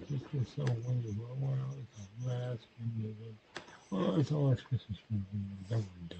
This is so weird. Oh, it's always Christmas from that one done.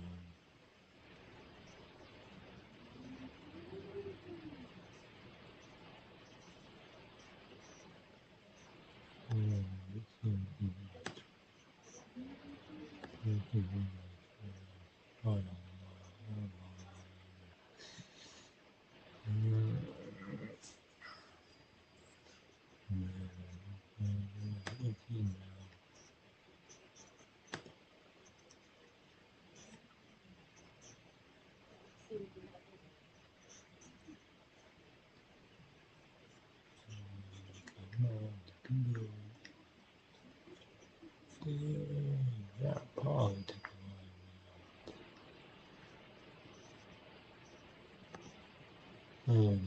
Yeah, politics. Oh no.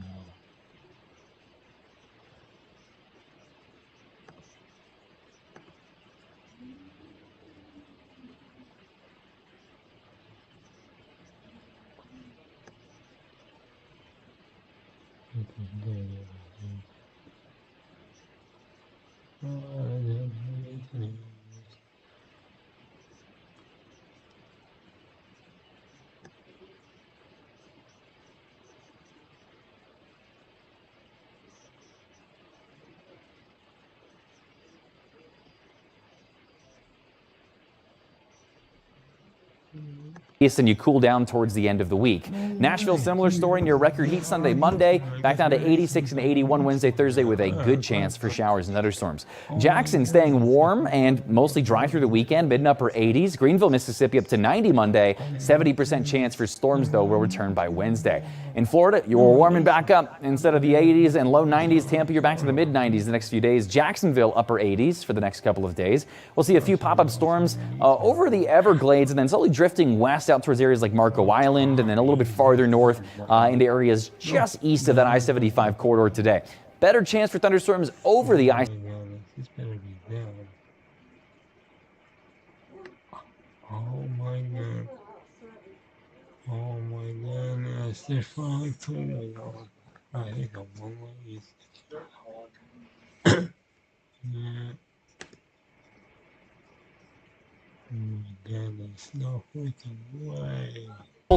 And you cool down towards the end of the week. Nashville, similar story near record heat Sunday, Monday, back down to 86 and 81 Wednesday, Thursday with a good chance for showers and thunderstorms. Jackson staying warm and mostly dry through the weekend, mid and upper 80s. Greenville, Mississippi up to 90 Monday, 70% chance for storms though will return by Wednesday. In Florida, you're warming back up. Instead of the 80s and low 90s, Tampa, you're back to the mid 90s the next few days. Jacksonville, upper 80s for the next couple of days. We'll see a few pop-up storms over the Everglades and then slowly drifting west out towards areas like Marco Island and then a little bit farther north into areas just east of that I-75 corridor today. Better chance for thunderstorms over the I. This better be bad. Oh my god. Oh my goodness. They're falling through my god. I think I'm one way is yeah. Oh my goodness. No freaking way.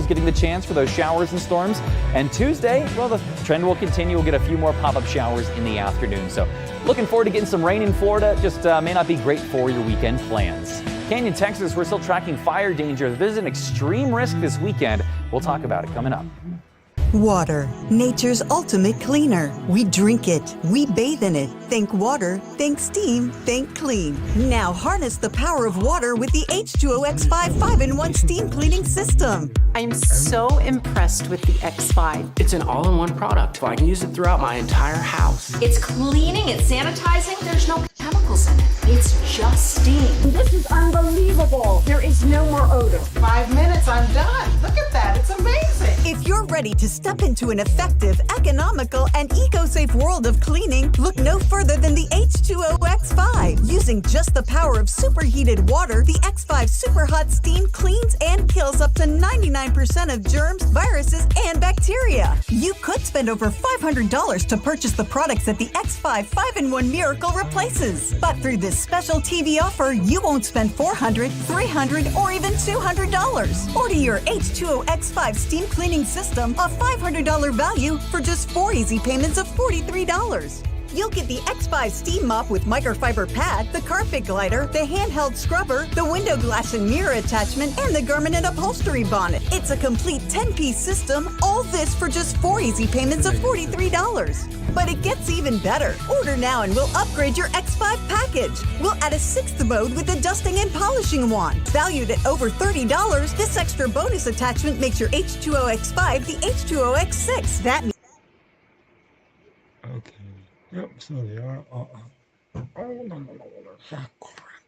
Getting the chance for those showers and storms. And Tuesday, well, the trend will continue. We'll get a few more pop-up showers in the afternoon. So looking forward to getting some rain in Florida. Just may not be great for your weekend plans. Canyon, Texas, we're still tracking fire danger. There's an extreme risk this weekend. We'll talk about it coming up. Water, nature's ultimate cleaner. We drink it, we bathe in it. Think water, think steam, think clean. Now harness the power of water with the H2O X5 5-in-1 steam cleaning system. I'm so impressed with the X5. It's an all-in-one product, so I can use it throughout my entire house. It's cleaning, it's sanitizing, there's no chemicals in it. It's just steam. This is unbelievable. There is no more odor. 5 minutes, I'm done. Look at that, it's amazing. If you're ready to step into an effective, economical, and eco-safe world of cleaning, look no further than the H2O X5. Using just the power of superheated water, the X5 Super Hot Steam cleans and kills up to 99% of germs, viruses, and bacteria. You could spend over $500 to purchase the products that the X5 5-in-1 Miracle replaces. But through this special TV offer, you won't spend $400, $300, or even $200. Order your H2O X5 Steam Cleaning System, a $500 value, for just 4 easy payments of $43. You'll get the X5 Steam Mop with microfiber pad, the carpet glider, the handheld scrubber, the window glass and mirror attachment, and the garment and upholstery bonnet. It's a complete 10-piece system, all this for just 4 easy payments of $43. But it gets even better. Order now and we'll upgrade your X5 package. We'll add a 6th mode with a dusting and polishing wand. Valued at over $30, this extra bonus attachment makes your H2O X5 the H2O X6. That means Okay. Yep, so they are. Oh, no. Ah, crap.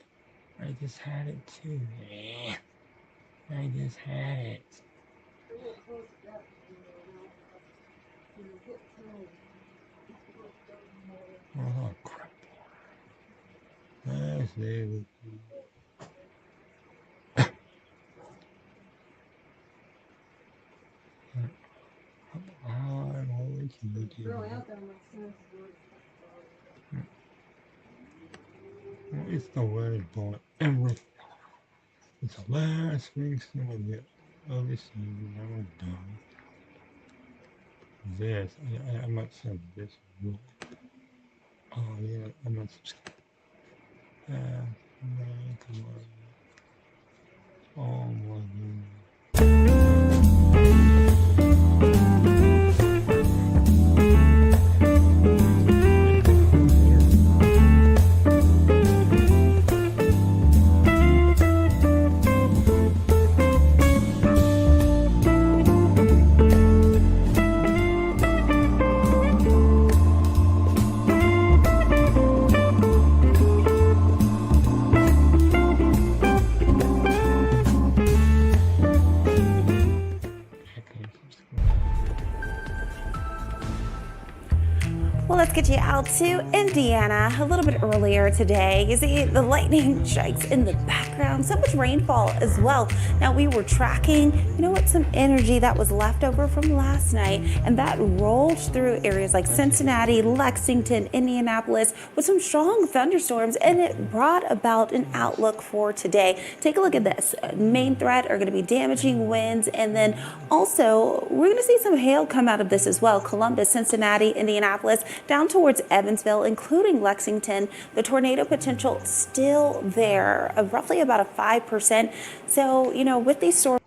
I just had it too. I just had it. Oh crap. Yes, there we go. Come on, holy YouTube. It's the worst for everything. It's the last thing someone get of this season. I'm done. This, I'm not saying this. Oh yeah, I'm not subscribed. Man, come on. Oh my god. Well, let's get you out to Indiana a little bit earlier today. You see the lightning strikes in the background, so much rainfall as well. Now we were tracking, some energy that was left over from last night, and that rolled through areas like Cincinnati, Lexington, Indianapolis with some strong thunderstorms, and it brought about an outlook for today. Take a look at this. Main threat are going to be damaging winds, and then also we're going to see some hail come out of this as well. Columbus, Cincinnati, Indianapolis, down towards Evansville, including Lexington. The tornado potential still there, of roughly about a 5%. So, with these storms.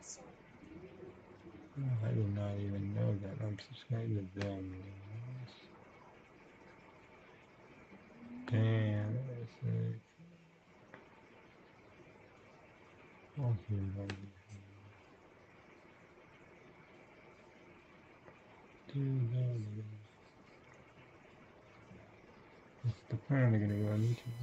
I did not even know that. I'm subscribed to them. Damn, that's like. Okay, it's the plan they're gonna go on YouTube.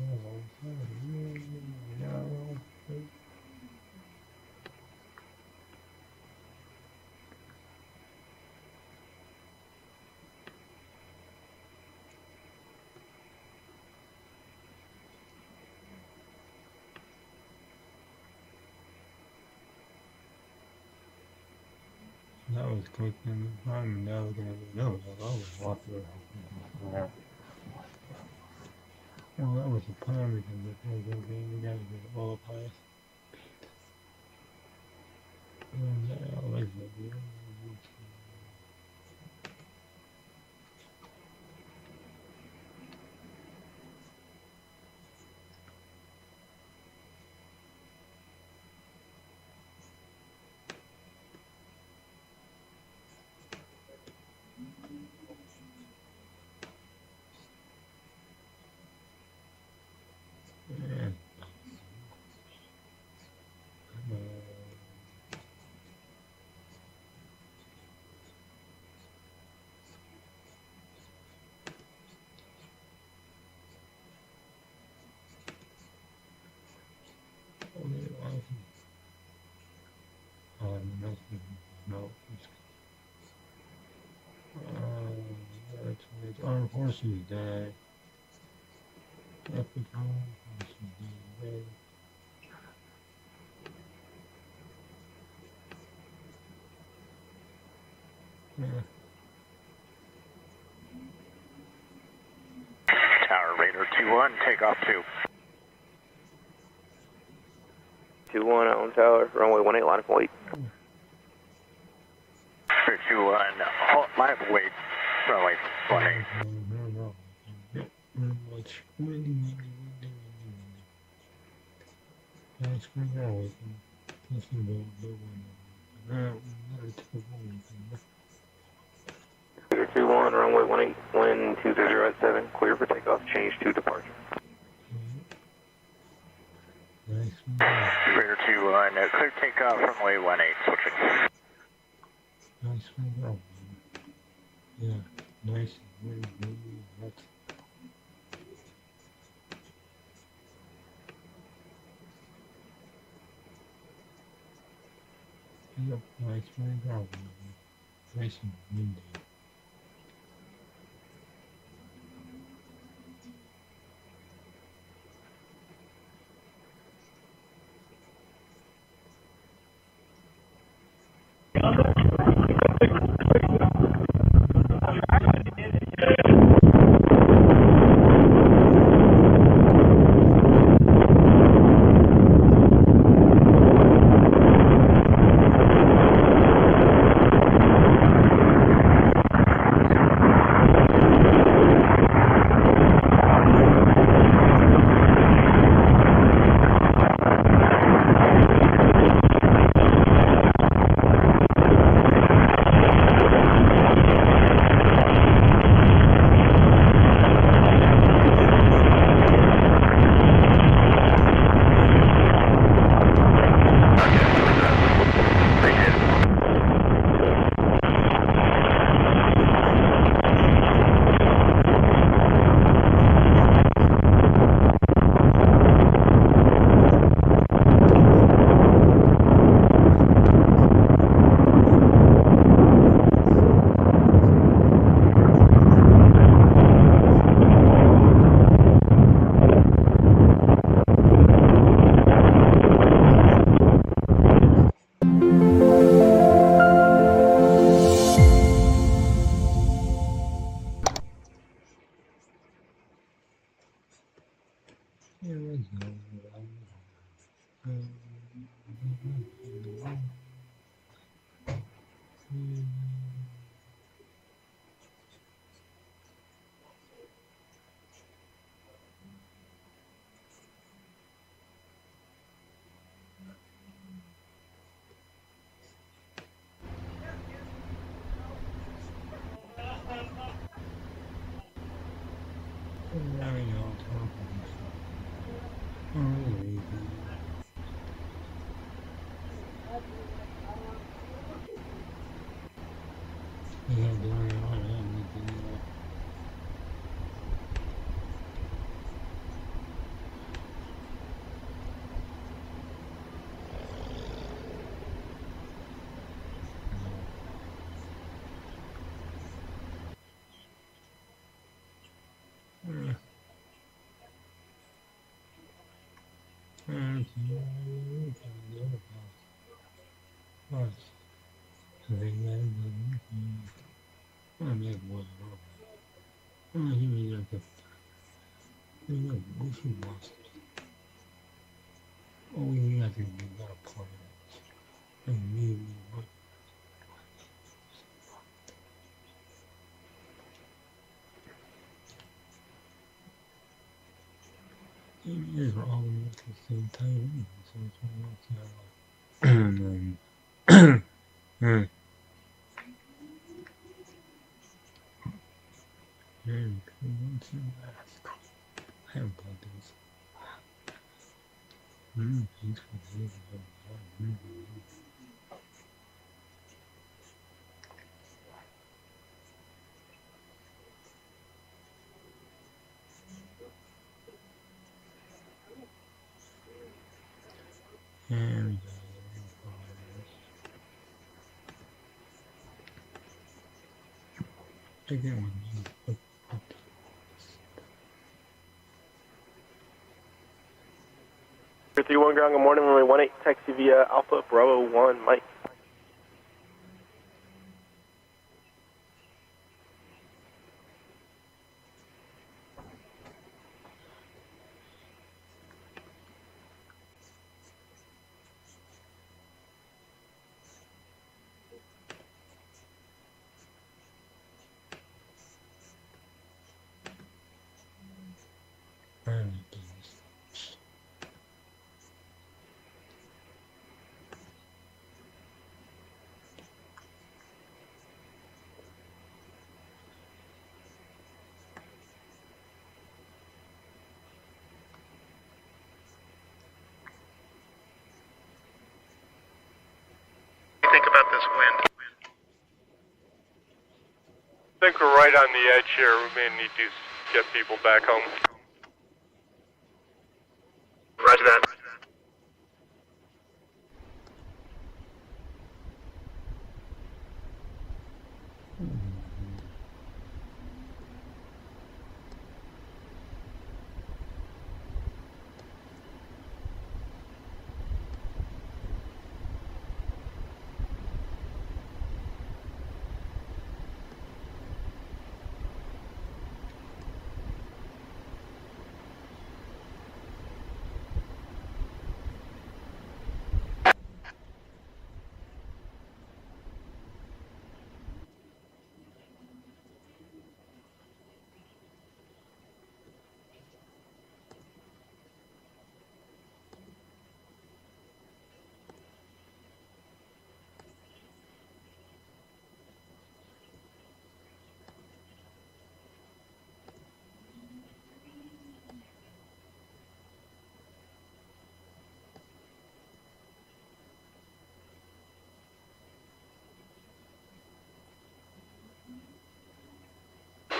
That was quick, and I'm never gonna know that. I was walking around. Well, that was the plan because we gotta get all the place. I like that. Armed Forces Day. Epic Armed Forces Day. Tower Raider 2-1, takeoff 2. 2-1 on tower, runway 18, line of wait. 2-1, halt, line of wait, runway 18. Clear 2-1, runway 18, wind 20 at 7, clear for takeoff, change to departure. Raider 2-1, clear takeoff, runway 18, switching. Nice one, yeah, nice. Yep, nice one, bravo. Nice and windy. These are all at the same time, so it's and I have buttons. Thanks for this. And I get one. 331 ground, good morning, runway 18, taxi via Alpha Bravo 1, Mike. Think about this wind. I think we're right on the edge here. We may need to get people back home. Roger that.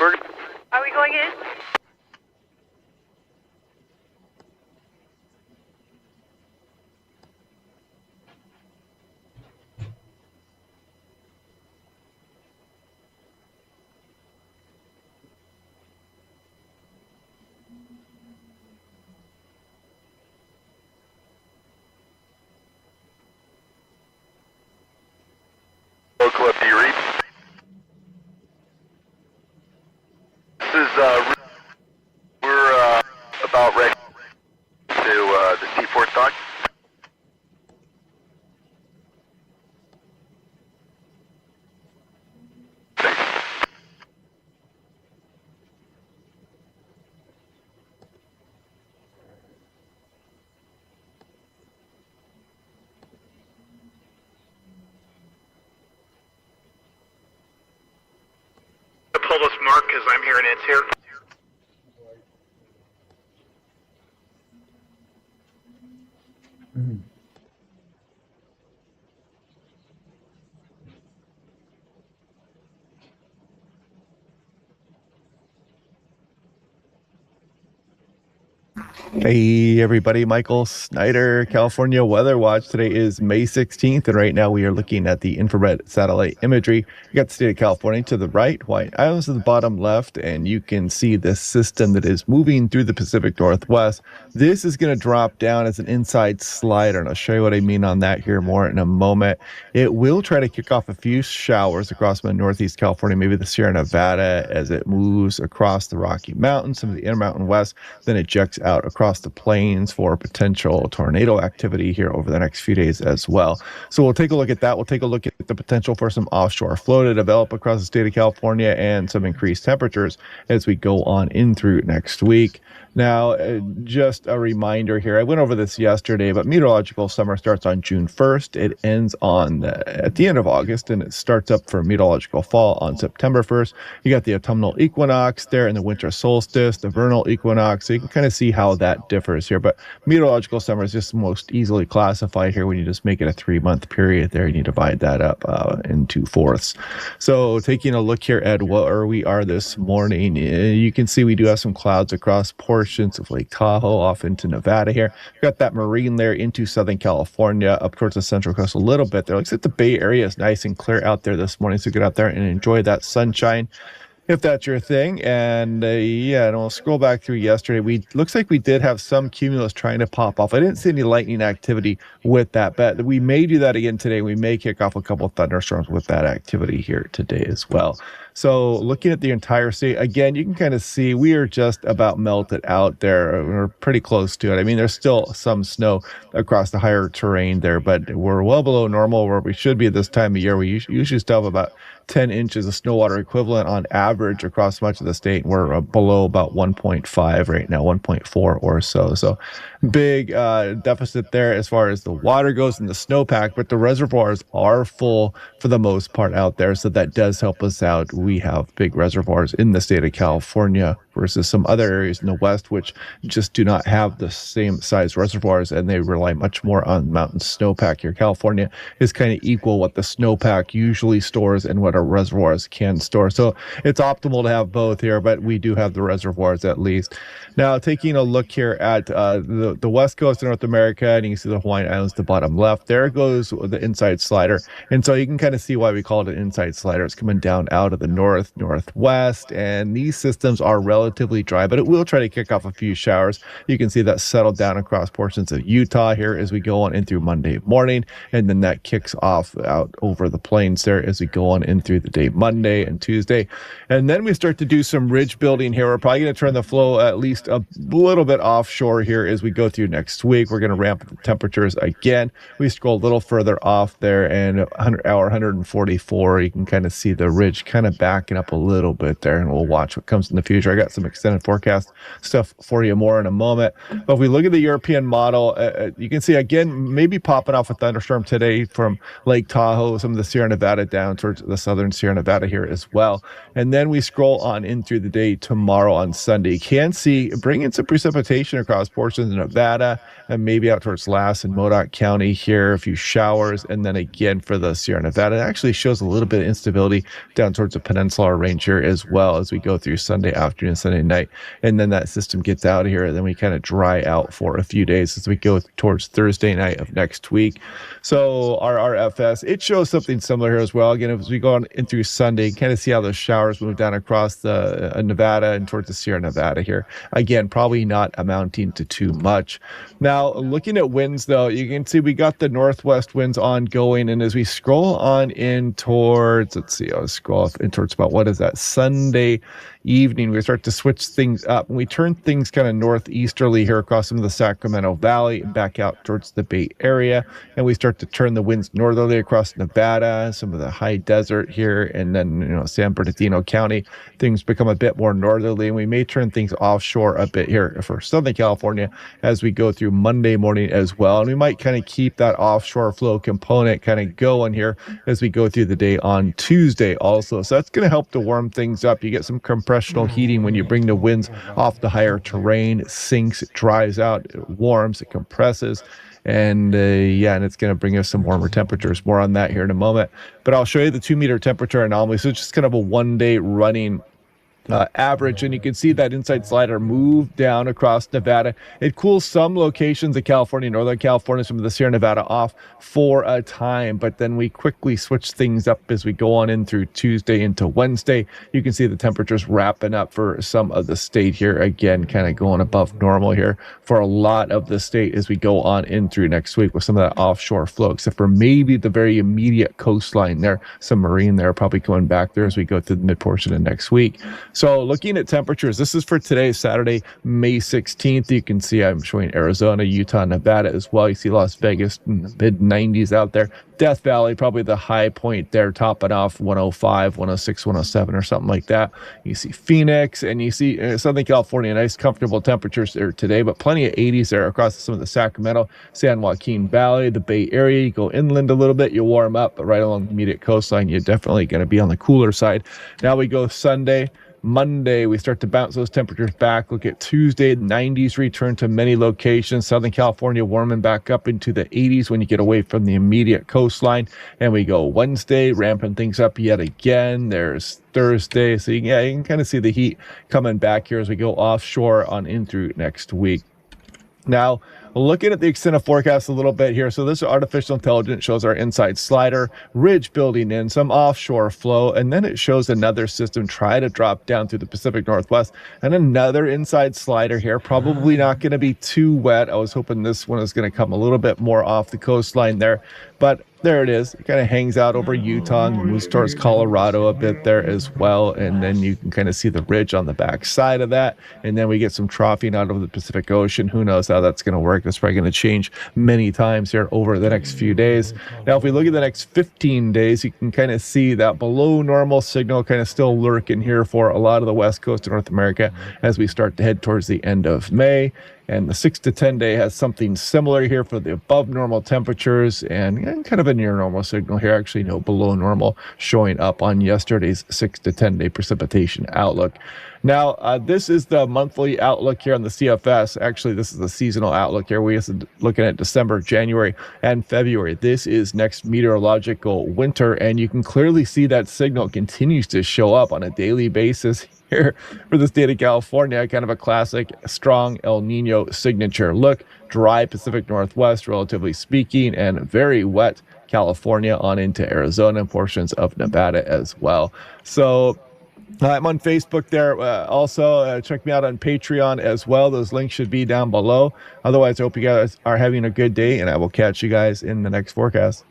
Are we going in? Club, do you read? This is, we're about ready to the Seaport dock. Pull this mark because I'm hearing it's here. Hey everybody, Michael Snyder, California Weather Watch. Today is May 16th, and right now we are looking at the infrared satellite imagery. You got the state of California to the right, White Islands to the bottom left, and you can see this system that is moving through the Pacific Northwest. This is going to drop down as an inside slider, and I'll show you what I mean on that here more in a moment. It will try to kick off a few showers across northeast California, maybe the Sierra Nevada, as it moves across the Rocky Mountains, some of the Intermountain West, then it jets out across the plains for potential tornado activity here over the next few days as well. So we'll take a look at that. We'll take a look at the potential for some offshore flow to develop across the state of California and some increased temperatures as we go on in through next week. Now, just a reminder here, I went over this yesterday, but meteorological summer starts on June 1st. It ends on at the end of August, and it starts up for meteorological fall on September 1st. You got the autumnal equinox there and the winter solstice, the vernal equinox. So you can kind of see how that differs here. But meteorological summer is just most easily classified here when you just make it a 3-month period there, and you divide that up into 4ths. So taking a look here at where we are this morning, you can see we do have some clouds across portions of Lake Tahoe off into Nevada here. We've got that marine layer into Southern California up towards the Central Coast a little bit there. Looks like the Bay Area is nice and clear out there this morning, so get out there and enjoy that sunshine if that's your thing. And yeah, and I'll scroll back through yesterday. Looks like we did have some cumulus trying to pop off. I didn't see any lightning activity with that, but we may do that again today. We may kick off a couple of thunderstorms with that activity here today as well. So looking at the entire state, again, you can kind of see we are just about melted out there. We're pretty close to it. I mean, there's still some snow across the higher terrain there, but we're well below normal where we should be at this time of year. We usually still have about 10 inches of snow water equivalent on average across much of the state. We're below about 1.5 right now, 1.4 or so. So big deficit there as far as the water goes in the snowpack, but the reservoirs are full for the most part out there. So that does help us out. We have big reservoirs in the state of California versus some other areas in the West, which just do not have the same size reservoirs, and they rely much more on mountain snowpack here. California is kind of equal what the snowpack usually stores and what our reservoirs can store. So it's optimal to have both here, but we do have the reservoirs at least. Now, taking a look here at the west coast of North America, and you can see the Hawaiian Islands, the bottom left, there goes the inside slider. And so you can kind of see why we call it an inside slider. It's coming down out of the northwest, and these systems are relatively dry, but it will try to kick off a few showers. You can see that settled down across portions of Utah here as we go on in through Monday morning, and then that kicks off out over the plains there as we go on in through the day Monday and Tuesday. And then we start to do some ridge building here. We're probably going to turn the flow at least a little bit offshore here as we go through next week. We're going to ramp up the temperatures again. We scroll a little further off there, and hour 144, you can kind of see the ridge kind of backing up a little bit there, and we'll watch what comes in the future. I got some extended forecast stuff for you more in a moment. But if we look at the European model, you can see again, maybe popping off a thunderstorm today from Lake Tahoe, some of the Sierra Nevada down towards the southern Sierra Nevada here as well. And then we scroll on in through the day tomorrow on Sunday. You can see bringing some precipitation across portions of Nevada and maybe out towards Lass and Modoc County here, a few showers. And then again for the Sierra Nevada, it actually shows a little bit of instability down towards the Peninsula Range here as well as we go through Sunday afternoon, Sunday night. And then that system gets out of here. And then we kind of dry out for a few days as we go towards Thursday night of next week. So our RFS, it shows something similar here as well. Again, as we go on in through Sunday, kind of see how those showers move down across the Nevada and towards the Sierra Nevada here. Again, probably not amounting to too much. Now, looking at winds, though, you can see we got the northwest winds ongoing. And as we scroll on in towards, let's see, I'll scroll in towards about, what is that, Sunday evening, we start to switch things up and we turn things kind of northeasterly here across some of the Sacramento Valley and back out towards the Bay Area. And we start to turn the winds northerly across Nevada, some of the high desert here, and then, San Bernardino County. Things become a bit more northerly, and we may turn things offshore a bit here for Southern California as we go through Monday morning as well. And we might kind of keep that offshore flow component kind of going here as we go through the day on Tuesday also. So that's going to help to warm things up. You get some compressional heating when you bring the winds off the higher terrain. It sinks, it dries out, it warms, it compresses. And and it's going to bring us some warmer temperatures. More on that here in a moment. But I'll show you the 2-meter temperature anomaly. So it's just kind of a one-day running average, and you can see that inside slider move down across Nevada. It cools some locations of California, Northern California, some of the Sierra Nevada off for a time, but then we quickly switch things up as we go on in through Tuesday into Wednesday. You can see the temperatures wrapping up for some of the state here, again kind of going above normal here for a lot of the state as we go on in through next week with some of that offshore flow, except for maybe the very immediate coastline there, some marine there probably going back there as we go through the mid portion of next week. So looking at temperatures, this is for today, Saturday, May 16th. You can see I'm showing Arizona, Utah, Nevada as well. You see Las Vegas in the mid 90s out there. Death Valley, probably the high point there, topping off 105, 106, 107 or something like that. You see Phoenix, and you see Southern California, nice comfortable temperatures there today, but plenty of 80s there across some of the Sacramento, San Joaquin Valley, the Bay Area. You go inland a little bit, you warm up, but right along the immediate coastline, you're definitely going to be on the cooler side. Now we go Sunday. Monday, we start to bounce those temperatures back. Look at Tuesday, 90s return to many locations. Southern California warming back up into the 80s when you get away from the immediate coastline. And we go Wednesday, ramping things up yet again. There's Thursday. So you can kind of see the heat coming back here as we go offshore on in through next week. Now, looking at the extended forecast a little bit here. So this artificial intelligence shows our inside slider, ridge building in, some offshore flow, and then it shows another system try to drop down through the Pacific Northwest, and another inside slider here. Probably not going to be too wet. I was hoping this one is going to come a little bit more off the coastline there, but there it is. It kind of hangs out over Utah and moves towards Colorado a bit there as well. And then you can kind of see the ridge on the back side of that. And then we get some troughing out of the Pacific Ocean. Who knows how that's going to work? That's probably going to change many times here over the next few days. Now, if we look at the next 15 days, you can kind of see that below normal signal kind of still lurking here for a lot of the west coast of North America as we start to head towards the end of May. And the 6 to 10 day has something similar here for the above normal temperatures and kind of a near normal signal here. Actually, no below normal showing up on yesterday's 6 to 10 day precipitation outlook. Now, this is the monthly outlook here on the CFS. Actually, this is the seasonal outlook here. We're looking at December, January, and February. This is next meteorological winter, and you can clearly see that signal continues to show up on a daily basis here for the state of California. Kind of a classic strong El Nino signature look. Dry Pacific Northwest, relatively speaking, and very wet California on into Arizona and portions of Nevada as well. So I'm on Facebook there. Also, check me out on Patreon as well. Those links should be down below. Otherwise, I hope you guys are having a good day, and I will catch you guys in the next forecast.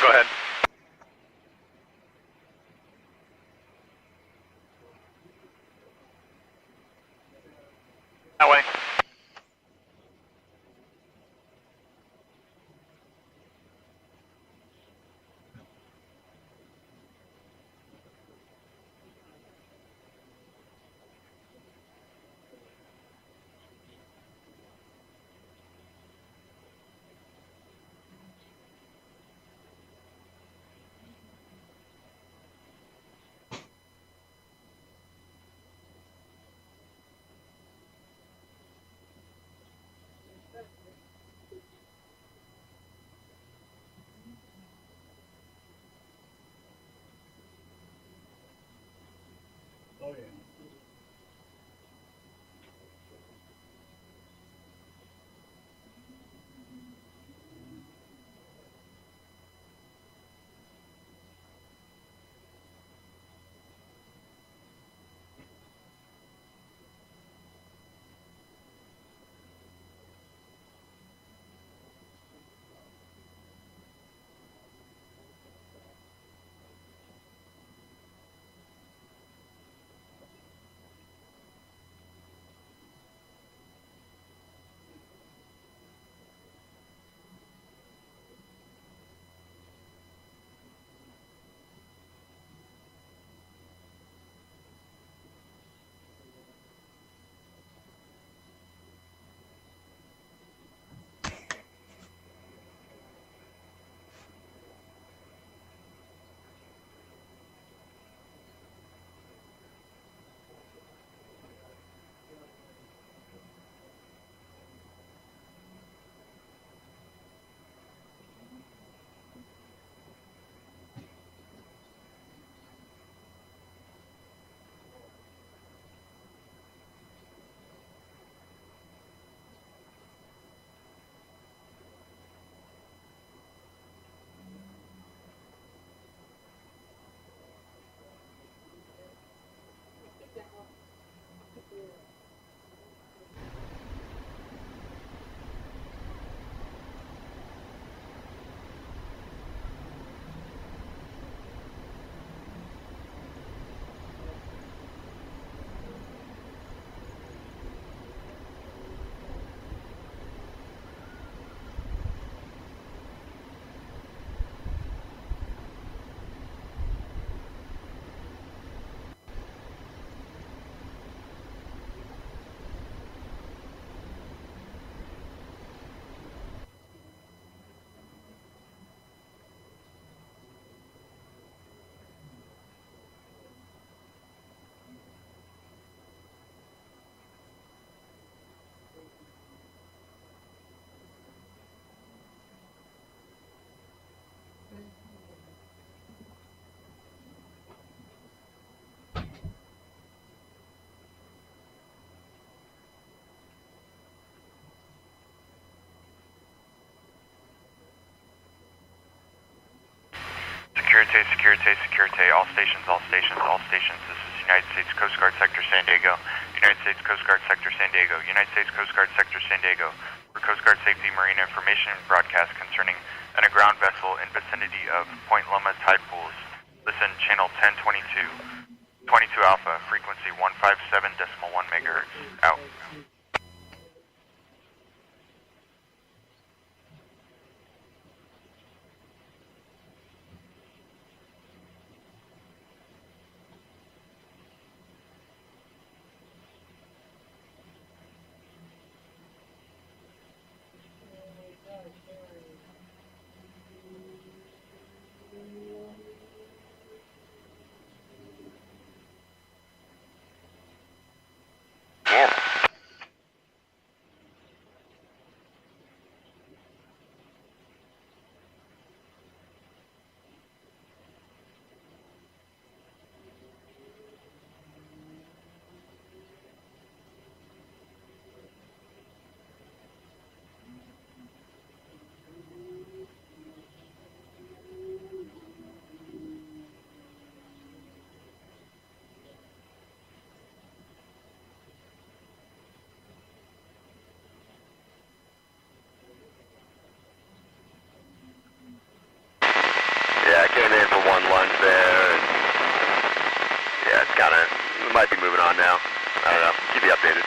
Go ahead. That way. Security, all stations, this is United States Coast Guard Sector San Diego, United States Coast Guard Sector San Diego, United States Coast Guard Sector San Diego, for Coast Guard Safety Marine Information broadcast concerning an aground vessel in vicinity of Point Loma Tide Pools. Listen, channel 1022, 22 Alpha, frequency 157.1 megahertz, out. having lunch there. And yeah, it's kind of, it might be moving on now. I don't know. Keep you updated.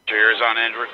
Cheers on Andrew.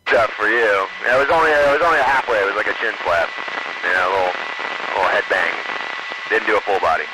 Stuff for you. Yeah, it was only a halfway. It was like a chin slap. You know, a little head bang. Didn't do a full body.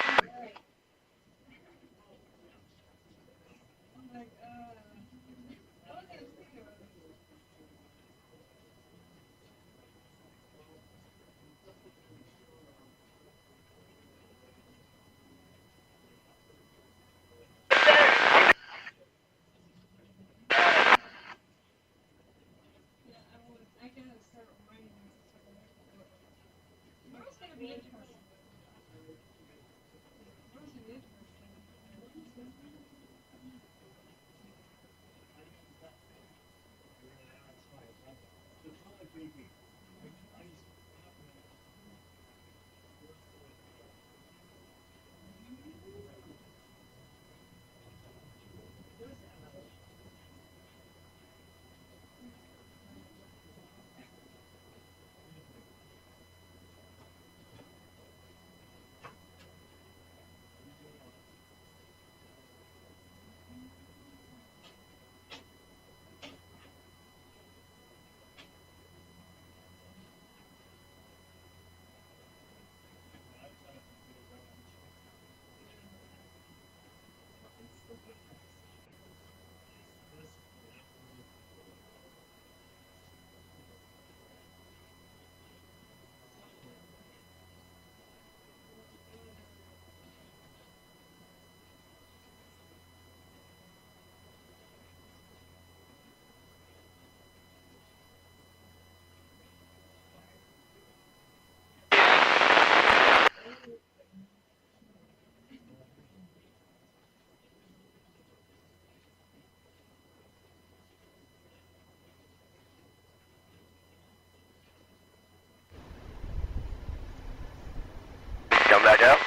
Roger.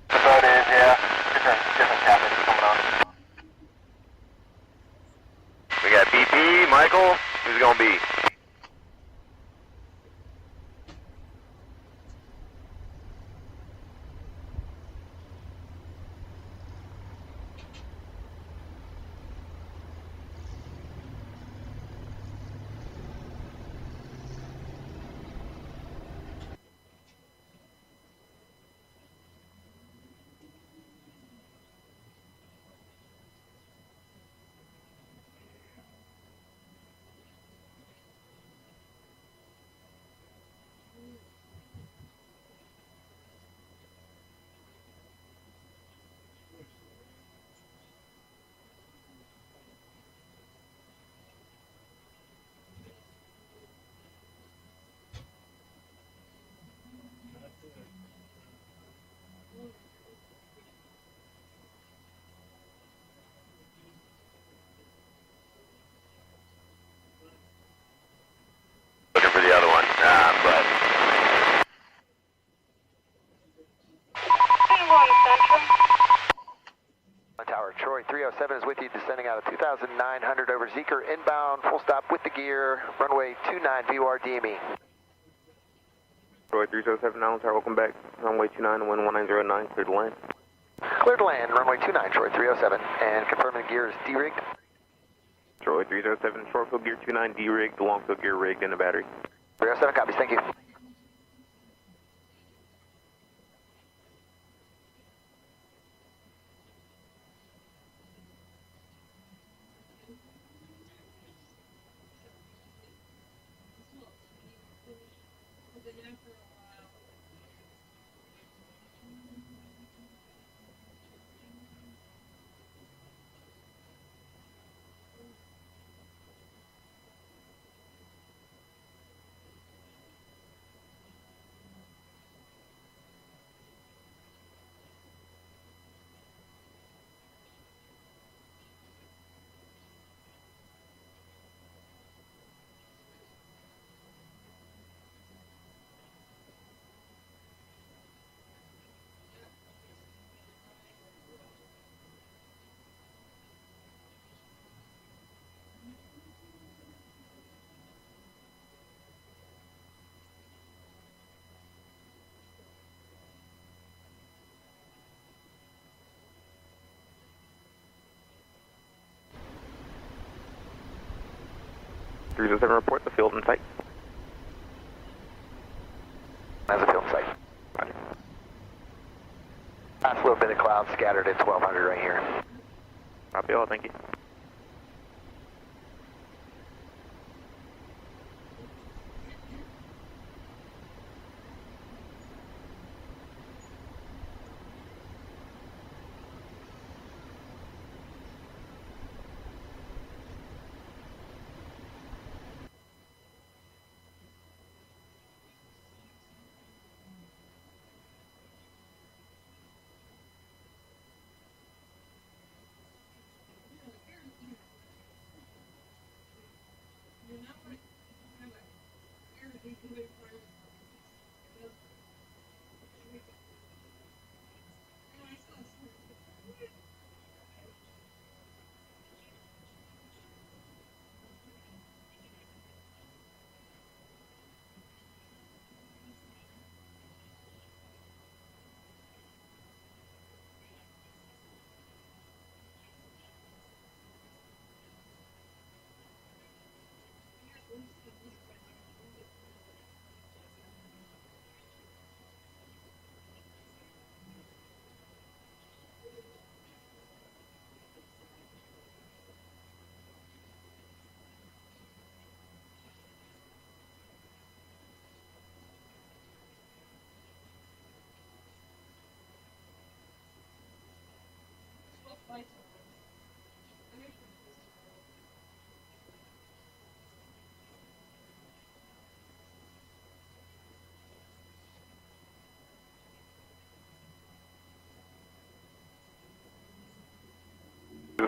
The boat is, yeah. Different captain coming on. We got BP, Michael. Who's it gonna be? Looking for the other one. But. Tower, Troy 307 is with you, descending out of 2,900 over Zeeker, inbound, full stop with the gear, runway 29, VOR DME. Troy 307, Allen Tower, welcome back. Runway 29, wind 1909, cleared to land. Cleared to land, runway 29, Troy 307, and confirming the gear is de-rigged. Troy 307, short field gear 29, de-rigged, long field gear rigged in the battery. 307 copies, thank you. Report the field in sight. As a field in sight. Roger. Last little bit of cloud scattered at 1200 right here. Copy all, thank you.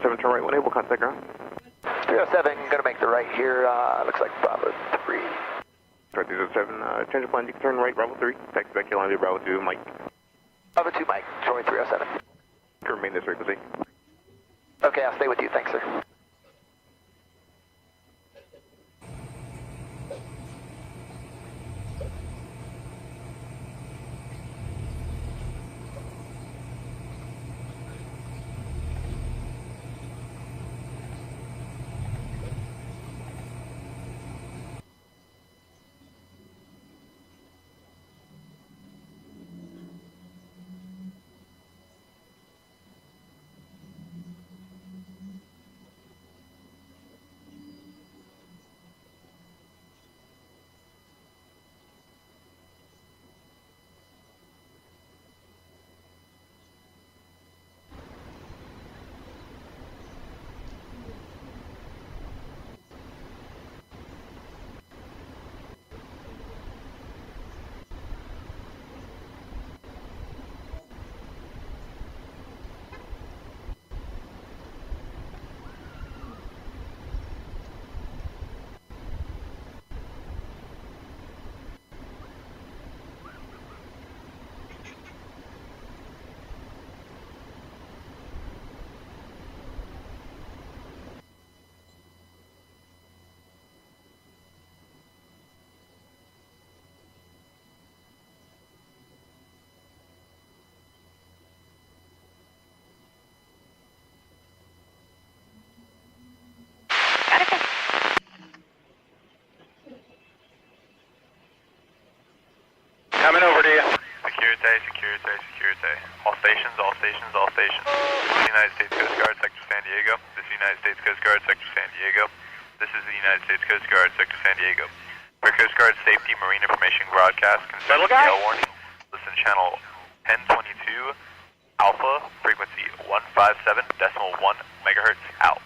Turn right, one able, contact ground. 307, gonna make the right here, looks like Bravo 3. Northeast 07, change of plan, you can turn right, Bravo 3, taxi back Yolanda, Bravo 2, Mike. Bravo 2, Mike, Troy 307. Remain this frequency. Okay, I'll stay with you, thanks, sir. Coming over to you. Security. All stations. This is the United States Coast Guard, Sector San Diego. This is the United States Coast Guard, Sector San Diego. This is the United States Coast Guard, Sector San Diego. For Coast Guard safety, marine information broadcast, consider gale warning. Listen channel 1022, Alpha, frequency 157.1 megahertz out.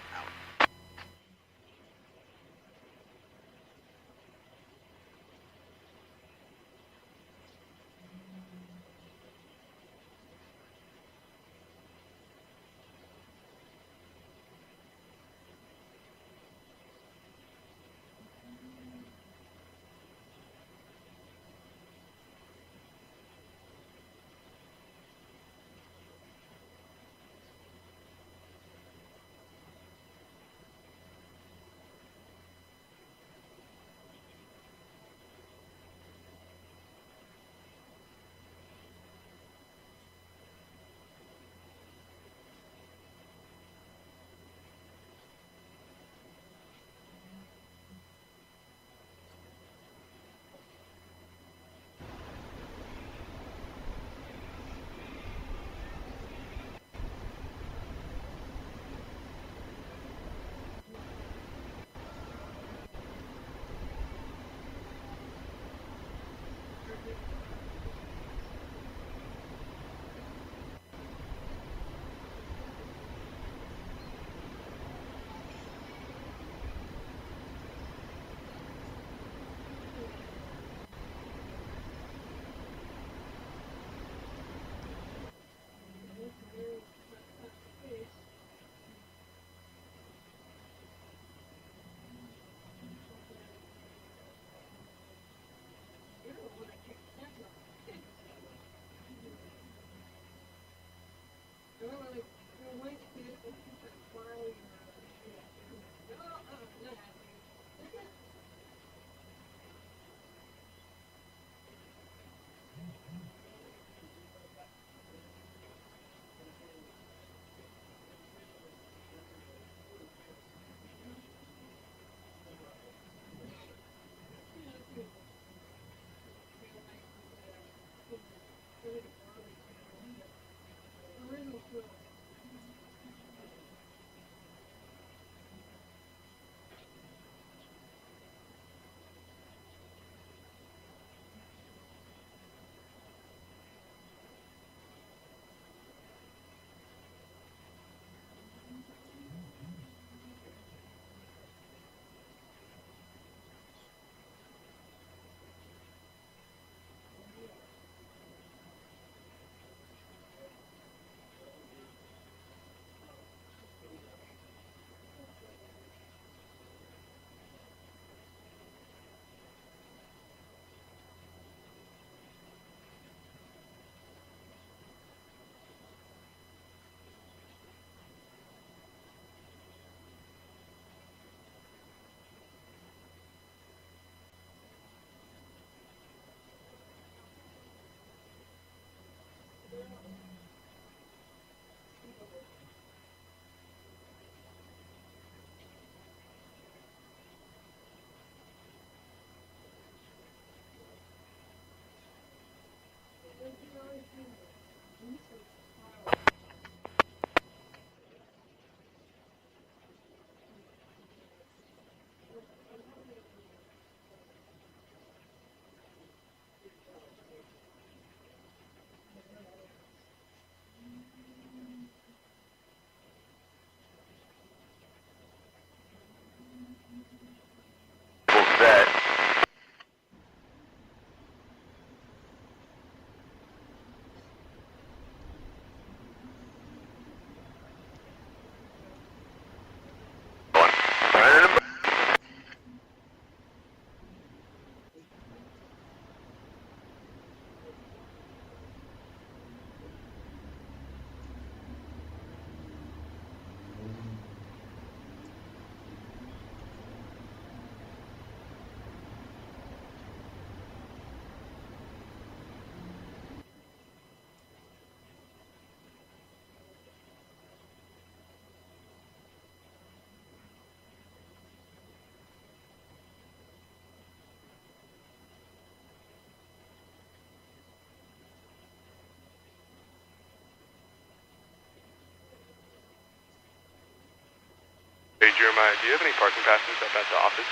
Jeremiah, do you have any parking passes up at the office?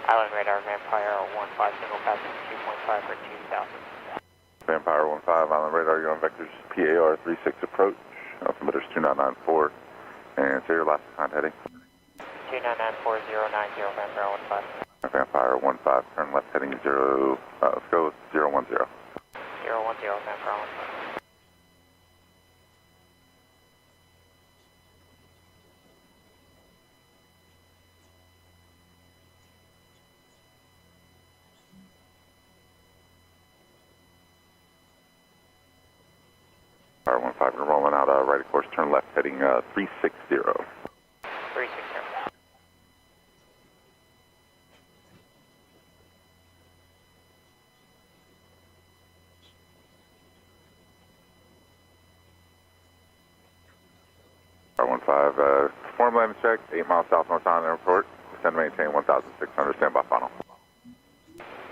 Island radar, Vampire 15, single passing 2.5 for 2,000. Vampire 15, Island radar, you're on vectors PAR 36 approach, altimeter's 2994, and say your last time heading. 2994090, Vampire 15. Vampire 15, turn left heading 0, let's go with 010. 010, Vampire 15. Vampire 15, we're rolling out right of course, turn left heading 360. 360. Vampire 15, perform landing check, 8 miles south north on airport, descend maintain 1,600, stand by final.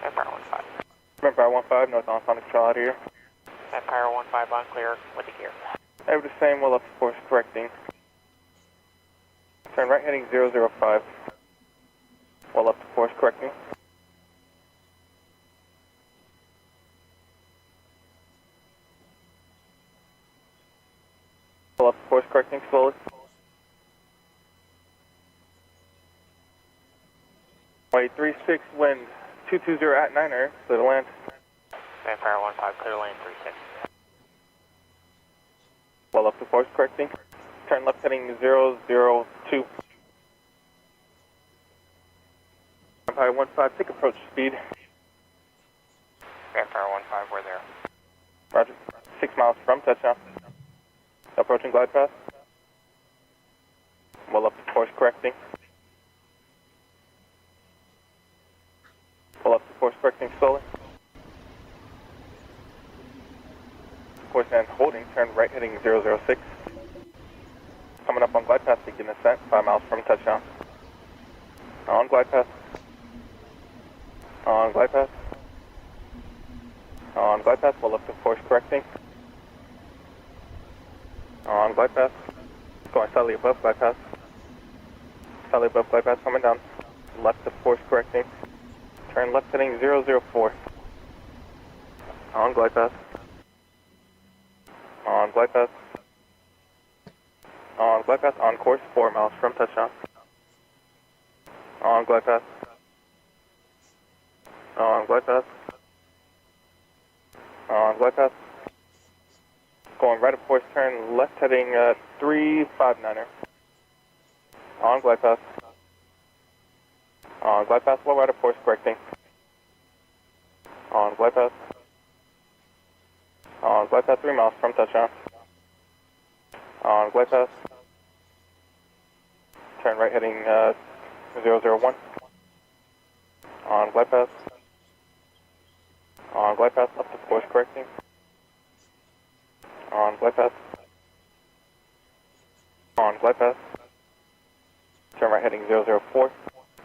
Vampire 15. Vampire 15, north on Sonic Control out here. Vampire 15 on clear with the gear. I have the same, well up course correcting. Turn right heading 005. Well up to course correcting. Well up to course correcting slowly. 36 wind 220 at 9er, clear to land. Vampire 15, clear lane 36. Well up to course correcting. Turn left heading 002. Vampire 15, take approach speed. Vampire 15, we're there. Roger. 6 miles from touchdown. Approaching glide path. Well up to course correcting. Well up to course correcting slowly. Course and holding, turn right heading 006. Coming up on glide path, begin ascent, 5 miles from touchdown. On glide path. On glide path. On glide path, well up to course correcting. On glide path. Going slightly above glide path. Slightly above glide path, coming down. Left of course correcting. Turn left heading 004. On glide path. On glide path. On glide path, on course, 4 miles from touchdown. On glide path. On glide path. On glide path. Going right of course, turn left heading 359er. On glide path. On glide path, slow right of course, correcting. On glide path. On glide path, 3 miles from touchdown. On glide path. Turn right heading 001. On glide path. On glide path, up to course correcting. On glide path. On glide path. Turn right heading 004.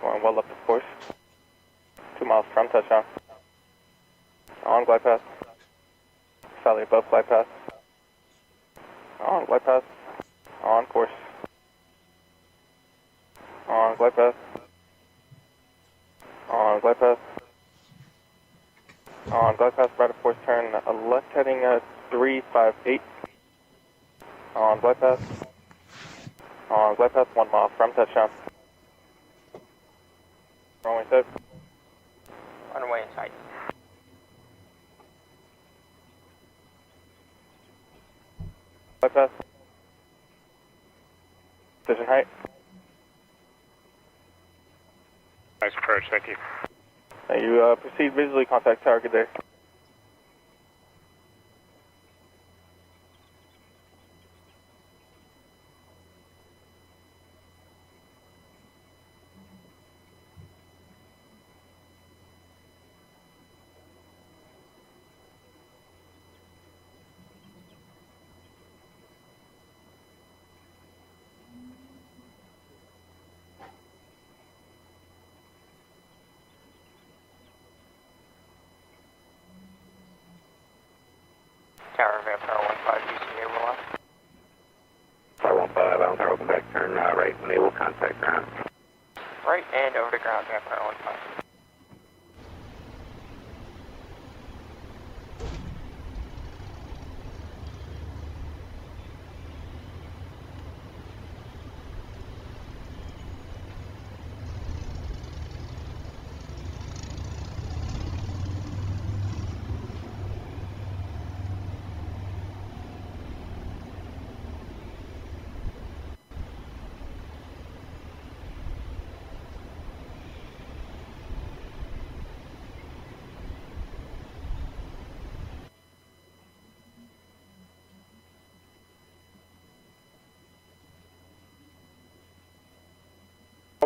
Going well up to course. 2 miles from touchdown. On glide path. Slightly above glide path. On glide path. On course. On glide path. On glide path. On glide path, right of course, turn left heading 358. On glide path. On glide path, 1 mile from touchdown. Runway set. Runway in sight. Glide path. Position height. Nice approach, thank you. You proceed visually, contact tower, good day. Tower Vampire 15, UCA roll out. Tower 15, Vampire, welcome back, turn right, enable contact ground. Right and over to ground, Vampire 15.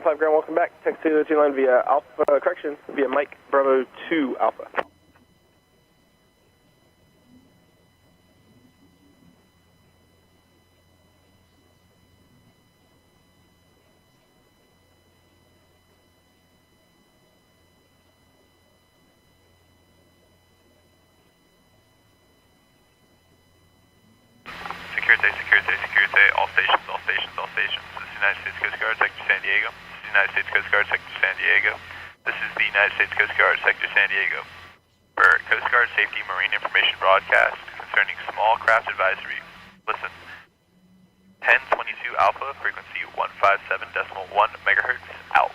Five ground, welcome back. Text to the line via Alpha, correction, via Mike Bravo 2 Alpha. Security, all stations, all stations, all stations. This is United States Coast Guard, Sector San Diego. This is United States Coast Guard, Sector San Diego. This is the United States Coast Guard, Sector San Diego. For Coast Guard Safety Marine Information Broadcast concerning small craft advisory, listen. 1022 Alpha, frequency 157.1 megahertz, out.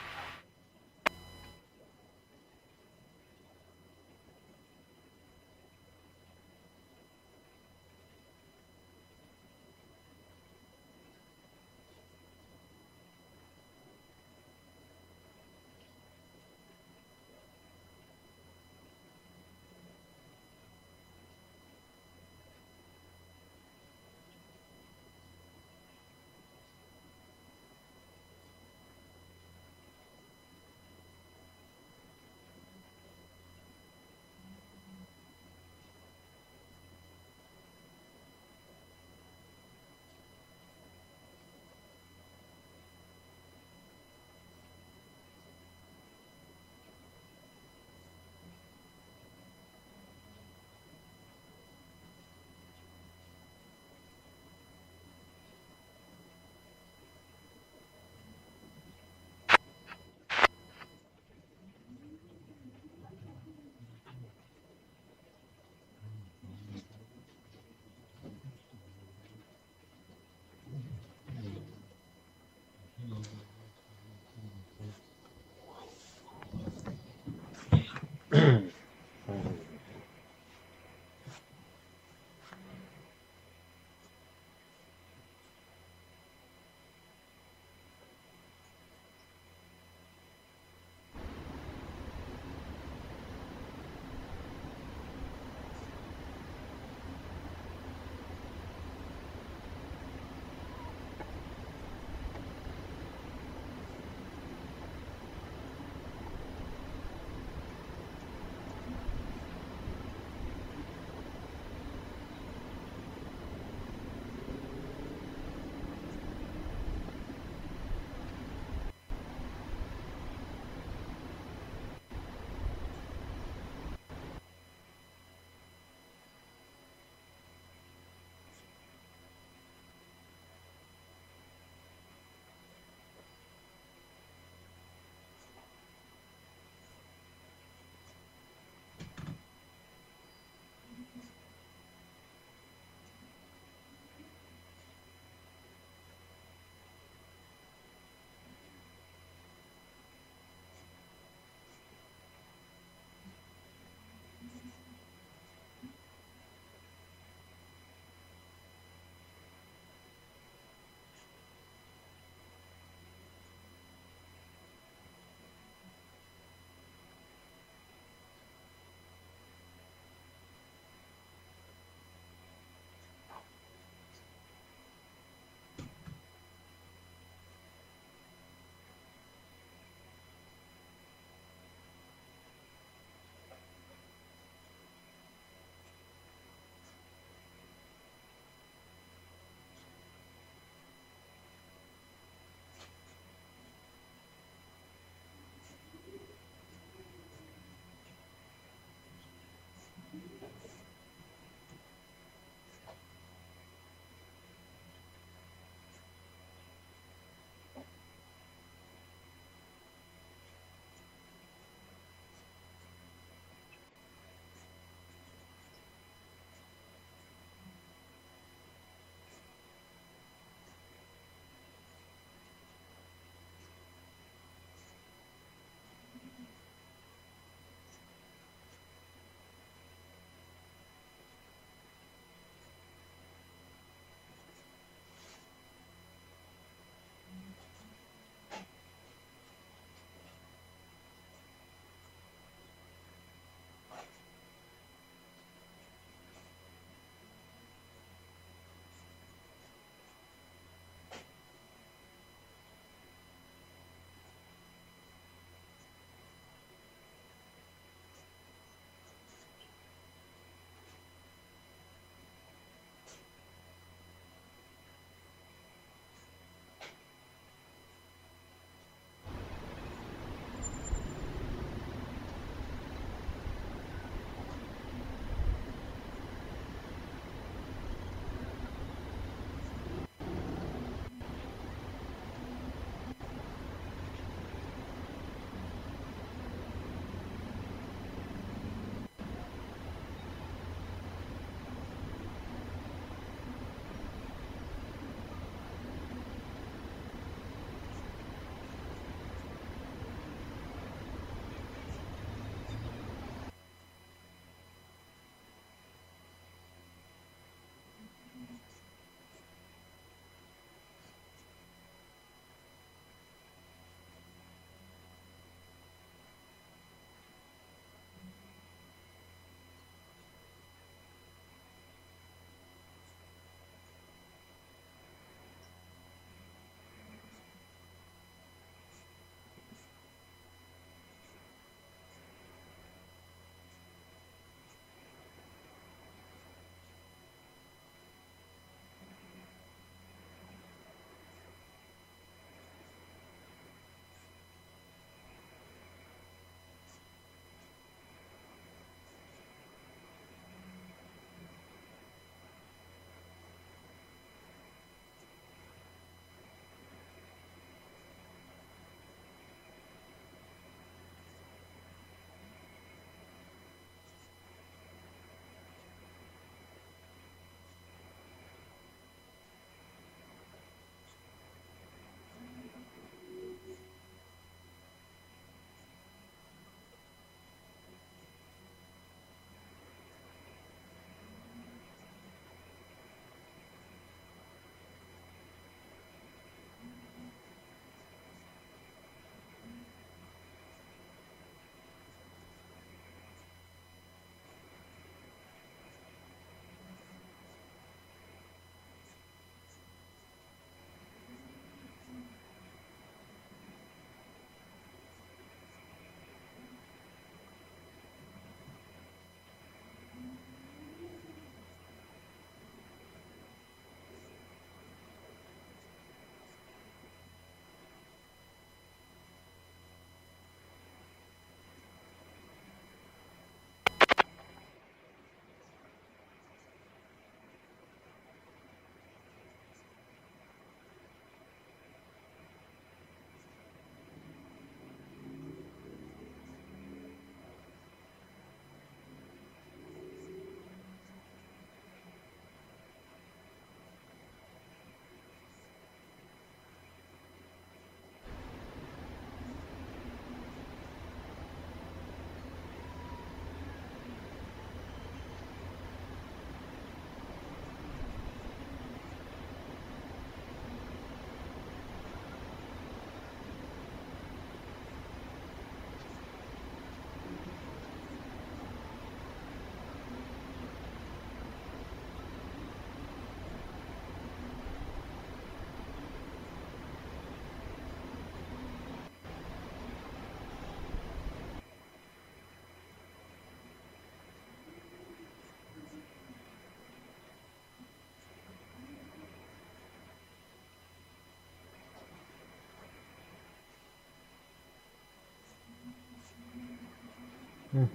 Checking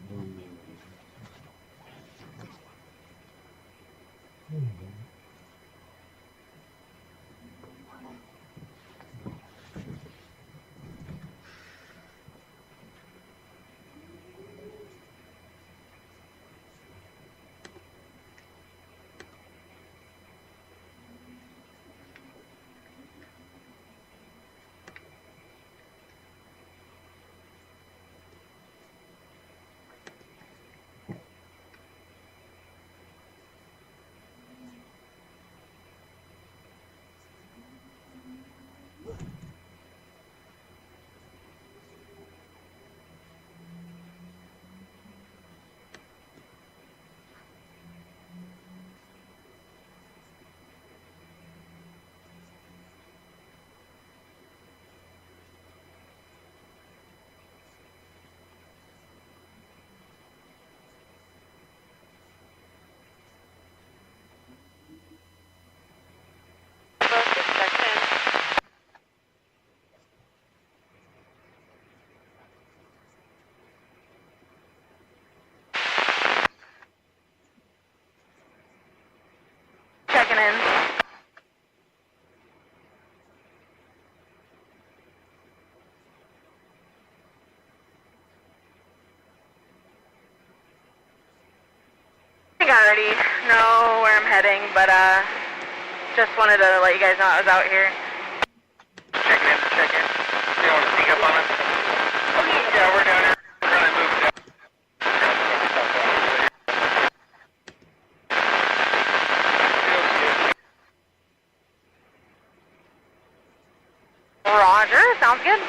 in. I think I already know where I'm heading, but just wanted to let you guys know I was out here. Check in. You want to sneak up on us? Okay. Yeah, we're down here. We're going to move down. Roger, sounds good.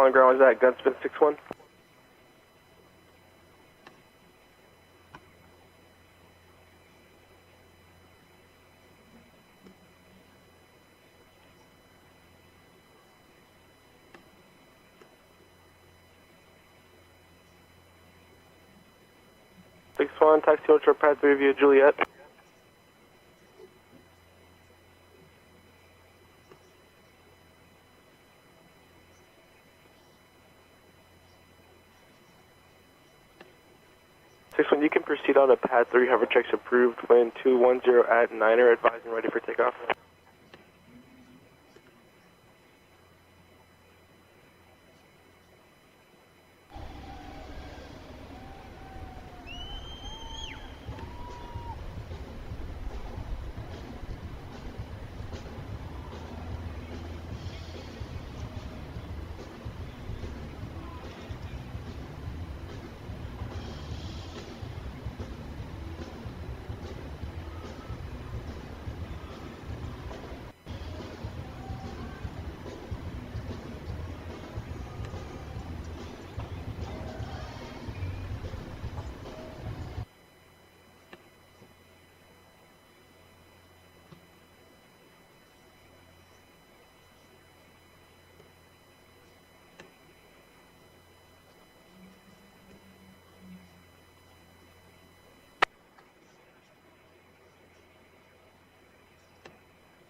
On ground, was that Gunspin 6-1? Taxi Ultra Pad 3 via Juliet. You can proceed on a Pad 3, hover checks approved, wind 210 at 9er, advising ready for takeoff.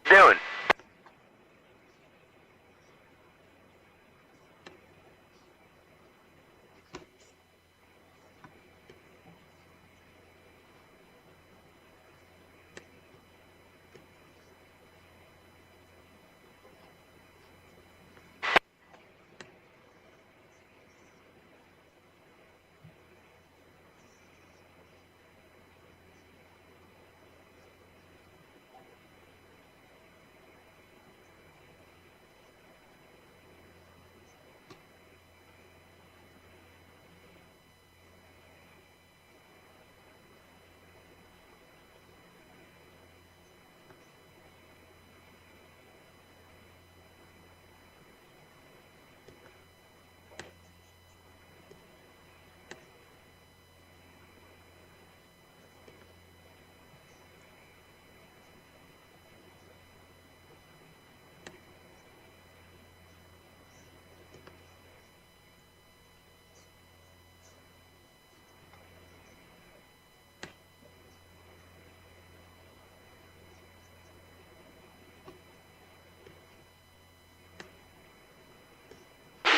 Doing.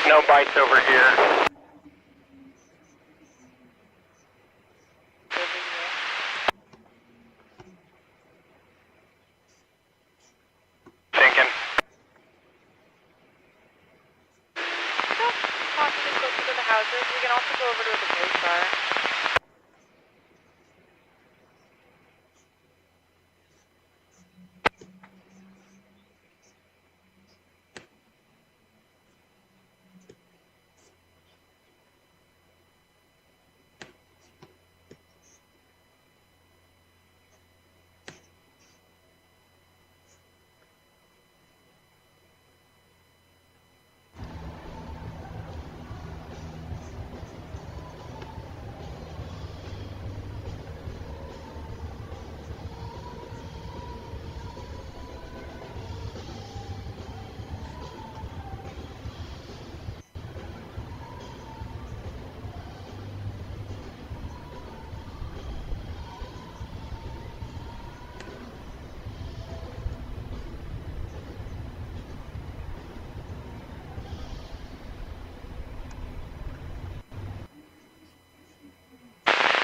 No bites over here. Thinking. Possibly closer to the houses. We can also go over to where the boats are.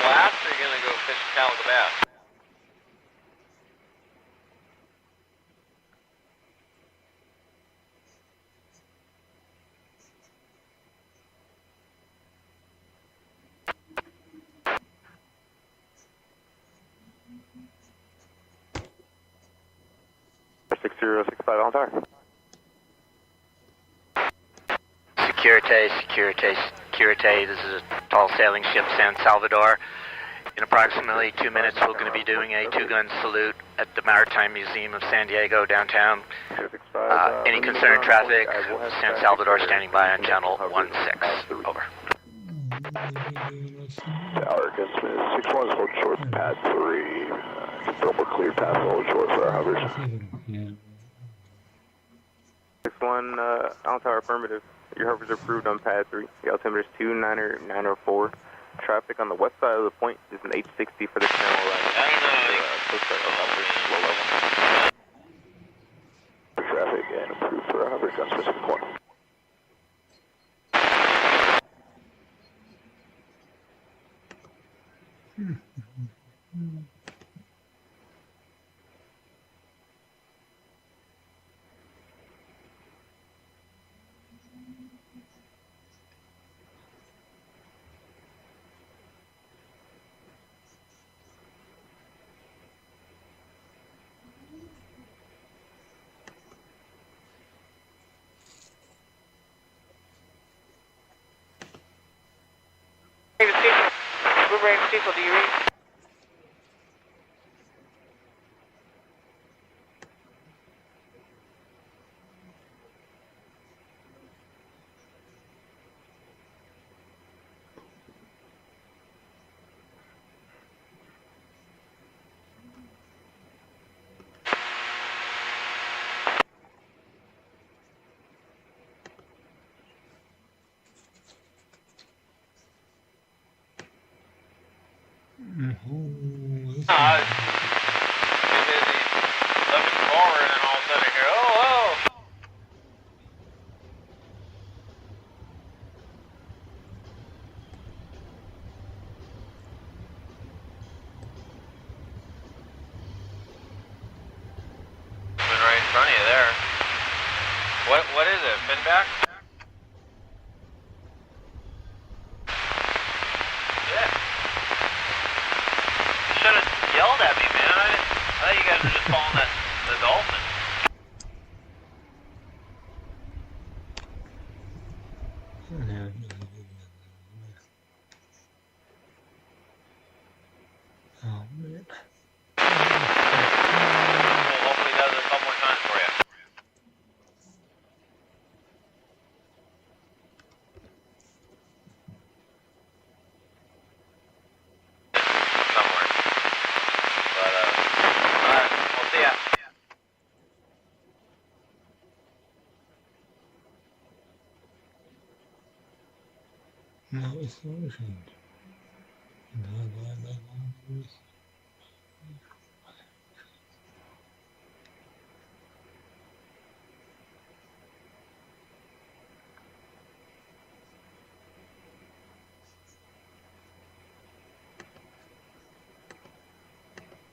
Laps, or are you going to go fish calico bass? Securite, this is a tall sailing ship, San Salvador. In approximately 2 minutes, we're going to be doing a two-gun salute at the Maritime Museum of San Diego downtown. Any concerned traffic, San Salvador standing by on channel 16. Over. Tower, Gunsmith 6-1 is holding short, pad 3. Confirm we're clear path, hold short for our hovers. 6-1, on tower affirmative. Your hovers are approved on pad 3. The altimeter is 294. Traffic on the west side of the point is an 860 for the channel line. Traffic and approved for our hovers, Gunsmith 6-1. Cecil, do you read? Looking forward, and then all of a sudden I hear, oh! Been right in front of you there. What is it? Finback? Yeah. You should have yelled at me, man. I thought you guys were just following the dolphin. Oh, man. Well, hopefully does it a couple more times for you. Somewhere. But, alright, we'll see ya. No, it's solution.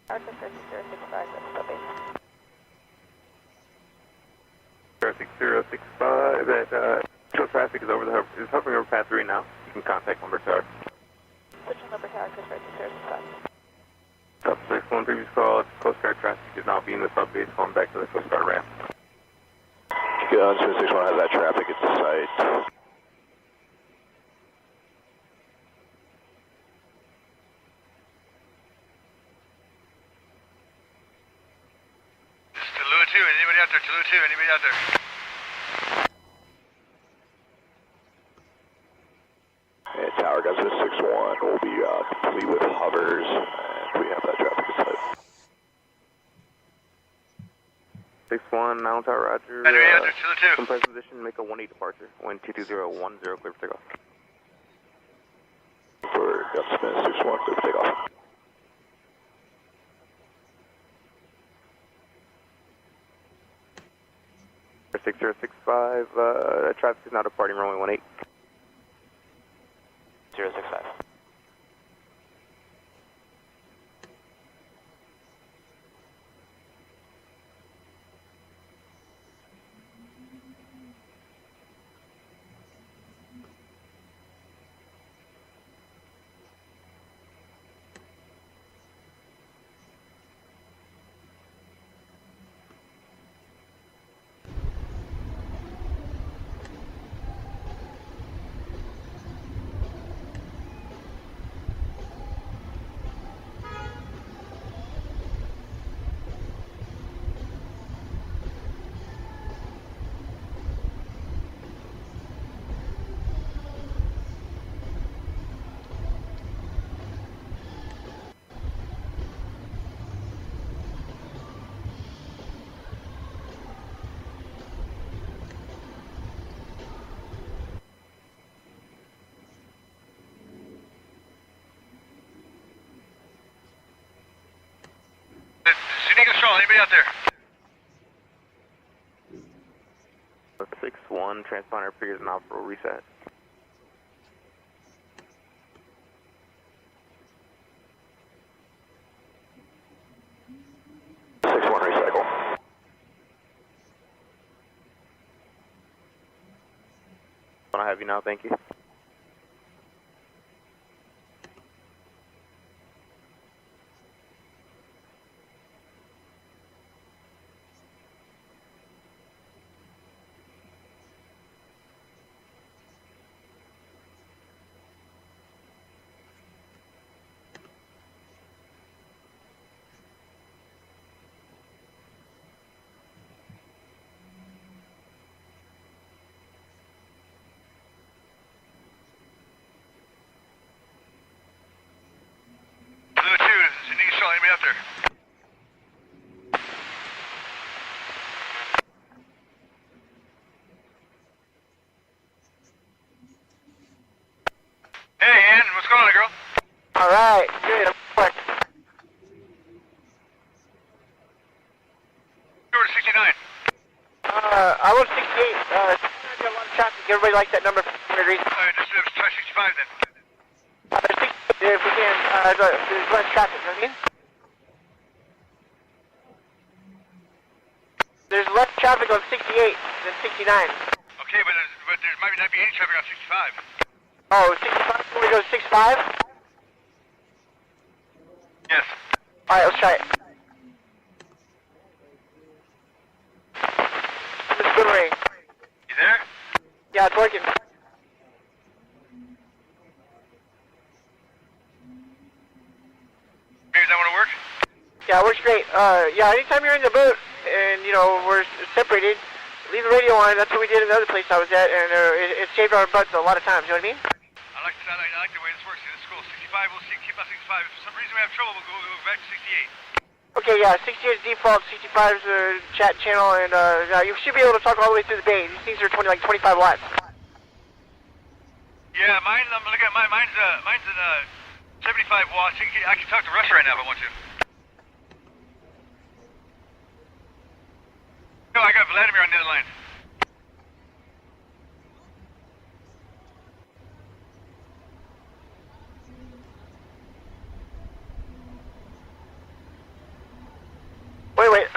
R6065, 6065, that show traffic is hovering over pad 3 now. You can contact number tower. Switching number tower, Coast Guard 6065. Sub 61 previous call, Coast Guard traffic is now being the sub base, going back to the Coast Guard ramp. Gunsmith 6-1 has that traffic at the site. Tulu 2, anybody out there? Tulu 2, anybody out there? And tower, Gunsmith 6-1 will be complete with hovers, and we have that traffic at site. 6-1, now tower, roger. Anybody out there? Tulu 2. From present position, make a 1-8 departure. Wind 22010, clear for takeoff. For Gunsmith 6-1, clear for takeoff. For 6065, traffic is now departing runway 18. 065. Anybody out there? 6-1, transponder figures an operable reset. I have you now, thank you. Anybody out there? Hey, Ann, what's going on, girl? All right, good. I'm Over to 69. I was 68. I got a lot of traffic. Everybody likes that number for some weird reason. Just try 65 then. If we can, there's less traffic, you know what I mean? There's less traffic on 68 than 69. Okay, but there might not be any traffic on 65. Oh, 65? Can we go 65? Yes. Alright, let's try it. It's boomerang. You there? Yeah, it's working. Does that want to work? Yeah, it works great. Yeah, anytime you're in the boat and, you know, we're separated, leave the radio on. That's what we did in the other place I was at, and it saved our butts a lot of times, you know what I mean? I like the way this works. It's cool. 65, we'll keep on 65. If for some reason we have trouble, we'll go back to 68. Okay, yeah, 68 is default, 65 is the chat channel, and you should be able to talk all the way through the bay. These things are 25 watts. Yeah, mine. I'm looking at mine. Mine's at 75 watts. I can talk to Russia right now if I want to. No, I got Vladimir on the other line. Wait.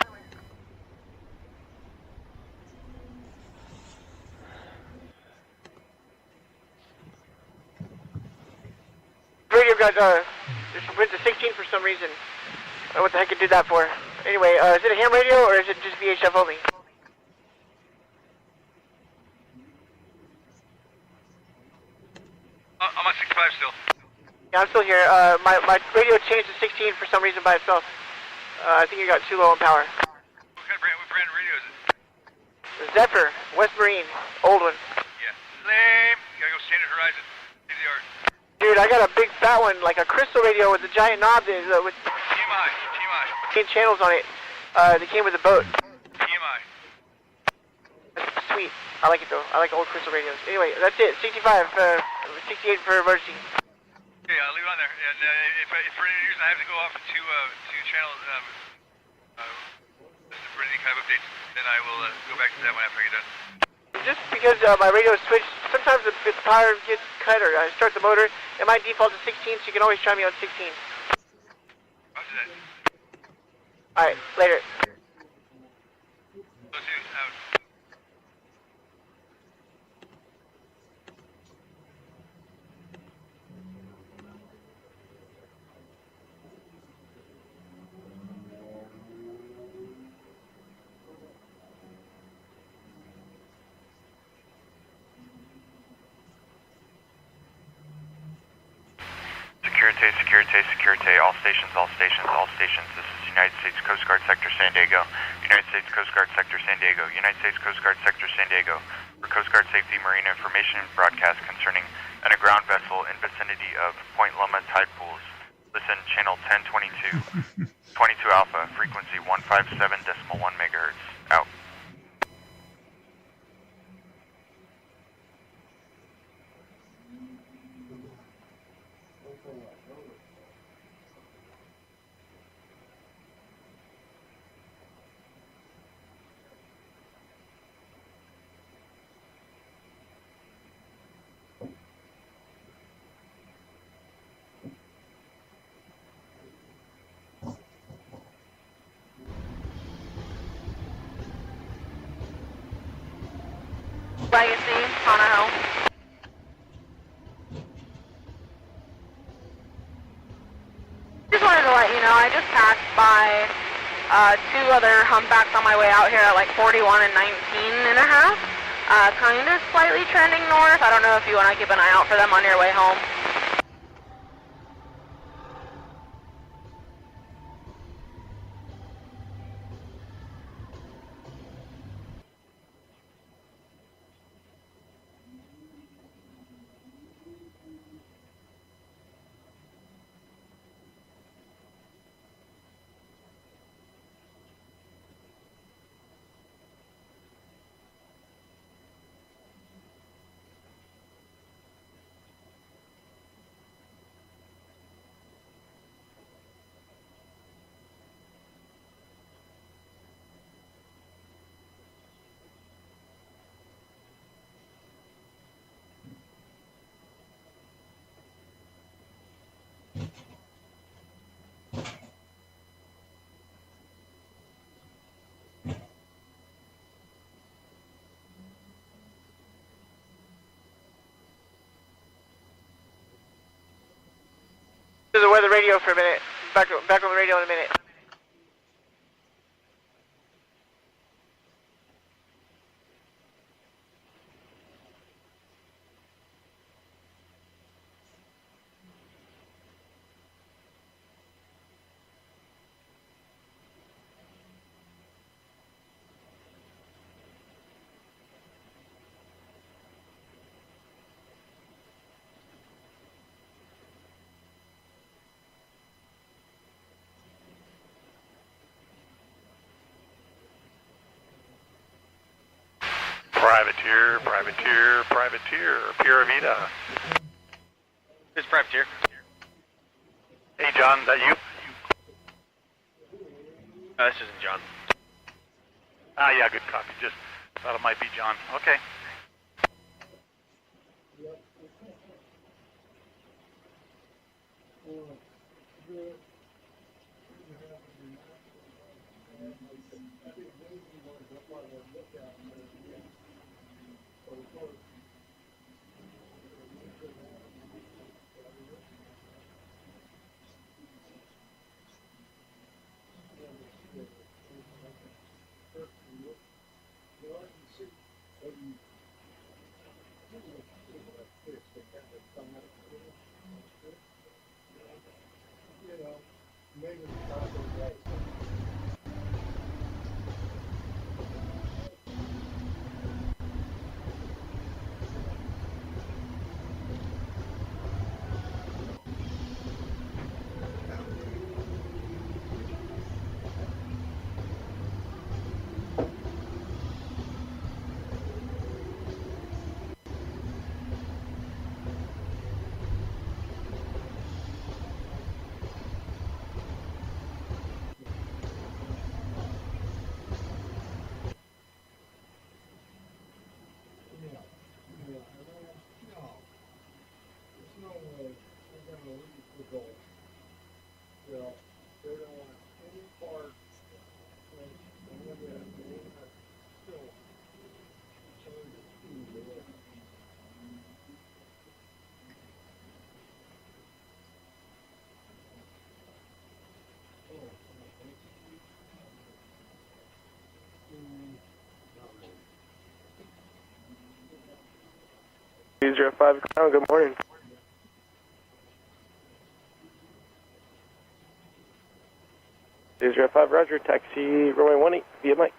Radio got, just went to 16 for some reason. I don't know what the heck it did that for. Anyway, is it a ham radio or is it just VHF only? I'm on 65 still. Yeah, I'm still here. My radio changed to 16 for some reason by itself. I think it got too low in power. What brand of radio is it? Zephyr, West Marine, old one. Yeah. Lame. You gotta go Standard Horizon. CDR. Dude, I got a big fat one, like a crystal radio with a giant knob with TMI. 10 channels on it. They came with a boat. TMI. That's sweet. I like it though. I like old crystal radios. Anyway, that's it. 65, 68 for emergency. Okay, I'll leave it on there. And if for any reason I have to go off to channel for any kind of updates, then I will go back to that one after I get done. Just because my radio is switched, sometimes the power gets cut or I start the motor, it might default to 16, so you can always try me on 16. Roger that. Alright, later. Those two, out. Security, all stations. This is United States Coast Guard Sector San Diego. United States Coast Guard Sector San Diego. United States Coast Guard Sector San Diego. For Coast Guard Safety Marine Information broadcast concerning an aground vessel in vicinity of Point Loma tide pools. Listen, channel 1022. 22 Alpha, frequency 157.1 megahertz. Out. Legacy, Tonaho. Just wanted to let you know, I just passed by two other humpbacks on my way out here at like 41 and 19 and a half. Kind of slightly trending north. I don't know if you want to keep an eye out for them on your way home. To the weather radio for a minute. Back on the radio in a minute. Privateer, privateer, privateer, Pura Vida. This is privateer. Hey, John, that you? This isn't John. Ah, yeah, good copy. Just thought it might be John. Okay. User 5 Crown, good morning. User 5 Roger, taxi runway 18 via Mike.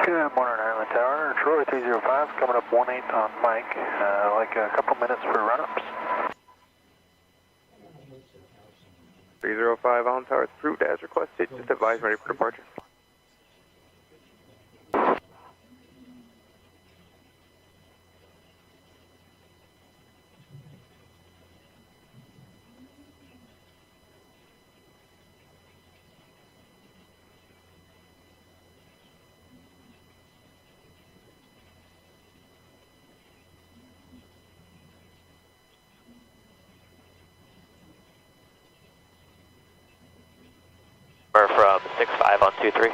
Good morning, Island Tower. Troy 305 coming up 18 on Mike. Like a couple minutes for run-ups. 305 Island Tower, it's approved as requested. Just advise ready for departure. We're from 65 on 23.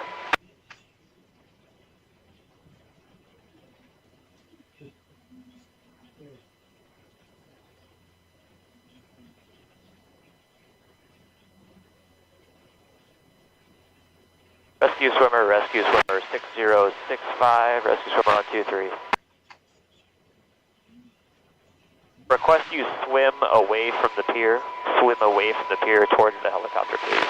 Rescue swimmer 6065, rescue swimmer on 23. Request you swim away from the pier towards the helicopter, please.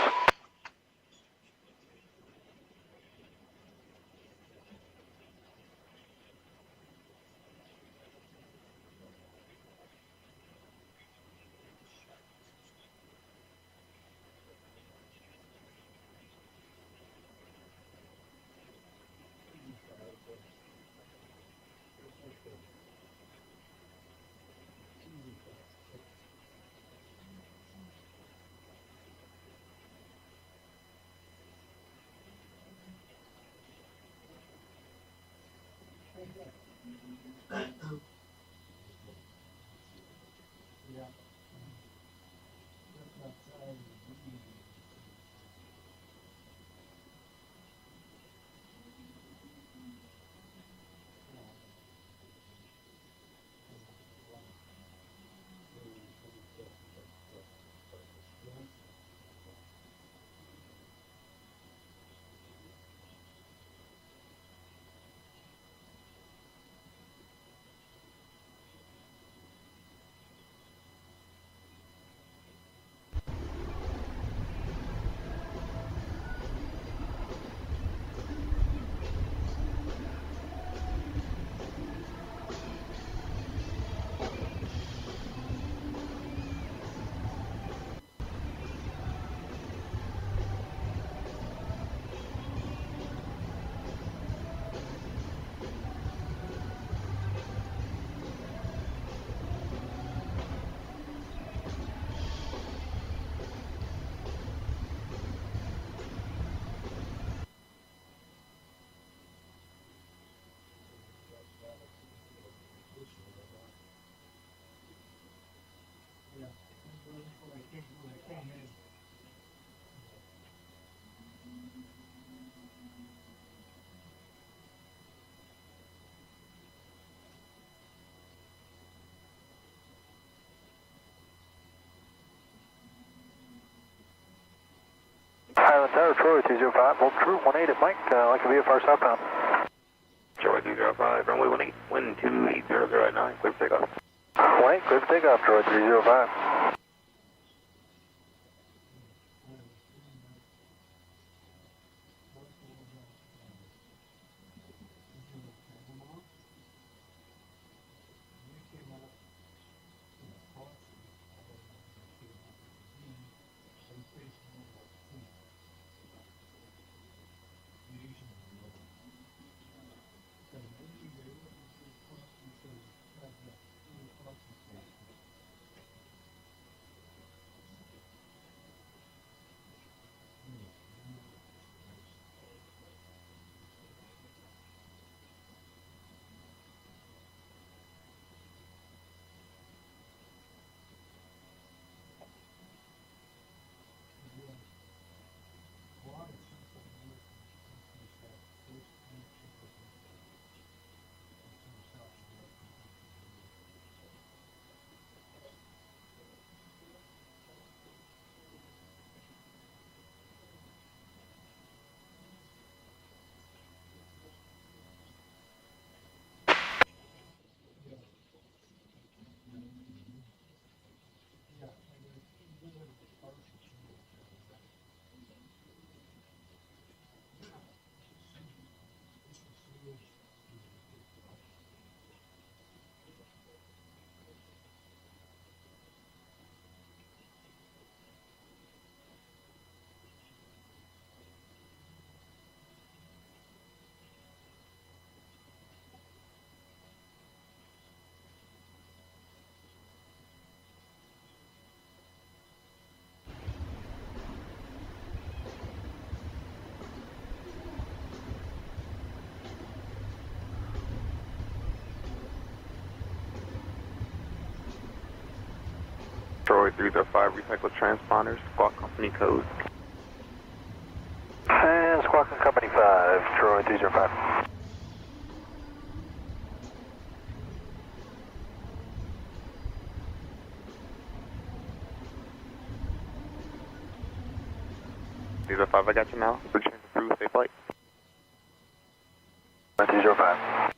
Island Tower, Troy 205, hold true 18 at Mike, like a VFR southbound. Troy 205, runway 18, wind 280 right now, clear for takeoff. 18, clear for takeoff, Troy 305. Troy 305, recycle transponders, squawk company code. And squawk company 5, Troy 305. These are 5, I got you now. The change approved, safe flight. 305.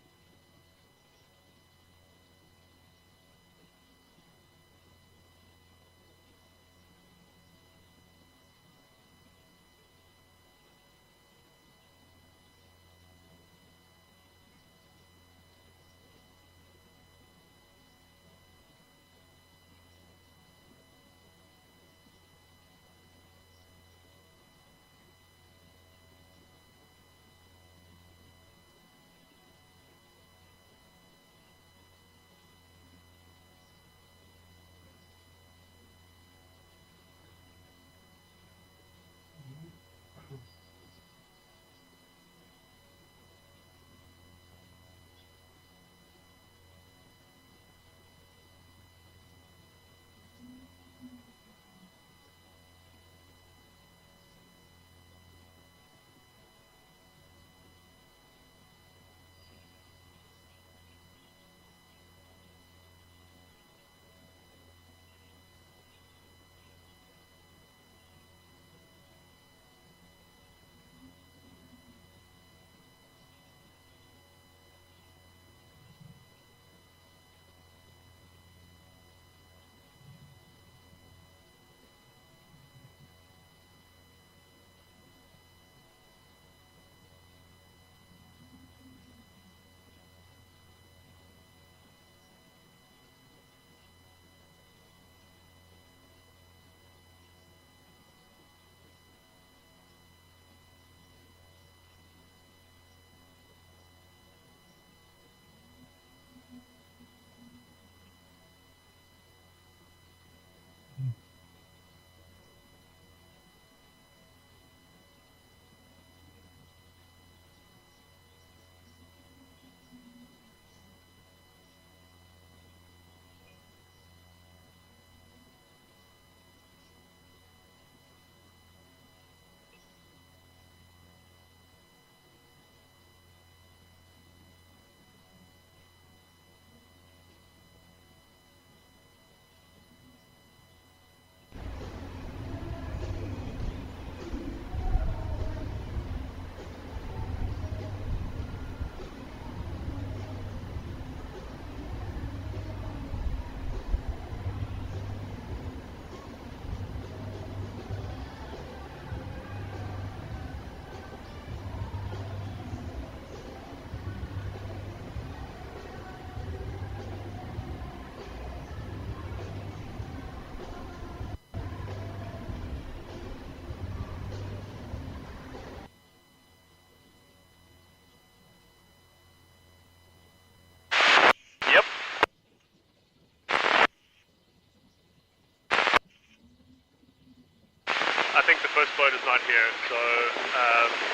I think the first boat is not here, so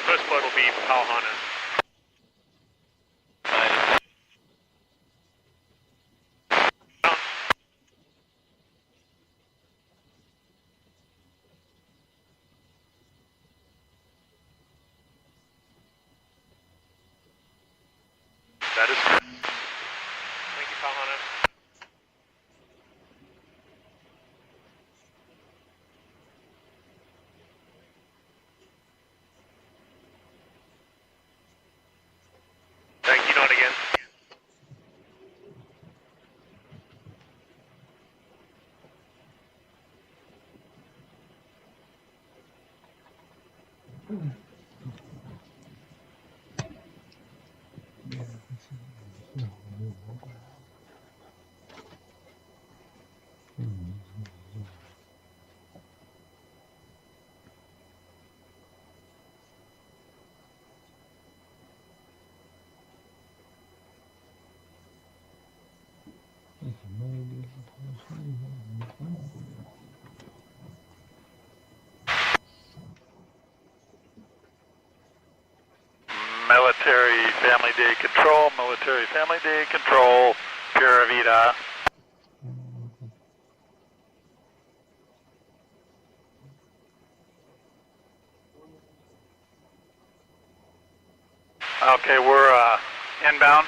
first boat will be Pauhana. That is correct. Thank you, Pauhana. Thank you, not again. Military Family Day Control, Military Family Day Control, Pura Vida. Okay, we're inbound.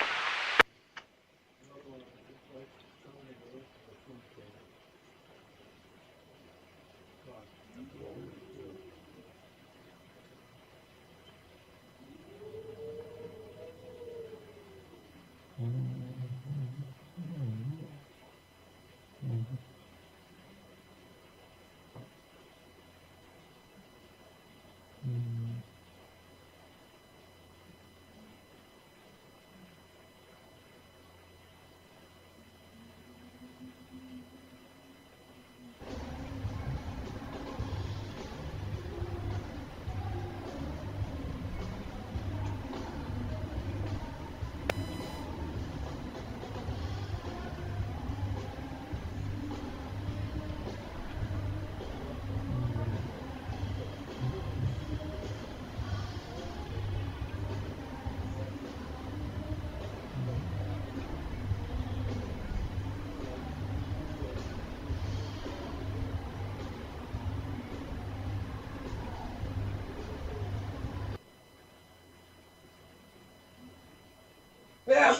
Yeah.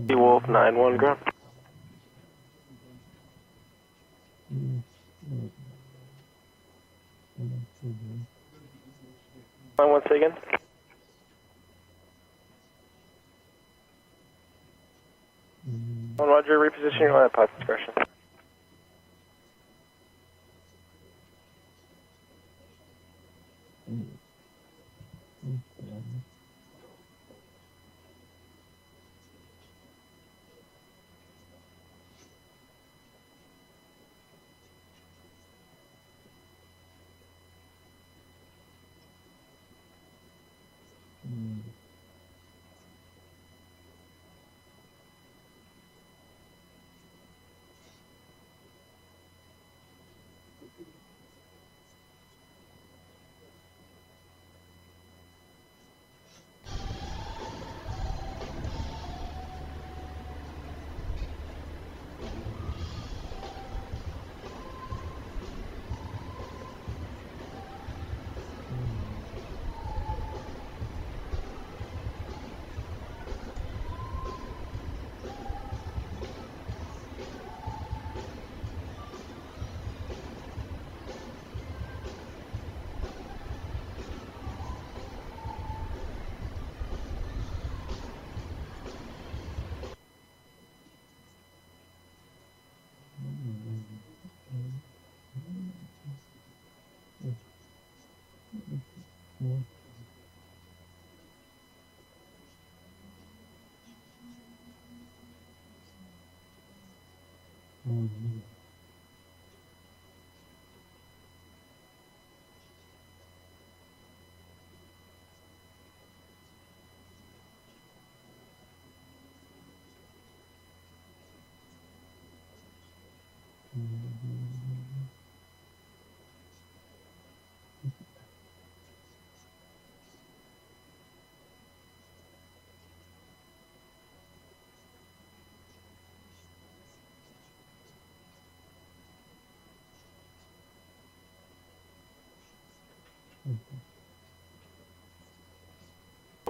Wolf 9-1 ground. Once again. On Roger, repositioning on pilot discretion.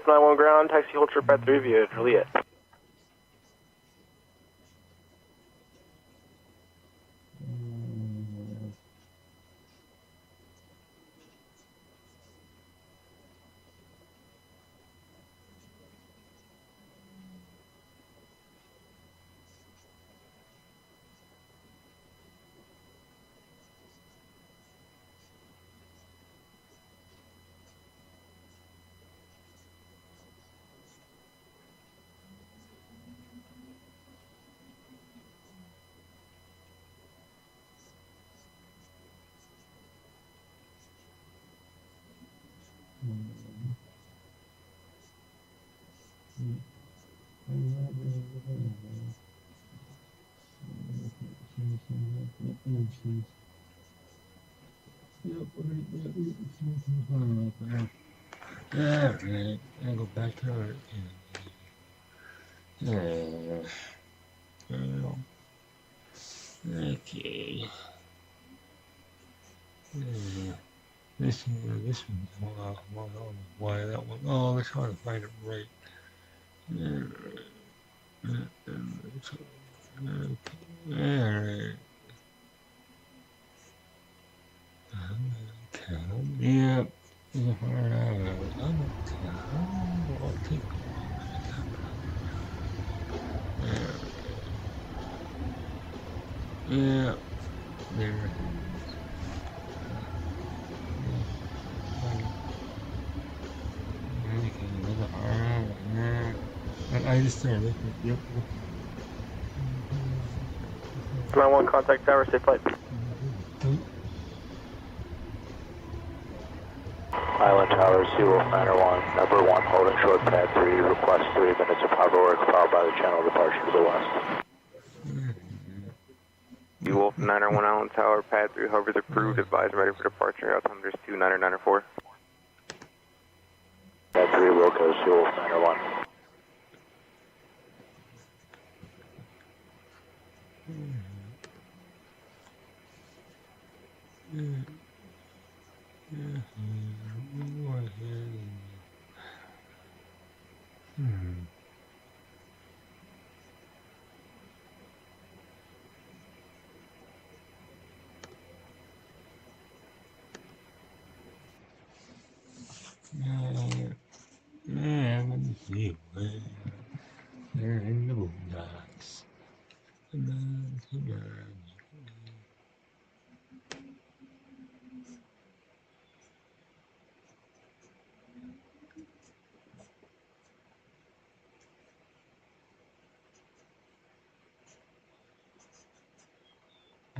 91 ground, taxi hold trip at 3 via Juliet. Alright, I'll go back to her. Okay. This one's why that one. Oh, let's try to find it right. Alright. Yeah. I'll take yeah. There. I just started looking. Yep. 91 contact tower, safe flight. Island Tower, Seawolf 901, number 1, holding short pad 3, request 3 minutes of hover work followed by the channel departure to the west. Seawolf 901 Island Tower, pad 3, hover the approved, advise ready for departure, altimeters 2994. Pad 3 will go Seawolf 901. Let me see where they're in the boondocks. Come on, come on.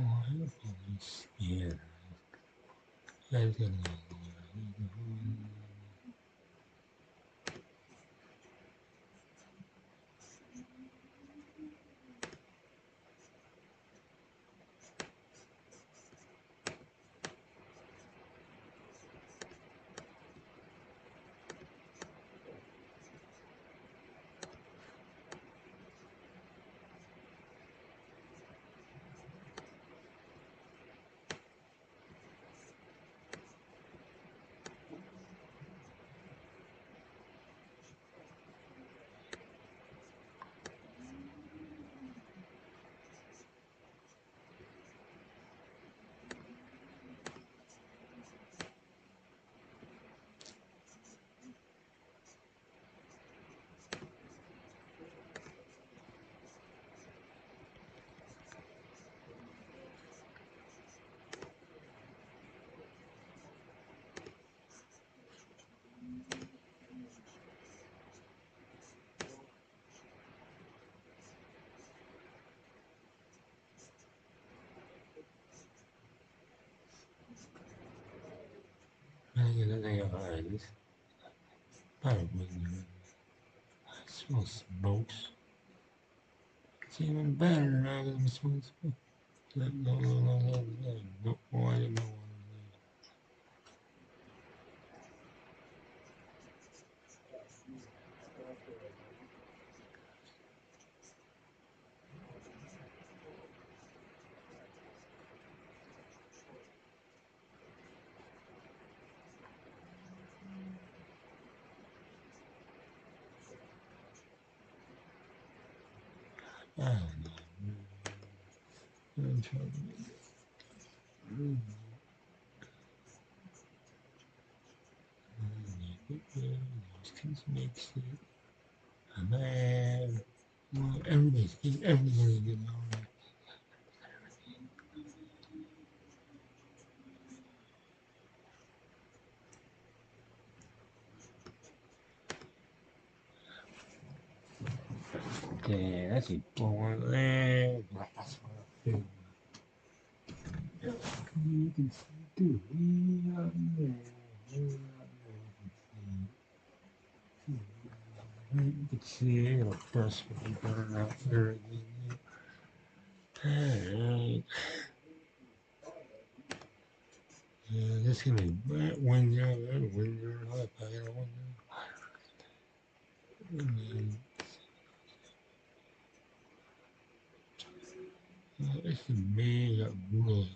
Oh, I have police. Yeah. That's gonna go. They are this. Probably. I smell smokes. It's even better now than the smokes. No, I didn't know. I don't know. I'm trying to just makes it. Man, well, everybody's getting on. Yeah, that's a blowing leg. That's what I feel. You can see the way I'm there. You can see it, it'll press me burn out there again. Alright. Yeah, this is gonna be bad when you're up, I don't know. It's a made up rule.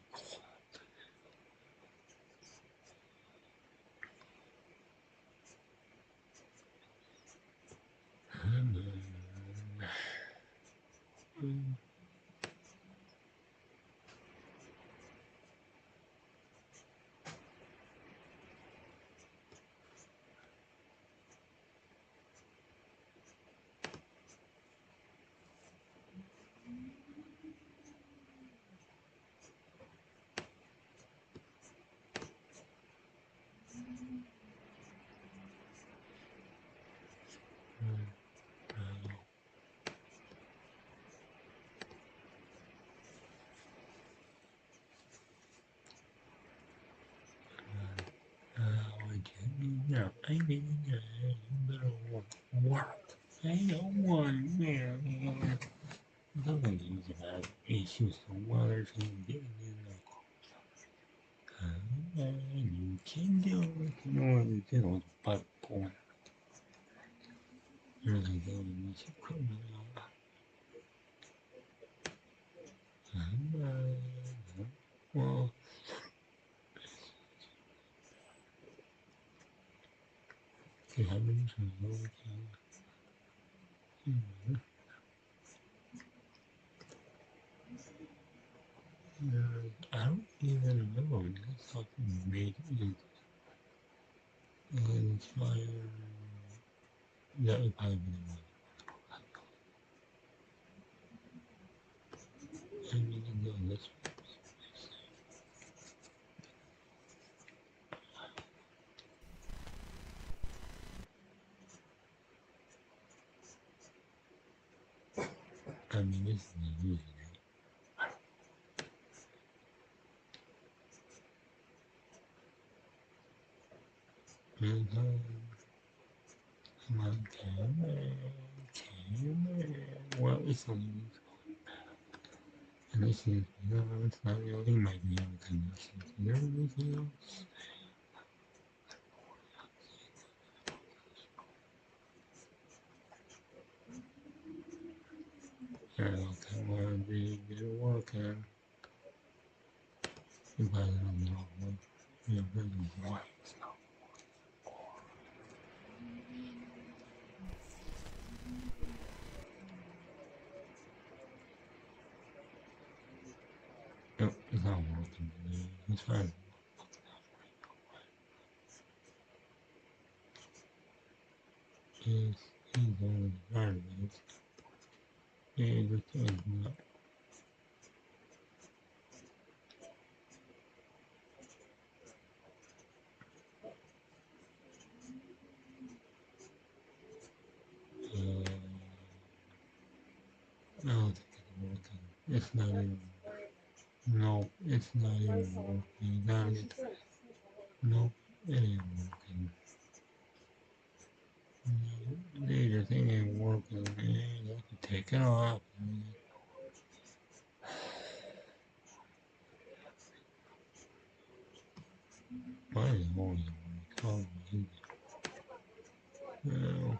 No, I didn't know. You better work. I don't want man. I'm gonna use about issues for water to get in the you can do it. You know what you did on the butt point. Really doing this equipment out. Well, see how many times over I don't even know. That's something made it. Inspire. That would probably be the one. I mean, no, that's I mean, this is the reason. Come on, camera. Well, it's only and this is, no, it's not really, it might be able to listen. Is there anything else? Okay, well, be working. You probably don't know what you're really right. No, it's not working. It's fine. He's on the garbage. Everything's not. I don't think it's working. It's not even. No, it's not even working. Not it. No, it ain't working. They just ain't working, man. You have to take it off, man. Why is it always working? Well,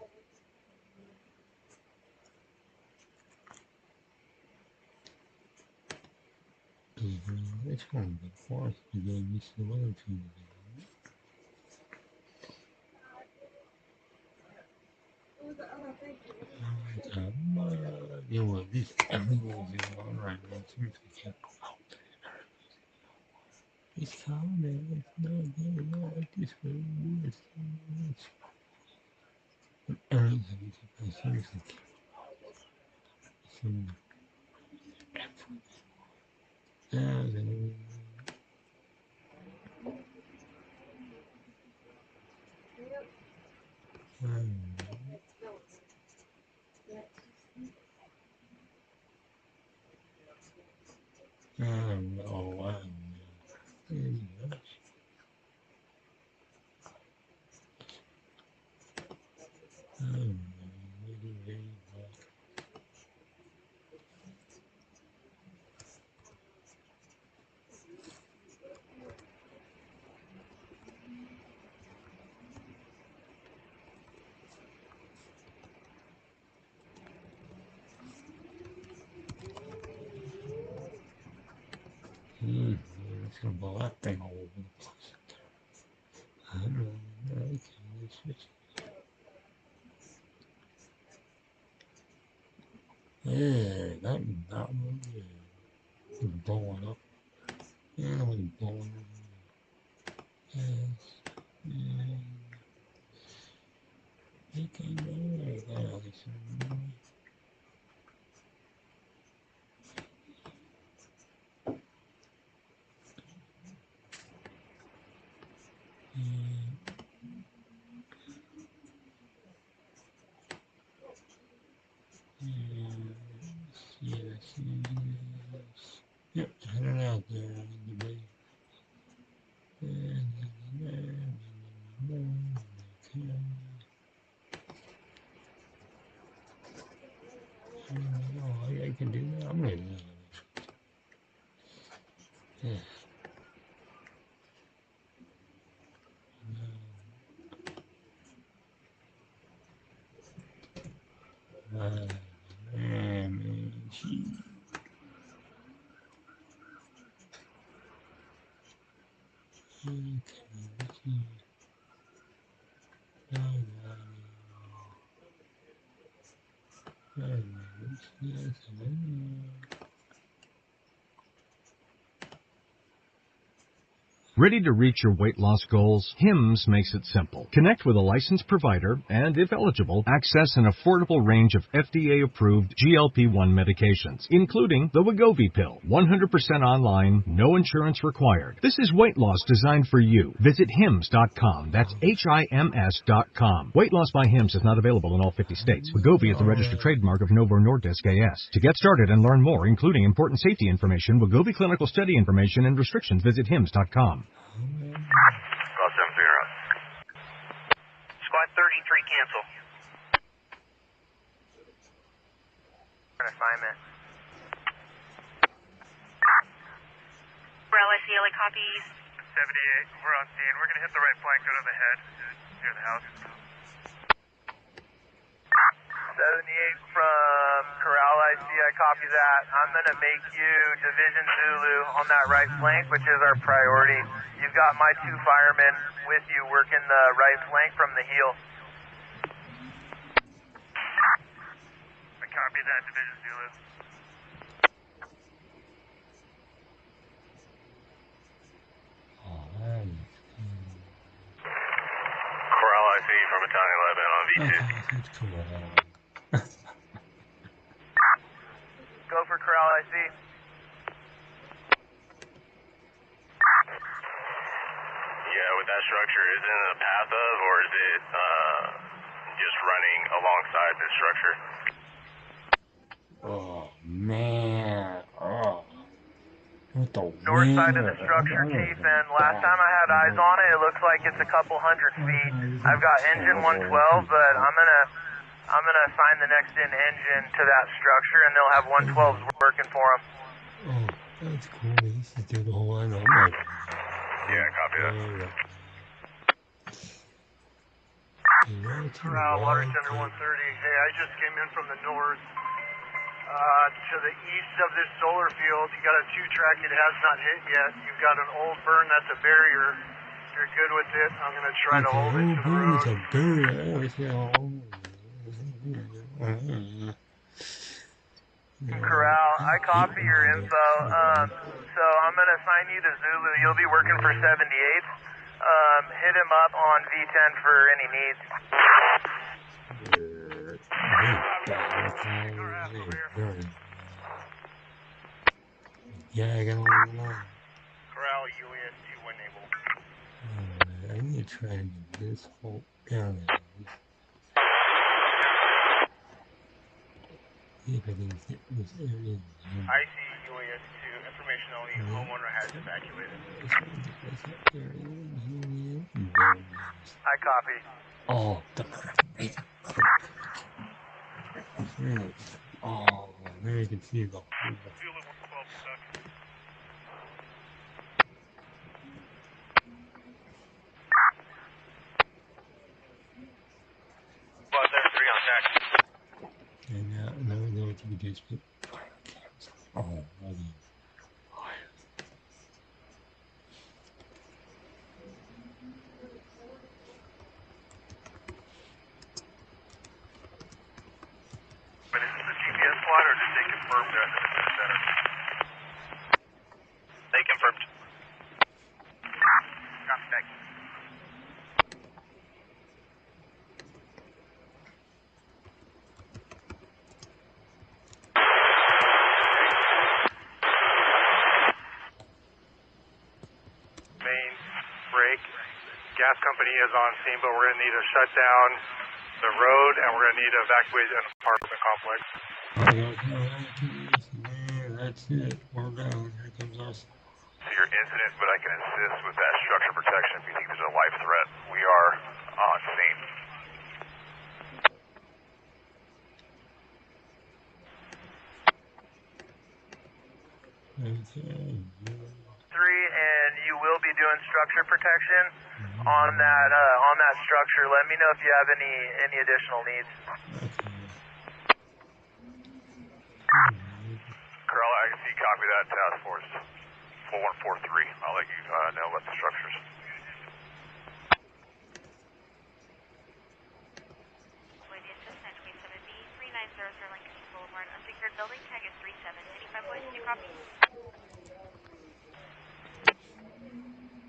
it's going to be forced to get used to other two. You know what, this seems we can't go out there. It's coming. It's not getting out like this way. It's everything. I seriously can't go out. It's gonna blow that thing all over the place. I don't know. Okay, let's switch. Yeah, that one, yeah. It's blowing up. Yeah, it's blowing up. Yes. Yeah. You can go like that. Yes. Yep, head it out there. I can do that. I'm gonna do that. Yeah. Ready to reach your weight loss goals? HIMSS makes it simple. Connect with a licensed provider and, if eligible, access an affordable range of FDA-approved GLP-1 medications, including the Wegovy pill. 100% online, no insurance required. This is weight loss designed for you. Visit HIMSS.com. That's HIMS.com. Weight loss by HIMSS is not available in all 50 states. Wegovy is the registered trademark of Novo Nordisk AS. To get started and learn more, including important safety information, Wegovy clinical study information, and restrictions, visit HIMSS.com. Call 730. Squad 33, cancel. Assignment. Umbrella, CLA copies. 78, we're on scene. We're gonna hit the right flank out of the head near the house. 78 from Corral IC, I copy that. I'm gonna make you Division Zulu on that right flank, which is our priority. You've got my 2 firemen with you working the right flank from the heel. I copy that, Division Zulu. Corral IC from Battalion 11 on V2. Go for Corral IC. Yeah, with that structure, is it in the path of, or is it just running alongside this structure? Oh, man. Oh. What the North side of the structure, Chief, and last time I had eyes on it, it looks like it's a couple hundred feet. I've got engine 112, but I'm gonna assign the next in engine to that structure, and they'll have 112s working for them. Oh, that's cool. This is through the whole line. I'm like, yeah, copy that. Corral, Water Center 130. Hey, I just came in from the north. To the east of this solar field, you got a 2-track, it has not hit yet. You've got an old burn that's a barrier. If you're good with it, I'm going to try to hold it to the road. It's a barrier. Corral, I copy your info. So I'm going to assign you to Zulu. You'll be working for 78. Hit him up on V10 for any needs. Yeah, I got a little line. Corral, UAS 2 enable. I need to try and get this whole area. See if I can get this area. I see UAS 2. Information only. Homeowner has evacuated. I copy. Oh, the perfect. Oh, there you can see the. Well, there's 3 on deck. And now we know what you can do is put oh, buddy. But is this a GPS plot or did they confirm that in the center? They confirmed. Copy, thank you. Main break. Gas company is on scene, but we're going to need to shut down the road and we're going to need to evacuate an apartment complex. That's it. We're down. Here comes us. See your incident, but I can assist with that structure protection if you think there's a life threat. We are on scene. Okay. 3, and you will be doing structure protection on that structure. Let me know if you have any additional needs. Corral, I can see, copy that, task force 4143. I'll let you know about the structures. Lady Assistant, 27B, 3900 Lincoln Boulevard, unsecured building, tag is 3785 Boys, do you copy?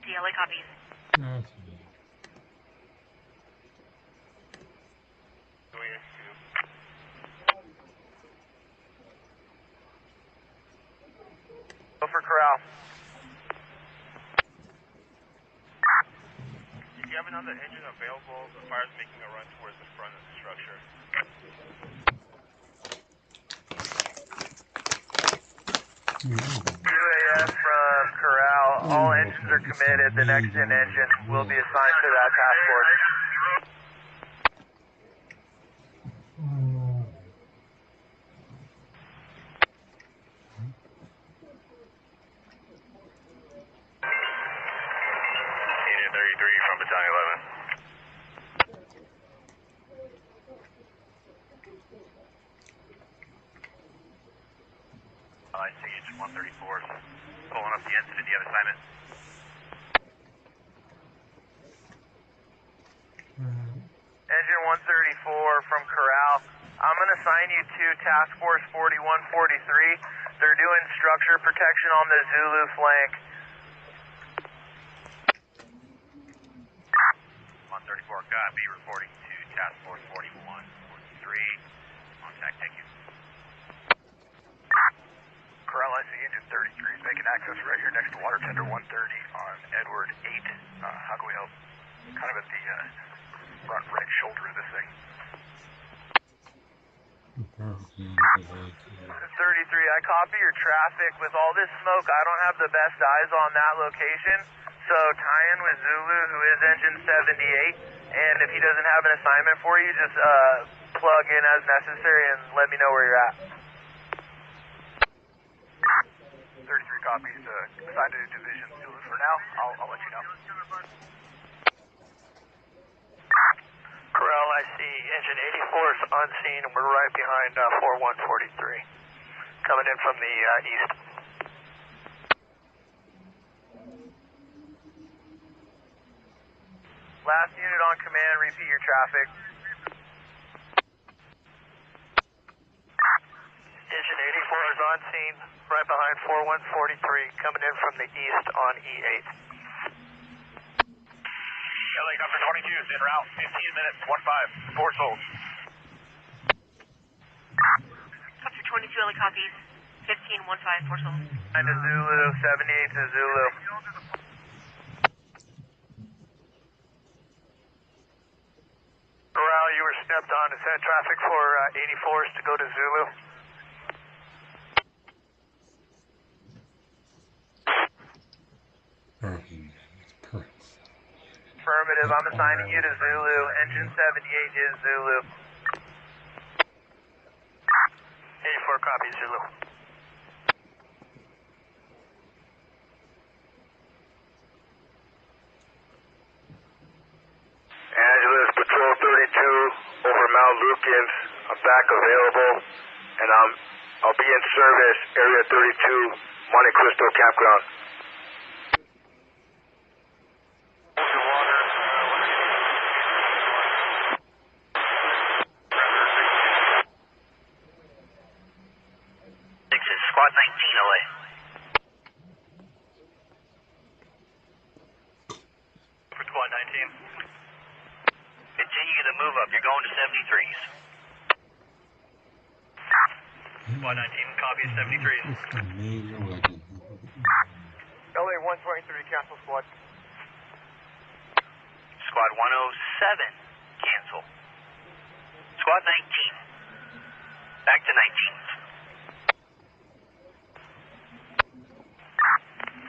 DLA copies. Go for Corral. If you have another engine available, the fire's making a run towards the front of the structure. UAS from Corral. All engines are committed. The next gen engine will be assigned to that task force. Unit 33 from Battalion 11. I see engine 134 is pulling up the incident. Do you have assignment? Engine 134 from Corral. I'm going to assign you to Task Force 4143. They're doing structure protection on the Zulu flank. 134, copy. Reporting to Task Force 4143. Contact, thank you. Corral, I see engine 33 is making access right here next to water tender 130 on Edward 8. How can we help? Kind of at the front right shoulder of this thing. 33, I copy your traffic. With all this smoke, I don't have the best eyes on that location. So tie in with Zulu, who is engine 78, and if he doesn't have an assignment for you, just plug in as necessary and let me know where you're at. 33 copies assigned to Division Zulu for now. I'll let you know. Corral, I see engine 84 is on scene, and we're right behind 4143, coming in from the east. Last unit on command, repeat your traffic. Engine on scene, right behind 4143, coming in from the east on E8. LA number 22 is en route, 15 minutes, 15, 4 souls. Copter 22, LA copies. 15, 15, 4 souls. 9 to Zulu, 78 to Zulu. Corral, you were stepped on. Is that traffic for 84s to go to Zulu? Affirmative, I'm assigning you to Zulu. Engine 78 is Zulu. 84 copies, Zulu. Angeles, Patrol 32, over Mount Lucas. I'm back available, and I'll be in service, Area 32, Monte Cristo Campground. Squad 19 LA. For Squad 19. Continue to move up. You're going to 73s. Squad 19, copy 73s. LA 123, cancel squad. Squad 107, cancel. Squad 19, back to 19s.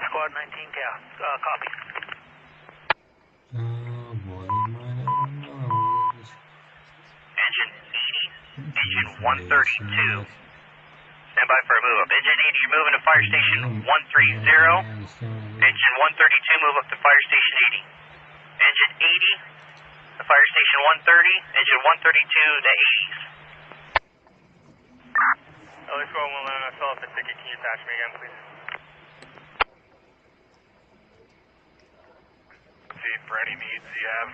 Squad 19, copy. Engine 80, engine 132. Stand by for a move up. Engine 80, you're moving to fire station 130. Engine 132, move up to fire station 80. Engine 80, to fire station 130. Engine 132 to 80s. LA Squad 111, I fell off the ticket. Can you patch me again, please? See for any needs you have.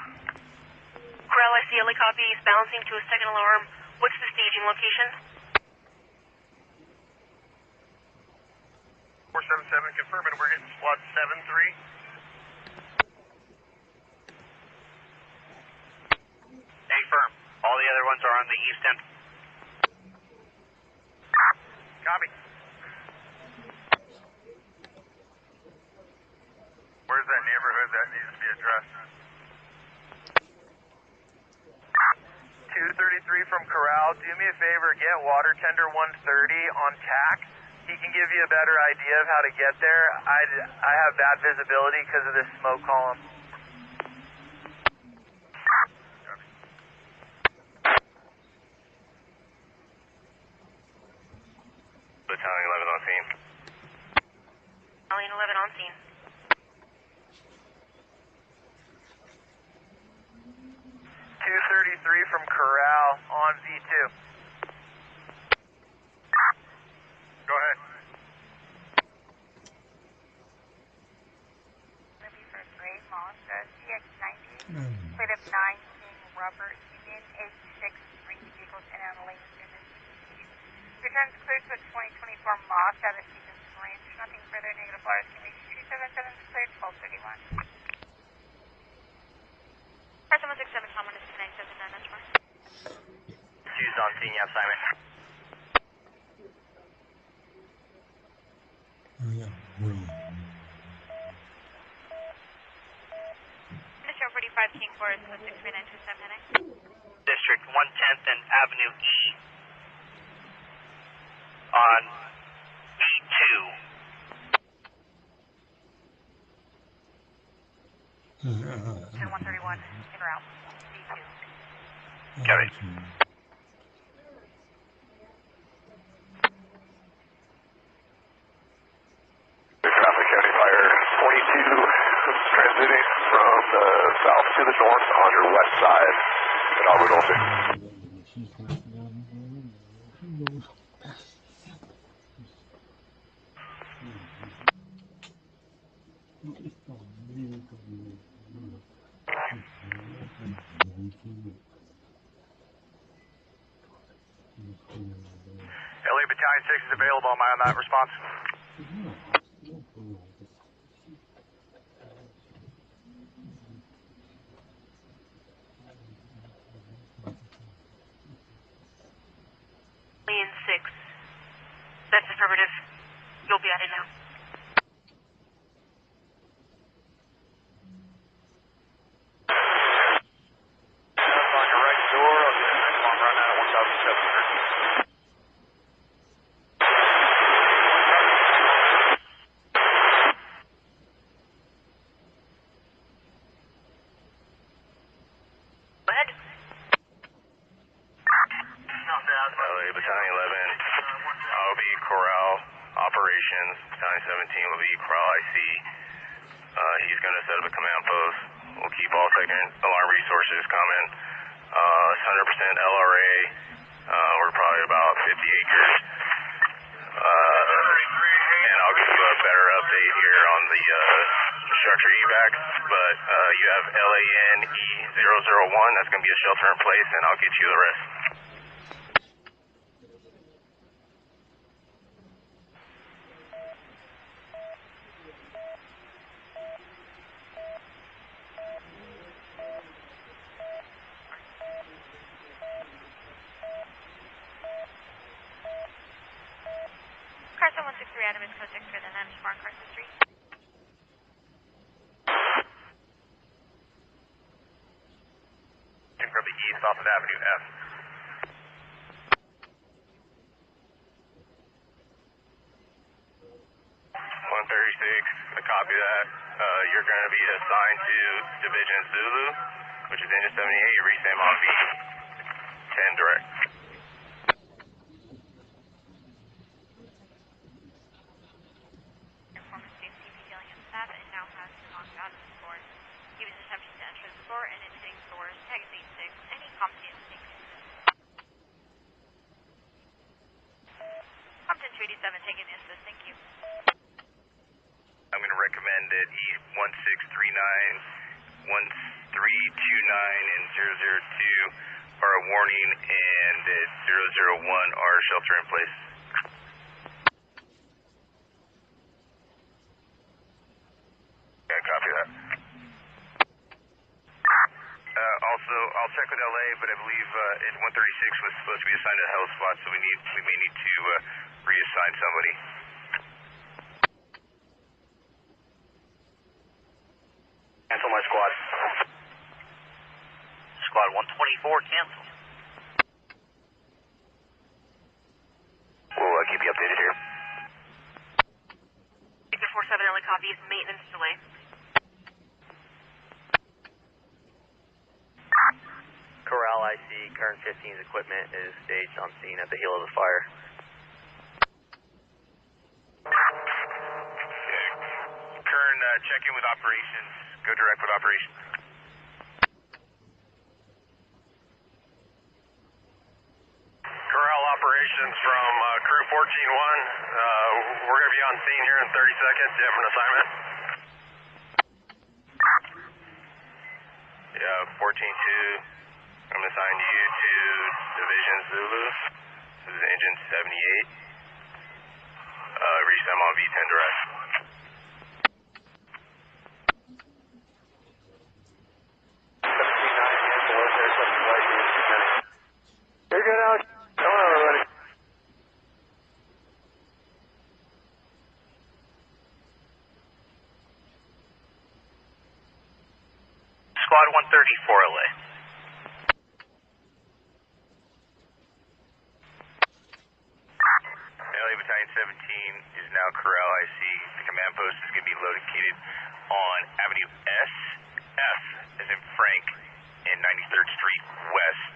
Corral, I see LA copies, balancing to a second alarm. What's the staging location? 477, confirming we're getting squad 7-3. Hey, firm. All the other ones are on the east end. Copy. Where's that neighborhood that needs to be addressed? 233 from Corral. Do me a favor, get water tender 130 on TAC. He can give you a better idea of how to get there. I have bad visibility because of this smoke column. Battalion 11 on scene. Battalion 11 on scene. 233 from Corral on V2. Go ahead. Great Monster CX-90, fleet of 9 King Robert Union 863 vehicles in and lane units. Returns clear to a 2024 Moss at a sequence range. Nothing further. Negative bars can reach 277 cleared 1231. Press 167, Tom 16979, that's fine. Two's on scene, yeah, Simon. District 45 King Forest with 63927 heading. District 110th and Avenue E on E2. 131 en route. V2. Got it. Traffic County Fire 22, transmitting from the south to the north on your west side at Auburn Olsen. LA 9-6 is available. Am I on that response? Lane 6. That's affirmative. You'll be at it now. On your right door. Okay, next one run out at 1,700. Go ahead. LA Battalion 11, I'll be Corral Operations. Battalion 17 will be Corral IC. He's going to set up a command post. We'll keep all second alarm resources coming. 100% LRA. We're probably about 50 acres. And I'll give you a better update here on the structure evac. But you have LANE001. That's going to be a shelter in place, and I'll get you the rest. Carson 163 Adam is code 6 for the 9 Mark Carson Street. From the east off of Avenue F. 136, I copy that. You're going to be assigned to Division Zulu, which is Engine 78. You reach them on V10 direct. Informant safety detailing and staff and now has been locked out of the store. He was attempting to enter the store and exiting stores. Tag is 86. Any Compton taken. Compton 287 taking the assist. Thank you. I'm going to recommend that E1639, 1329, and 002 are a warning, and that 001 are shelter in place. Yeah, copy that. Also, I'll check with LA, but I believe 136 was supposed to be assigned to a hell spot, so we may need to reassign somebody. Cancel my squad. Squad 124, cancel. We'll keep you updated here. Victor 47 only copies. Maintenance delay. Corral IC, Kern 15's equipment is staged on scene at the heel of the fire. Kern, check in with operations. Go direct with operations. Corral operations from crew 14-1. We're going to be on scene here in 30 seconds. You have an assignment? Yeah, 14-2. I'm going to assign you to Division Zulu. This is Engine 78. Reach them on V10 direct. You're good, Alex. Come on, everybody. Squad 134 LA. LA Battalion 17 is now Corral IC. The command post is going to be located on Avenue S, F as in Frank, and 93rd Street West.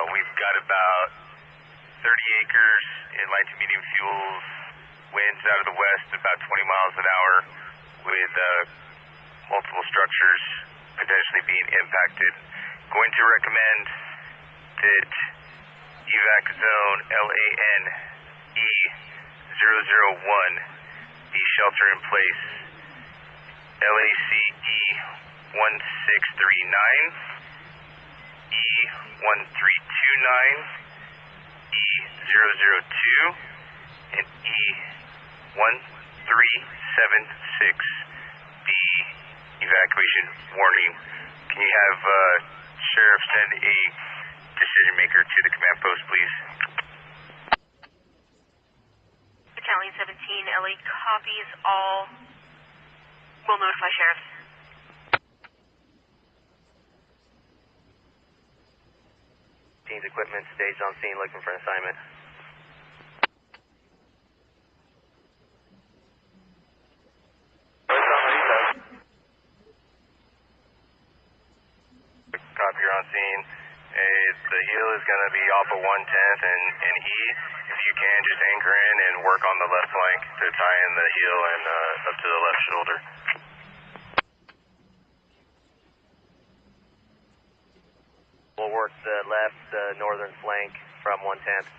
We've got about 30 acres in light to medium fuels, winds out of the west about 20 miles an hour, with multiple structures potentially being impacted. Going to recommend that evac zone LANE001 be shelter in place. LACE 1639, E1329, E002, and E1376B evacuation warning. Can you have Sheriff send a decision maker to the command post, please? Battalion 17, LA copies all. We'll notify sheriffs. Team's equipment staged on scene looking for an assignment. Copy, you're on scene. The heel is going to be off of 110th and E. If you can, just anchor in and work on the left flank to tie in the heel and up to the left shoulder. We'll work the left northern flank from 110th.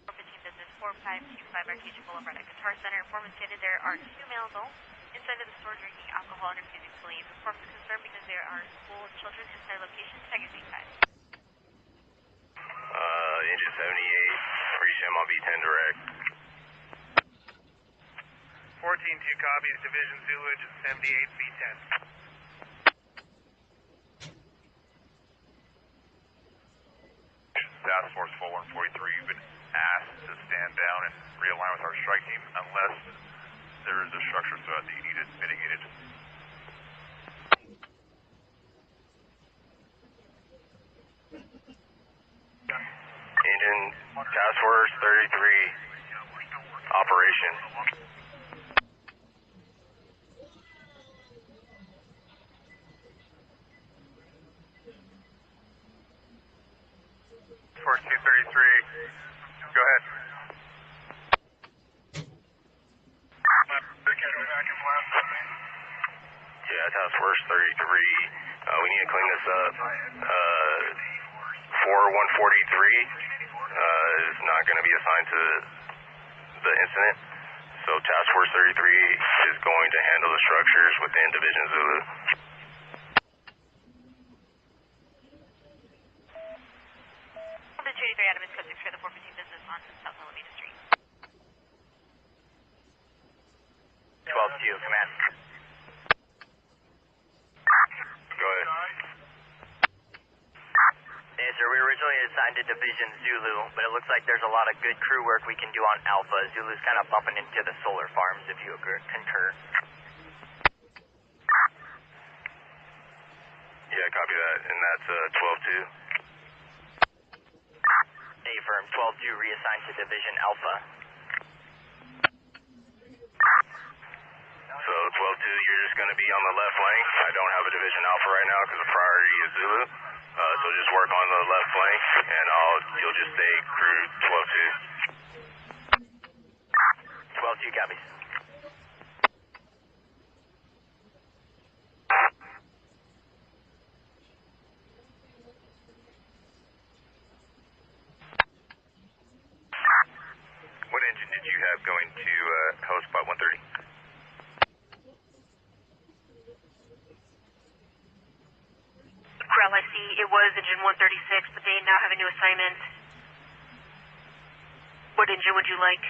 415 business 4525 Artesia Boulevard at Guitar Center. Informant stated there are 2 male adults inside of the store drinking alcohol and refusing to leave. Informant is concerned because there are school children inside location. Tagging 5. Engine 78, reach him on B10 direct. 14-2 copies, Division Zulu, engine 78, B10. Task Force 4143, you've been asked to stand down and realign with our strike team unless there is a structure threat that you need it mitigated. Engine Task Force 33, operation. Force 233, go ahead. Yeah, Task Force 33. We need to clean this up. 4143 is not going to be assigned to the incident. So Task Force 33 is going to handle the structures within Division Zulu. The 23 Adams code 6 for the 415 business on South Alameda Street. 12-2, command. Go ahead. Hey, sir, we were originally assigned to Division Zulu, but it looks like there's a lot of good crew work we can do on Alpha. Zulu's kind of bumping into the solar farms, if you concur. Yeah, copy that, and that's 12-2. A-firm, 12-2 reassigned to Division Alpha. So 12-2, you're just going to be on the left flank. I don't have a Division Alpha right now because the priority is Zulu. So just work on the left flank, and you'll just stay crew 12-2. 12-2 copies. What engine did you have going to Hell Spot 130? Corral, I see it was engine 136, but they now have a new assignment. What engine would you like?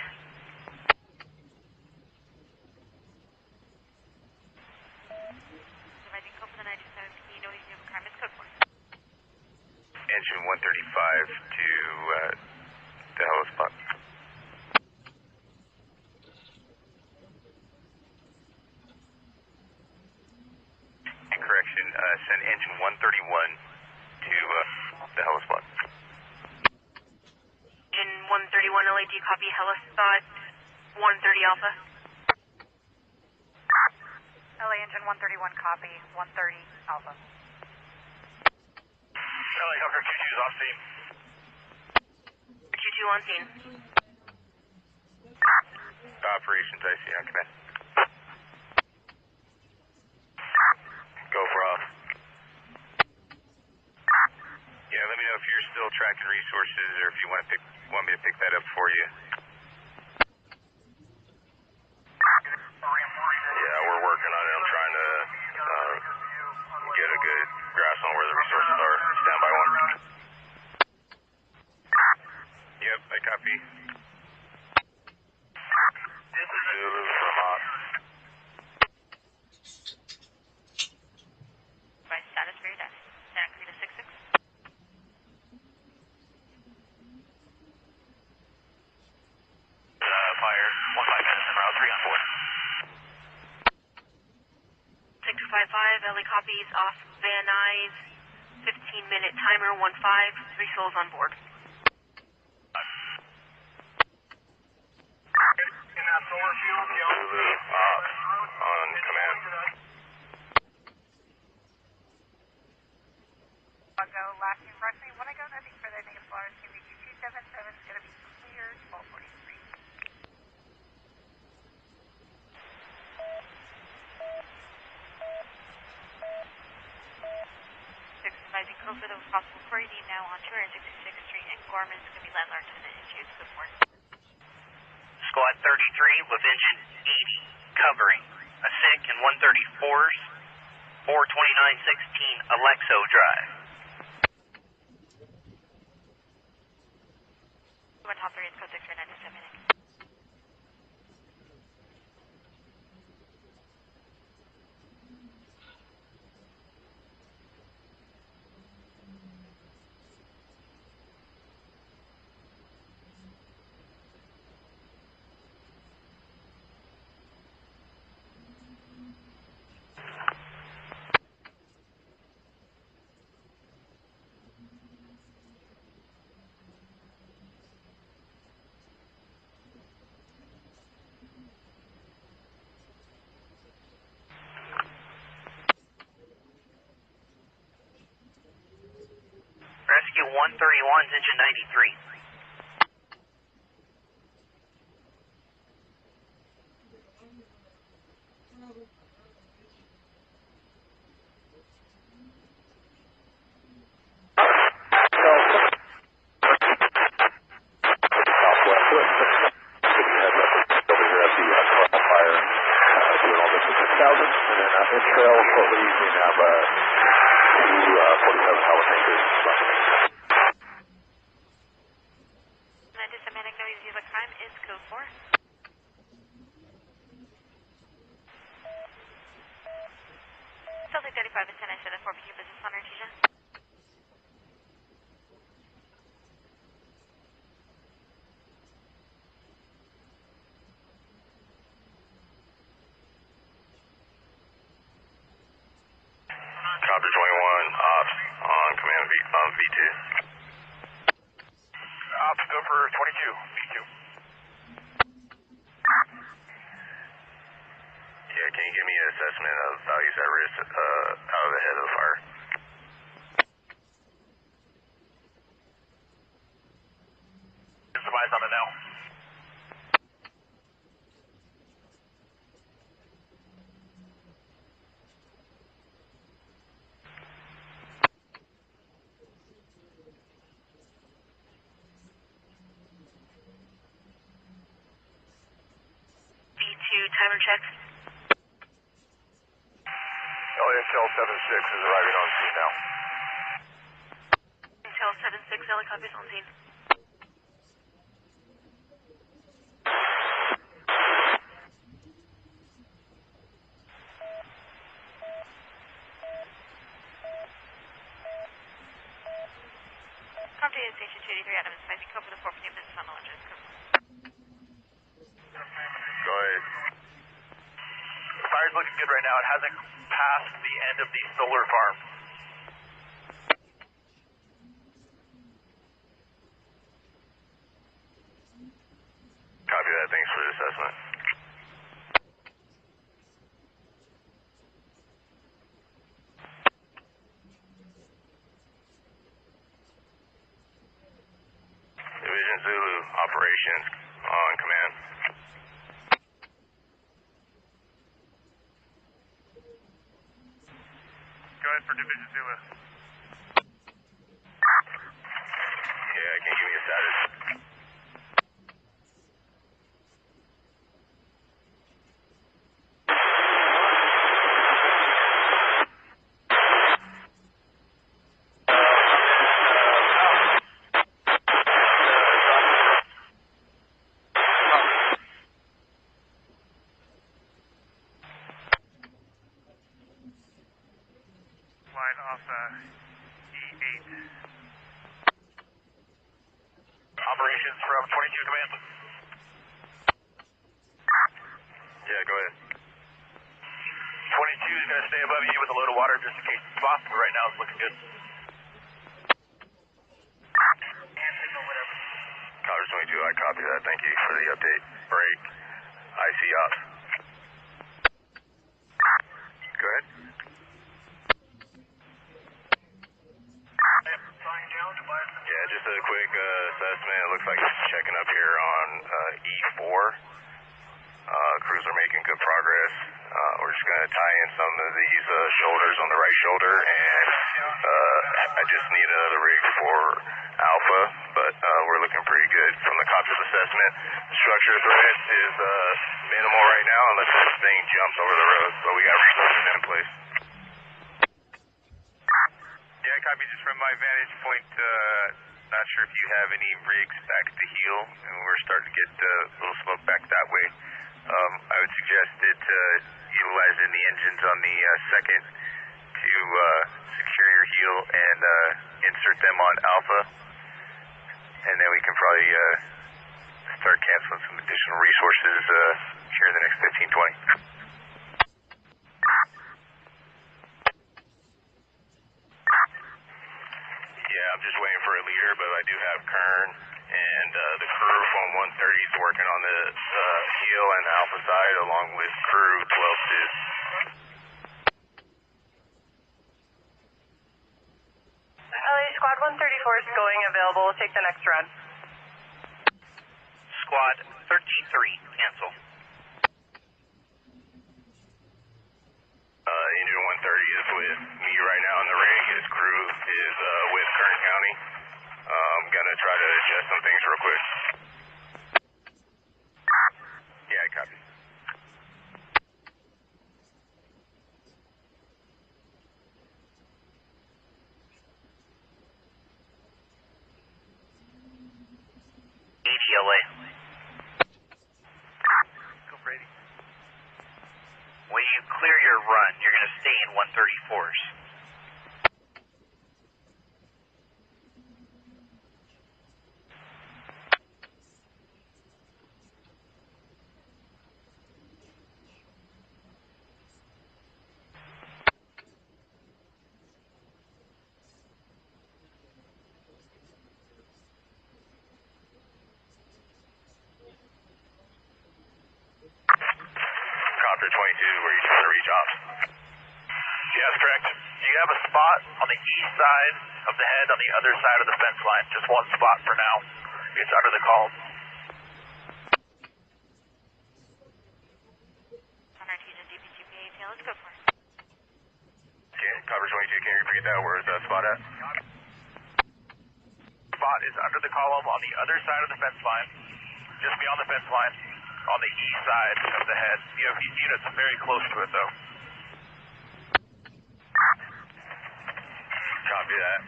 Devising code for the 927P, no easy requirements, code for. Engine 135 to the Hell Spot. Correction, send engine 131 to the Hella Spot. Engine 131 LAD, copy Hella Spot 130 Alpha. LA engine 131, copy 130 Alpha. Helicopter Q2 is off scene. Q2 on scene. Operations IC on command. Go for off. Yeah, let me know if you're still tracking resources or if you want me to pick that up for you. Yeah, we're working on it. I'm trying to get a good grasp on where the resources are. Stand by one. copies off Van Nuys, 15-minute timer, 1-5, 3 souls on board. In that solar field, Zulu, on command. I'll go last name approximately. When I go nothing for the negative flowers, QVQ 277 is going to be clear, 1243. Advising code for the possible 480 now on 266th Street and Gorman's going to be landlord tenant issues to the port. Squad 33, Lavention 80, covering a SIC and 134s, 42916 Alexo Drive. Top 3 is code 6397. Rescue 131's engine 93. Anti-Semitic noise of a crime is code 4. Celtic 35 and 10, I said a 4 p.m. business on Artesia. Copter 21, ops on command V2. Ops, go for 22, V2. Yeah, can you give me an assessment of values at risk out of the head of the fire? Some eyes on it now. V2 timer check. LHL 76 is arriving on scene now. Intel 76, helicopters on scene. Company Station 283, Adam is advising code for the 4 p.m. business on knowledge. Go ahead. The fire's looking good right now. It hasn't passed the end of the solar farm. Copy that. Thanks for the assessment. Division Zulu, operations on command. Go ahead for Division Zulu. Yeah, can you give me a status? Line off E8. Operations from 22 command. Yeah, go ahead. 22 is going to stay above you with with a load of water just in case it's lost, but right now it's looking good. Connors 22, I copy that. Thank you for the update. Break. IC off. Go ahead. Yeah, just a quick assessment. It looks like it's checking up here on E4. Crews are making good progress. We're just going to tie in some of these shoulders on the right shoulder, and I just need another rig for Alpha, but we're looking pretty good from the copter's assessment. Structure threat is minimal right now unless this thing jumps over the road, but we got resources in place. Yeah, copy. Just from my vantage point, not sure if you have any rigs back to heel, and we're starting to get a little smoke back that way. I would suggest that utilizing the engines on the second to secure your heel and insert them on Alpha, and then we can probably start canceling some additional resources here in the next 15-20. Yeah, I'm just waiting for a leader, but I do have Kern, and the crew from 130 is working on the heel and the Alpha side, along with crew 12-2. LA Squad 134 is going available. We'll take the next run. Squad 33, cancel. Engine 130 is with me right now in the ring. His crew is with Kern County. I'm going to try to adjust some things real quick. Yeah, I copy. ATLA. Go Brady. When you clear your run, you're going to stay in 134s. Copter 22, where you trying to reach off? Yes, correct. Do you have a spot on the east side of the head on the other side of the fence line? Just one spot for now. It's under the column. Let's go for it. Okay, Copter 22, can you repeat that? Where is that spot at? Spot is under the column on the other side of the fence line, just beyond the fence line, on the east side of the head. You have units very close to it, though. Copy that.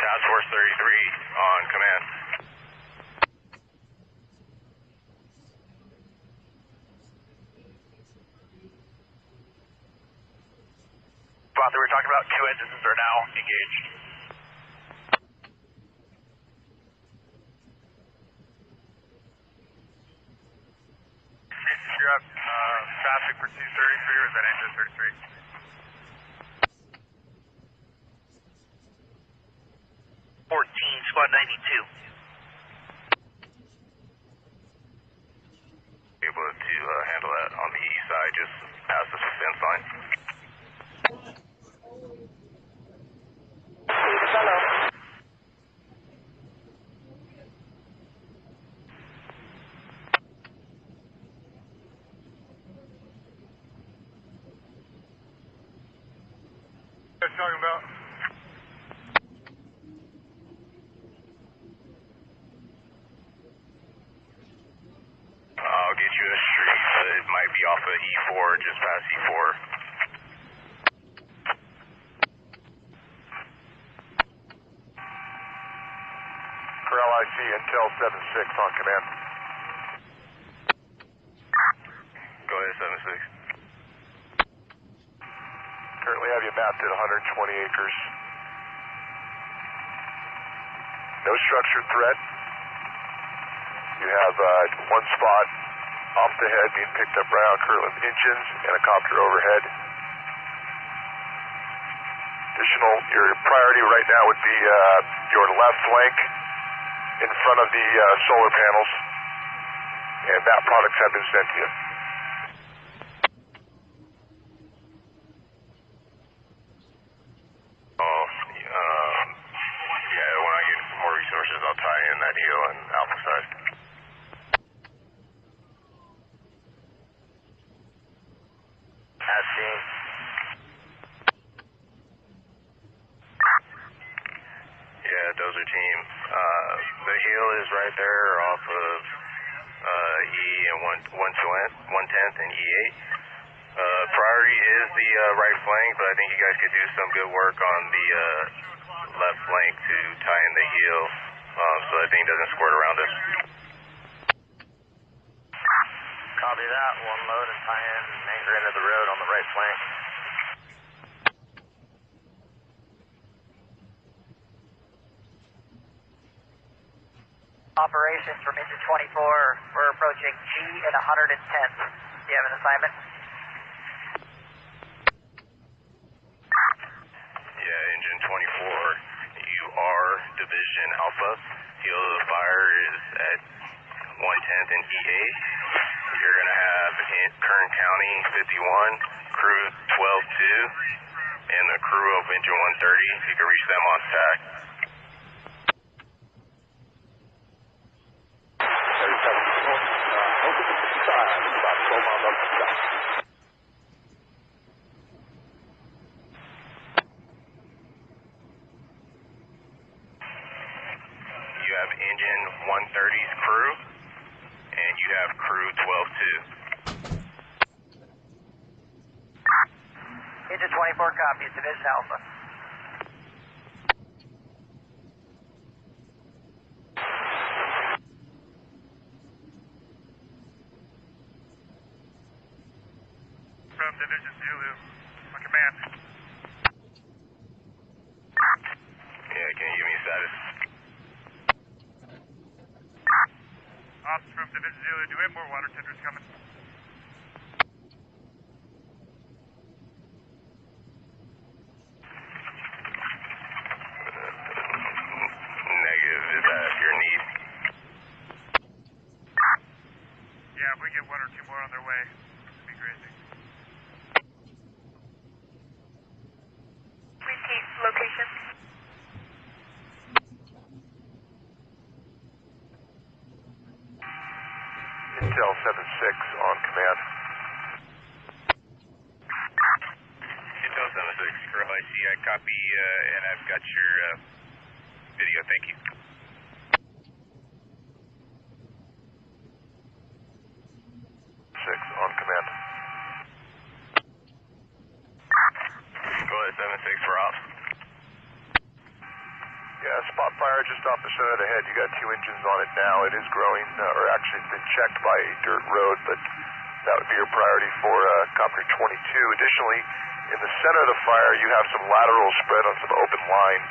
Task Force 33 on command. Spot that we're talking about, 2 engines are now engaged. You're up traffic for 233, or is that engine 33? 14, squad 92. Able to handle that on the east side, just past the fence line. Hello. What are you talking about? I'll get you a street, it might be off of E4, just past E4. Corral IC, Intel 76 on command. Go ahead, 76. Currently have you mapped at 120 acres. No structured threat. You have one spot off the head being picked up right on Kirtland engines and a copter overhead. Additional, your priority right now would be your left flank in front of the solar panels, and that products have been sent to you. Yeah, when I get more resources, I'll tie in that deal on Alpha side. As seen. Yeah, Dozer team. The hill is right there off of E and 110th and E8. Priority is the right flank, but I think you guys could do some good work on the left flank to tie in the heel, so that thing doesn't squirt around us. Copy that. One load and tie in and anchor into the road on the right flank. Operations from engine 24. We're approaching G at 110th. Do you have an assignment? Yeah, engine 24. You are Division Alpha. Heel of the fire is at 110th and E8. You're going to have Kern County 51, crew 12-2, and the crew of engine 130. You can reach them on TAC. You have engine 130's crew, and you have crew 12-2. Engine 24 copies, Division Alpha. From Division Zulu, on command. Yeah, can you give me a status? Ops from Division Zulu, do we have more water tenders coming? Negative. Is that your need? Yeah, if we get one or two more on their way, it'd be crazy. Repeat location. Intel 7-6 on command. Intel 7-6, Girl IC, I copy, and I've got your video, thank you. 6 on command. Go ahead, 7-6 for ops. Yeah, spot fire just off the center of the head. You got 2 engines on it now. It is growing, or actually it's been checked by a dirt road, but that would be your priority for copter 22. Additionally, in the center of the fire, you have some lateral spread on some open line.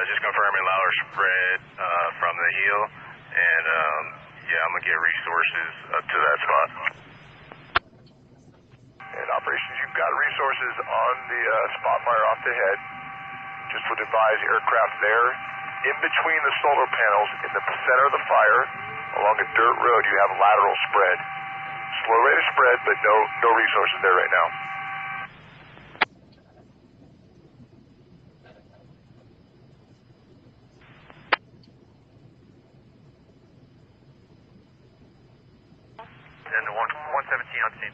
Just confirming louder spread from the heel, and yeah, I'm gonna get resources up to that spot. And operations, you've got resources on the spot fire off the head. Just would advise aircraft there. In between the solar panels, in the center of the fire, along a dirt road, you have lateral spread. Slow rate of spread, but no resources there right now. And 117 on scene.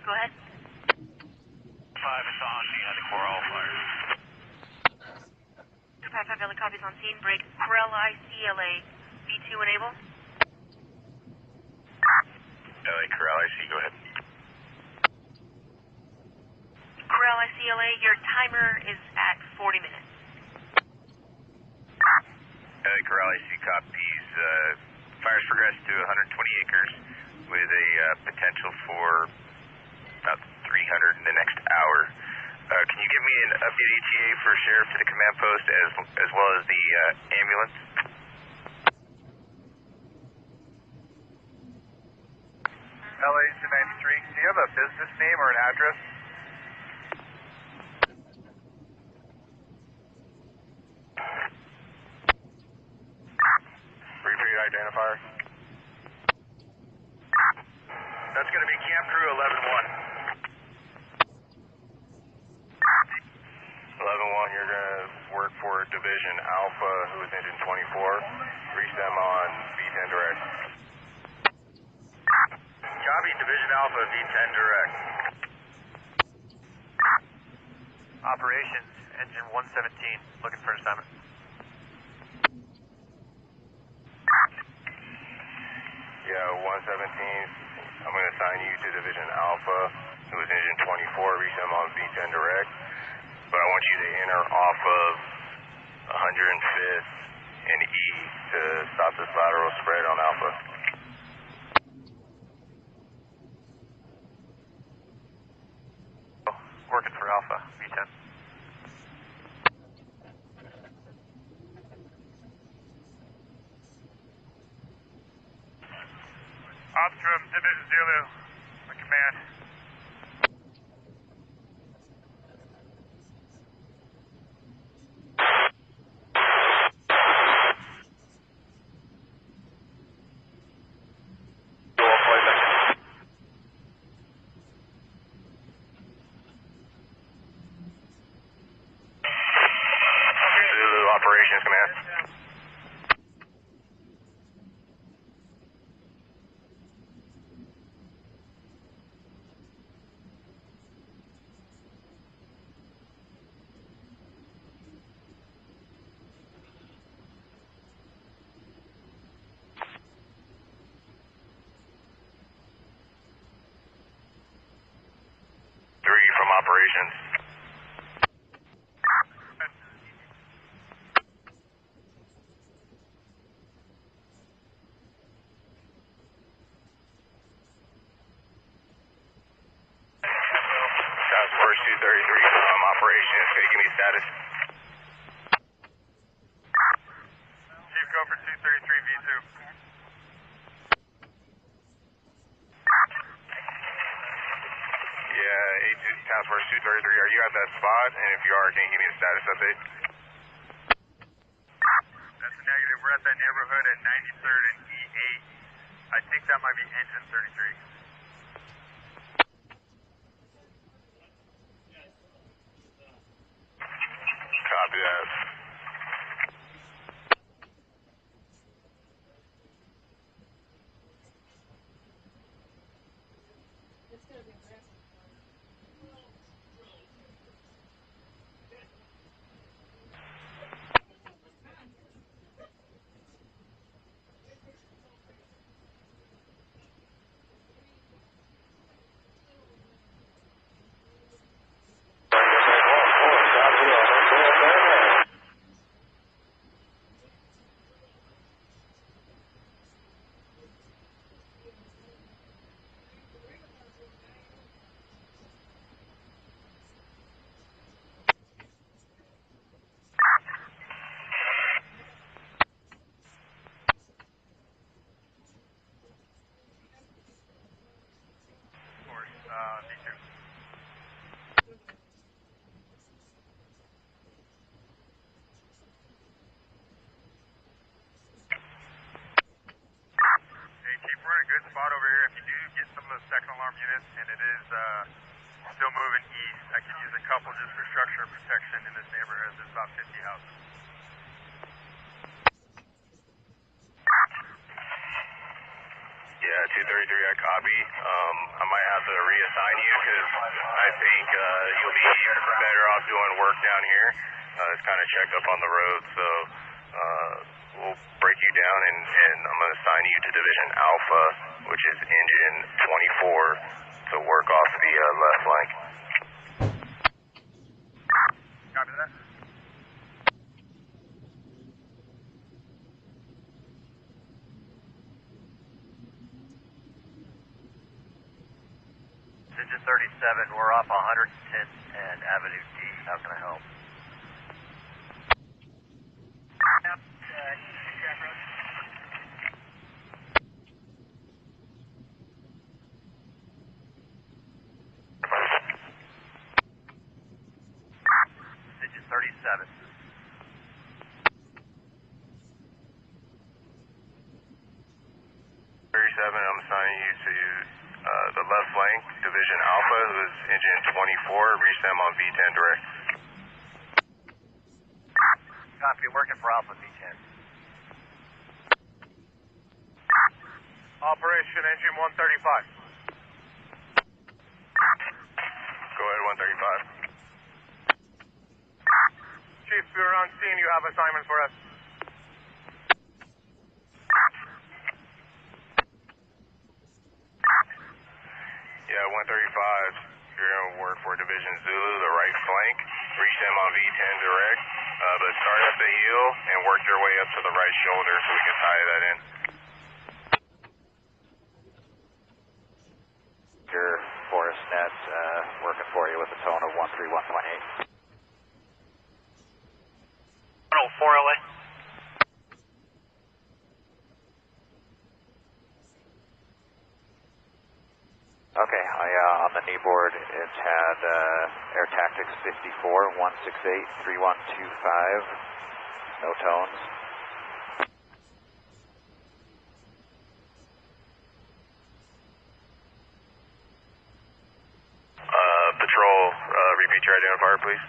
Go ahead. 5 is on scene. I think we're all fired. 255 LA copies on scene. Break. Corral ICLA. B2 enable. LA Corral IC, go ahead. Corral IC GLA. Your timer is at 40 minutes. Corral IC copies. Fire's progressed to 120 acres with a potential for about 300 in the next hour. Can you give me an update ETA for sheriff to the command post as well as the ambulance? LA 293. Do you have a business name or an address? Repeat identifier. That's going to be Camp Crew 11-1. 11-1, you're going to work for Division Alpha, who is engine 24. Reach them on V10 direct. Copy, Division Alpha, V10 direct. Operations, engine 117, looking for assignment. Yeah, 117, I'm going to assign you to Division Alpha, who is engine 24. Reach them on V10 direct. But I want you to enter off of 105th and E to stop this lateral spread on Alpha. Working for Alpha, V10. Ops from Division Zulu, my command. Zulu Operations Command. Three from Operations. Task Force 233 from Operations. Can you give me status? Chief, go for 233 V2. Yeah, 82 Task Force 233. Are you at that spot? And if you are, can you give me a status update? That's a negative. We're at that neighborhood at 93rd and E8. I think that might be engine 33. Copy that. Spot over here. If you do get some of the second alarm units and it is still moving east, I can use a couple just for structure protection in this neighborhood. There's about 50 houses. Yeah, 233, I copy. I might have to reassign you because I think you'll be better off doing work down here. It's kind of checked up on the road, so we'll break you down and I'm going to assign you to Division Alpha, which is engine 24, to work off the left flank. Digit 37, we're off 110th and Avenue D. How can I help? Digit 37. 37, I'm assigning you to the left flank, Division Alpha, who is engine 24, reach them on V10 direct. Copy, working for Alpha V10. Operation Engine 135. Go ahead, 135. Chief, we're on scene. You have assignments for us. Yeah, 135. You're going to work for Division Zulu, the right flank. Reach them on V10 direct. But start at the heel and work your way up to the right shoulder so we can tie that in. Your Forest Net working for you with a tone of 131.8. 104 LA. Okay, on the knee board, it had Air Tactics 54, 168, 3125, no tones. Patrol, repeat your identifier, please.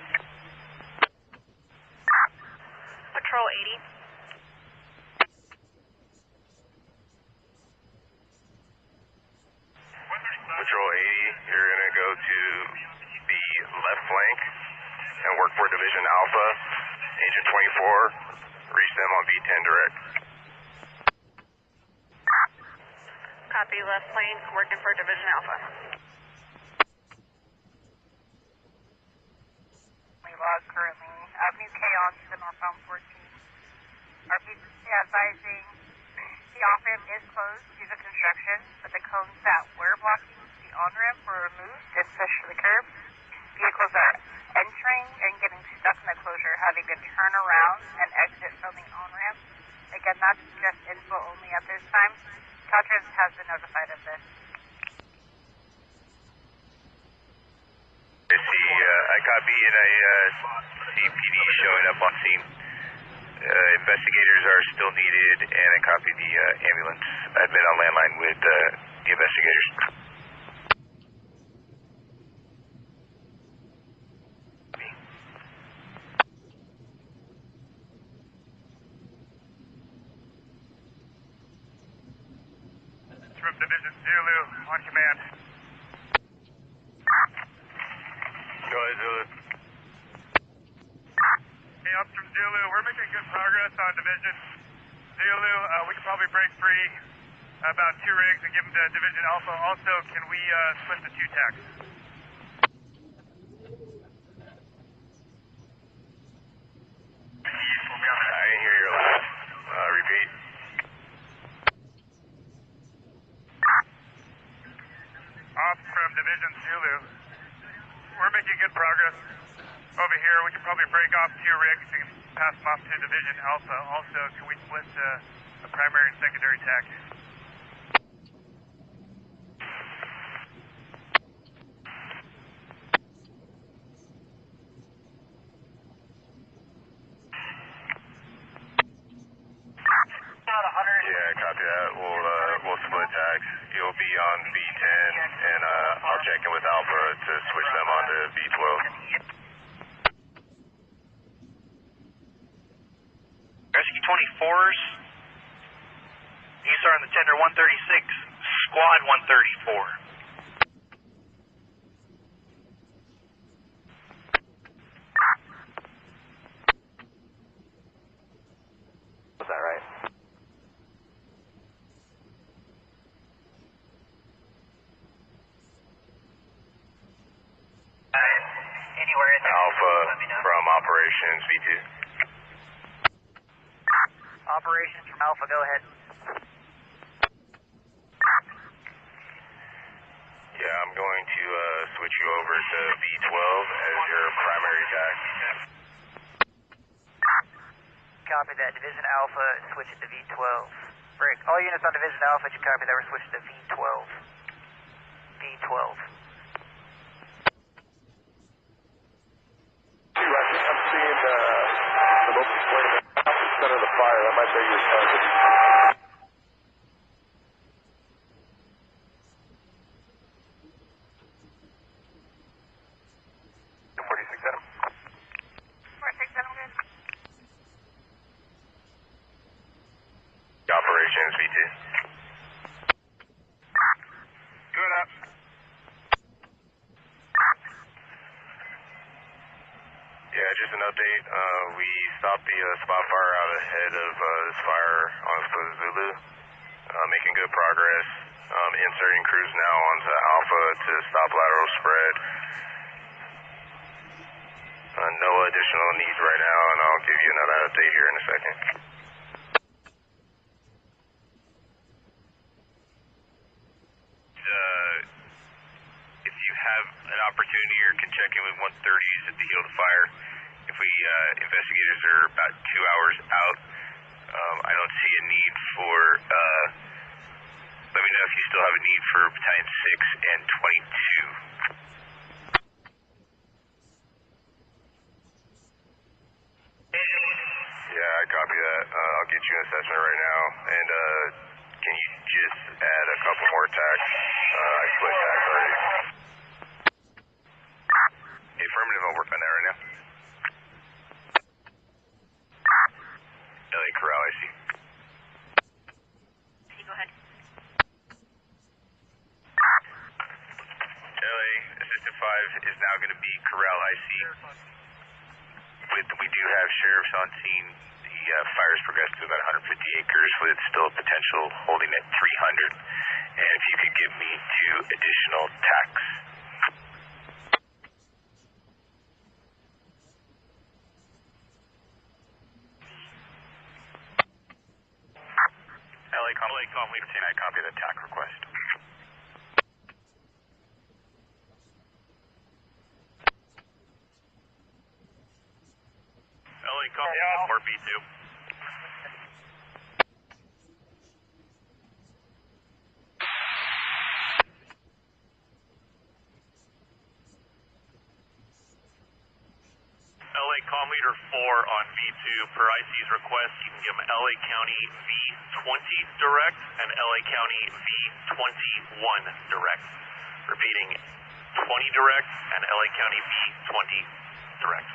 Patrol 80. Patrol 80, you're going to go to the left flank and work for Division Alpha, Agent 24, reach them on V10 direct. Copy, left plane, working for Division Alpha. We log currently Avenue K on to the northbound 14. RPC advising the off-ramp is closed due to construction, but the cones that were blocking the on-ramp were removed and pushed to the curb. Vehicles are entering and getting stuck in the closure, having to turn around and exit from the on-ramp. Again, that's just info only at this time. Caltrans has been notified of this. I copy, and I see PD showing up on scene. Investigators are still needed, and I copy the ambulance. I've been on landline with the investigators. From Division Zulu, on command. Go ahead, Zulu. Hey, up from Zulu, we're making good progress on Division Zulu. We can probably break free about 2 rigs and give them to Division Alpha. Also, can we split the 2 tacks? I didn't hear your last. Repeat. Off from Division Zulu. We're making good progress over here. We can probably break off 2 rigs and pass them off to Division Alpha. Also, can we split a primary and secondary tack? Yeah, copy that. We'll split tags. You'll be on V10, and I'll check in with Alpha to switch them on to V12. Rescue 24s. These are on the tender 136, squad 134. Was that right? Anywhere in there. Alpha from Operations V2. Operations from Alpha, go ahead. Yeah, I'm going to that. Division Alpha, switch it to V12. Break. All units on Division Alpha, did you copy that? We're switching to V12. V12. I'm seeing the open flame at the center of the fire. That might be your target. Operations V2. Good up. Yeah, just an update. We stopped the spot fire out ahead of this fire on Zulu. Making good progress. Inserting crews now onto Alpha to stop lateral spread. No additional needs right now, and I'll give you another update here in a second. If you have an opportunity or can check in with 130s at the heel of the fire, if we investigators are about 2 hours out, I don't see a need for, let me know if you still have a need for Battalion 6 and 22. Yeah, I copy that. I'll get you an assessment right now, and can you just add a couple more attacks? I split attacks already. Affirmative, I'll work on that right now. LA Corral, I see. Go ahead. LA, Assistant 5 is now going to be Corral, IC. We do have sheriffs on scene. The fire's progressed to about 150 acres with still potential holding at 300. And if you could give me 2 additional tacks. LA Com Leader 10, I copy the TAC request. LA Com, or B2. LA Com Leader 4 on V2 per IC's request. You can give them LA County V20 direct and LA County V21 direct. Repeating, 20 direct and LA County V20 direct.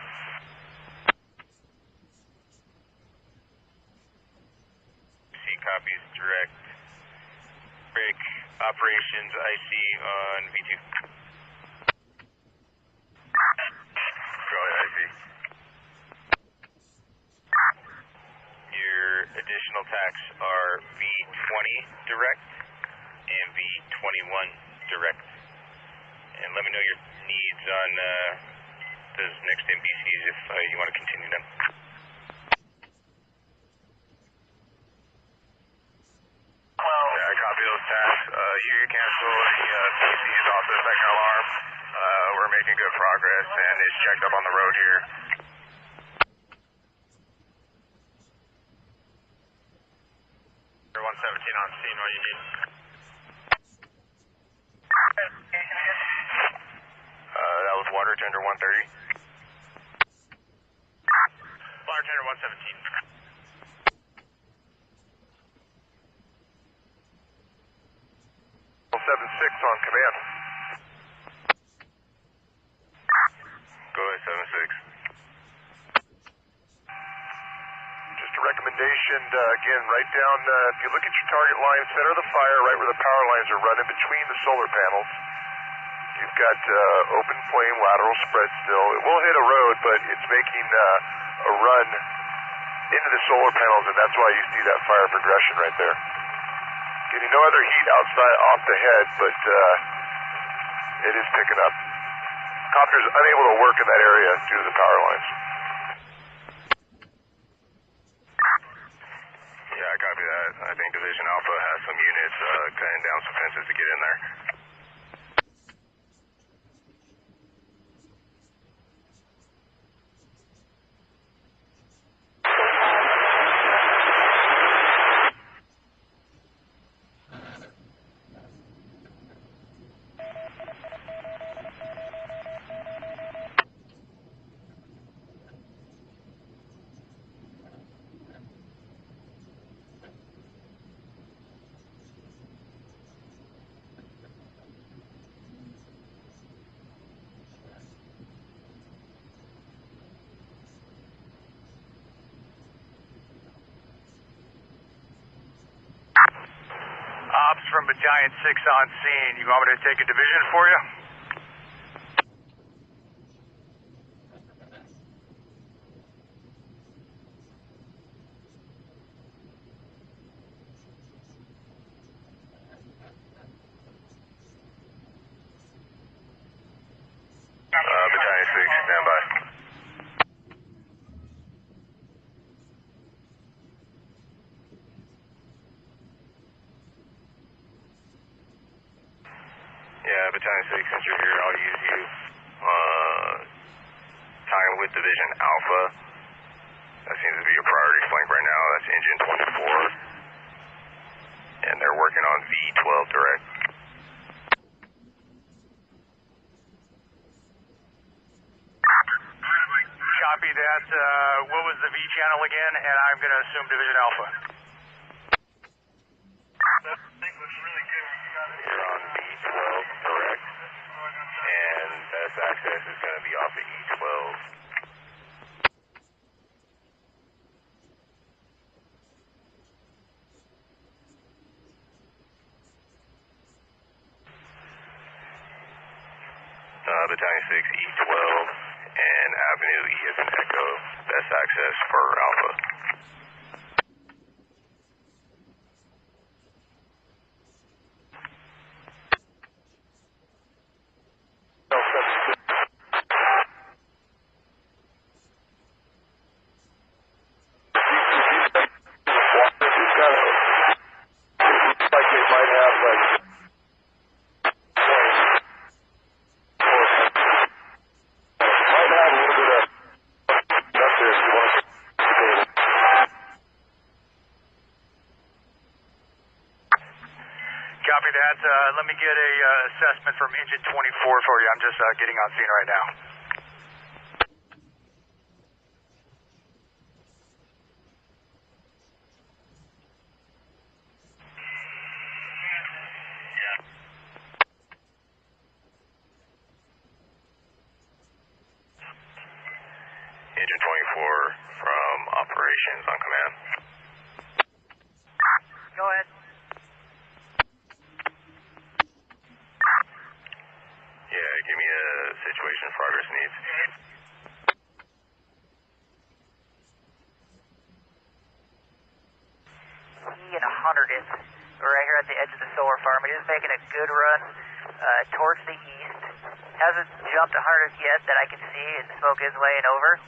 C copies direct. Break operations IC on V2. Go ahead, IC. Your additional tacks are V20 direct and V21 direct. And let me know your needs on those next NBCs if you want to continue them. Yeah, I copy those tasks. You cancel the PCs off the second alarm. We're making good progress and it's checked up on the road here. 117 on scene, what do you need? That was water tender 130. Water tender 117. 76 on command. Go ahead, 76. Just a recommendation, again, right down, if you look at your target line, center of the fire, right where the power lines are running between the solar panels, you've got open flame, lateral spread still. It will hit a road, but it's making a run into the solar panels, and that's why you see that fire progression right there. Getting no other heat outside off the head, but it is picking up. Copter's unable to work in that area due to the power lines. Yeah, I copy that. I think Division Alpha has some units cutting down some fences to get in there. from Battalion 6 on scene. You want me to take a division for you? Battalion 6, stand by. Yeah, Battalion 6, since you're here, I'll use you. Tying with Division Alpha. That seems to be your priority flank right now. That's Engine 24. And they're working on V12 direct. Copy that. What was the V channel again? And I'm going to assume Division Alpha. You're on V12 direct. And best access is going to be off the E12. Battalion 6, E12, and Avenue E is an Echo. Best access for Alpha. Copy that. Let me get a assessment from Engine 24 for you. I'm just getting on scene right now. Engine 24 from Operations on command. Go ahead. Yeah, give me a situation progress needs. He and 100th, right here at the edge of the solar farm. It is making a good run towards the east. Hasn't jumped 100th yet that I can see, and smoke is laying over.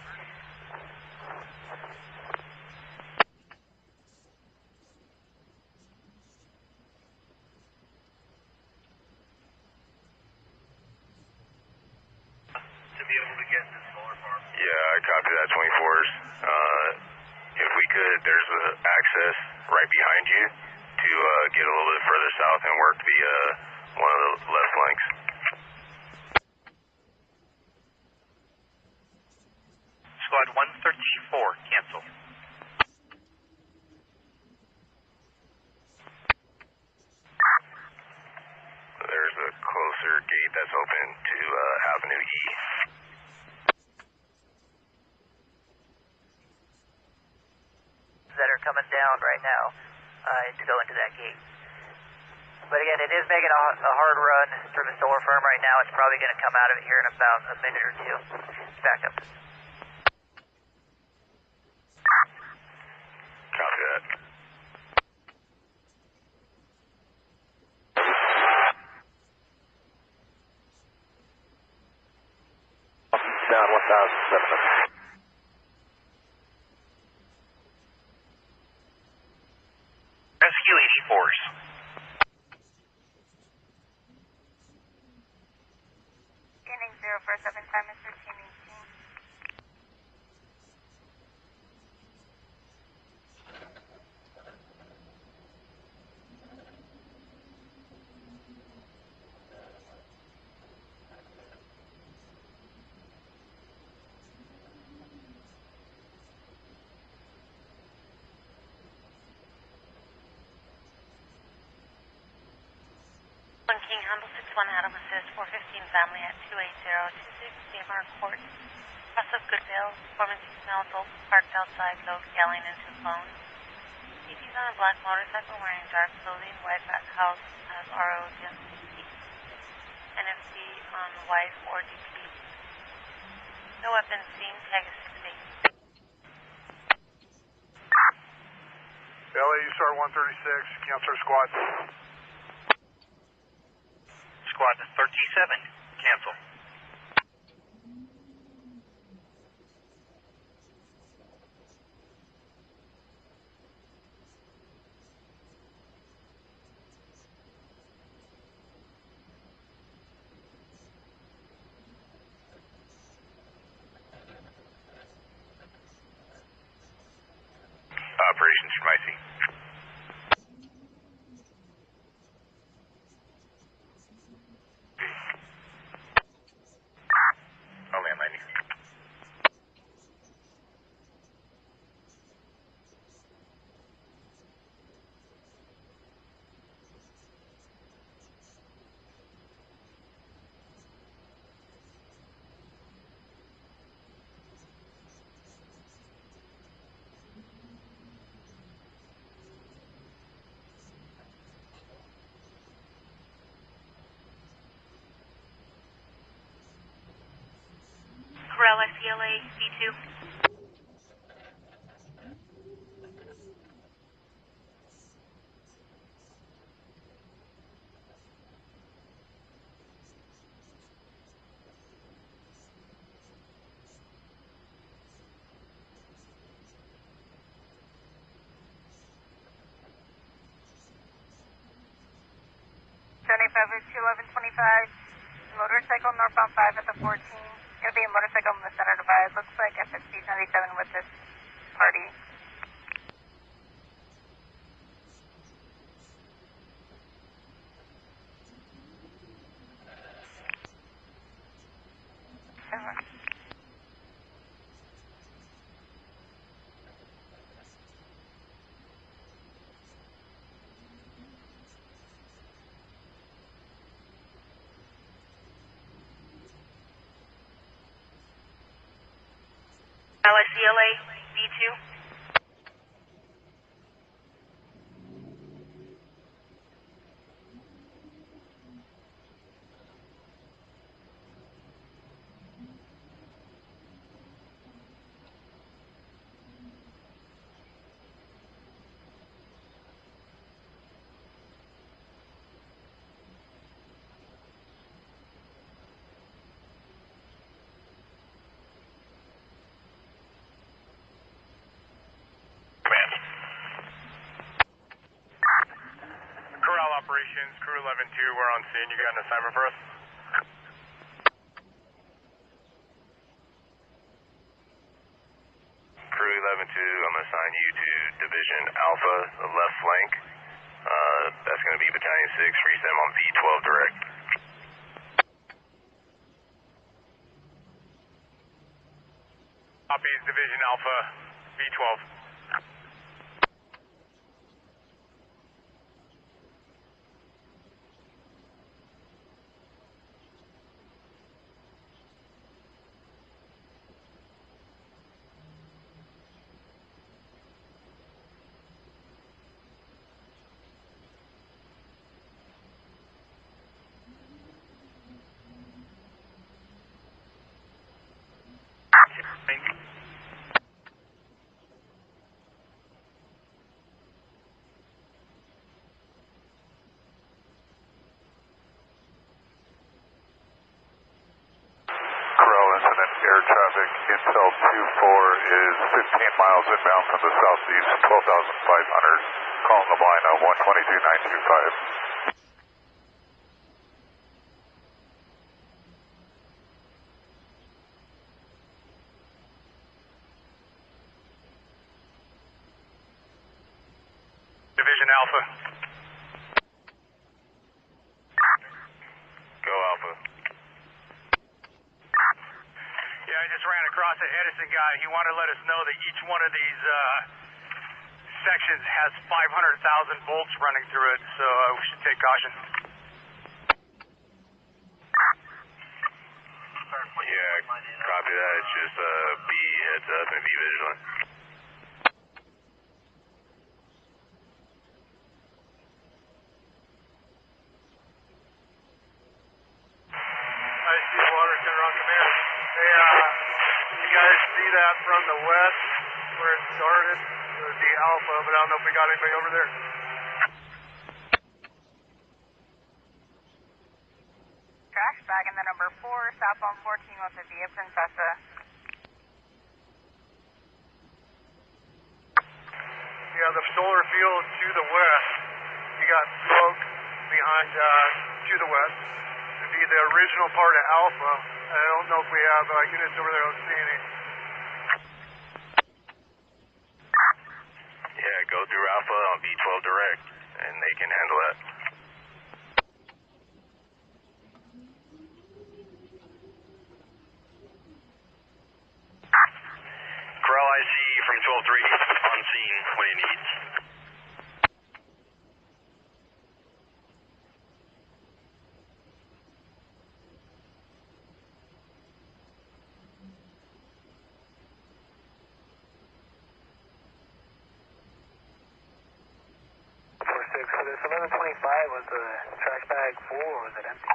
Yeah, I copy that, 24s. If we could, there's access right behind you to get a little bit further south and work the one of the left flanks. Squad 134, cancel. There's a closer gate that's open to Avenue E. That are coming down right now to go into that gate. But again, it is making a hard run through the solar farm right now. It's probably going to come out of it here in about a minute or two. Back up. Copy that. Down 1,700. Rescue 84s. Standing 047, time is 1318. King Handle 61 Adam assist 415 family at 28026 Seymour Court. Cross of Goodville, Foreman 6 now adult parked outside, low yelling into phone. CT's on a black motorcycle wearing dark clothing, white back house, has RO against CT. NFC on white or DP. No weapons seen, tag is 6-8. LA, you start 136, cancel our squad. Squad 37, cancel. Operations from IC. I'll land landing. Corral SCLA, V2. Motorcycle northbound 5 at the 14. It'll be a motorcycle in the center divide. Looks like FSP 97 with this party. LSCLA, V2. Operations, Crew 11-2, we're on scene. You got an assignment for us? Crew 11-2, I'm going to assign you to Division Alpha, the left flank. That's going to be Battalion 6, resem on V12 direct. Copies, Division Alpha, V12. Air traffic Intel 24 is 15 miles inbound from the southeast, 12,500. Calling the line at 122.925. Division Alpha. Go Alpha. Yeah, I just ran across an Edison guy. He wanted to let us know that each one of these sections has 500,000 volts running through it, so we should take caution. Yeah, copy that. It's just be heads up and be vigilant. but I don't know if we got anybody over there. Trash bag in the number 4, southbound 14 with the Via Princesa. Yeah, the solar field to the west. You got smoke behind to the west. It'd be the original part of Alpha. I don't know if we have units over there. I don't see any. Yeah, go through Alpha on B12 direct, and they can handle that. Corral IC from 12-3 on scene when he needs. For this 1125, was the trash bag full or was it empty?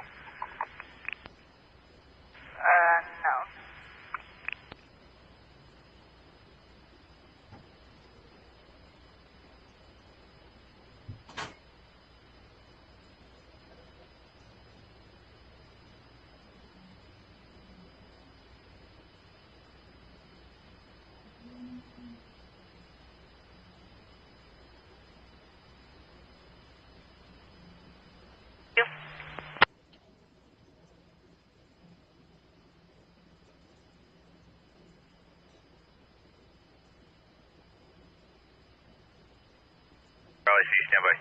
No. Corral IC, standby.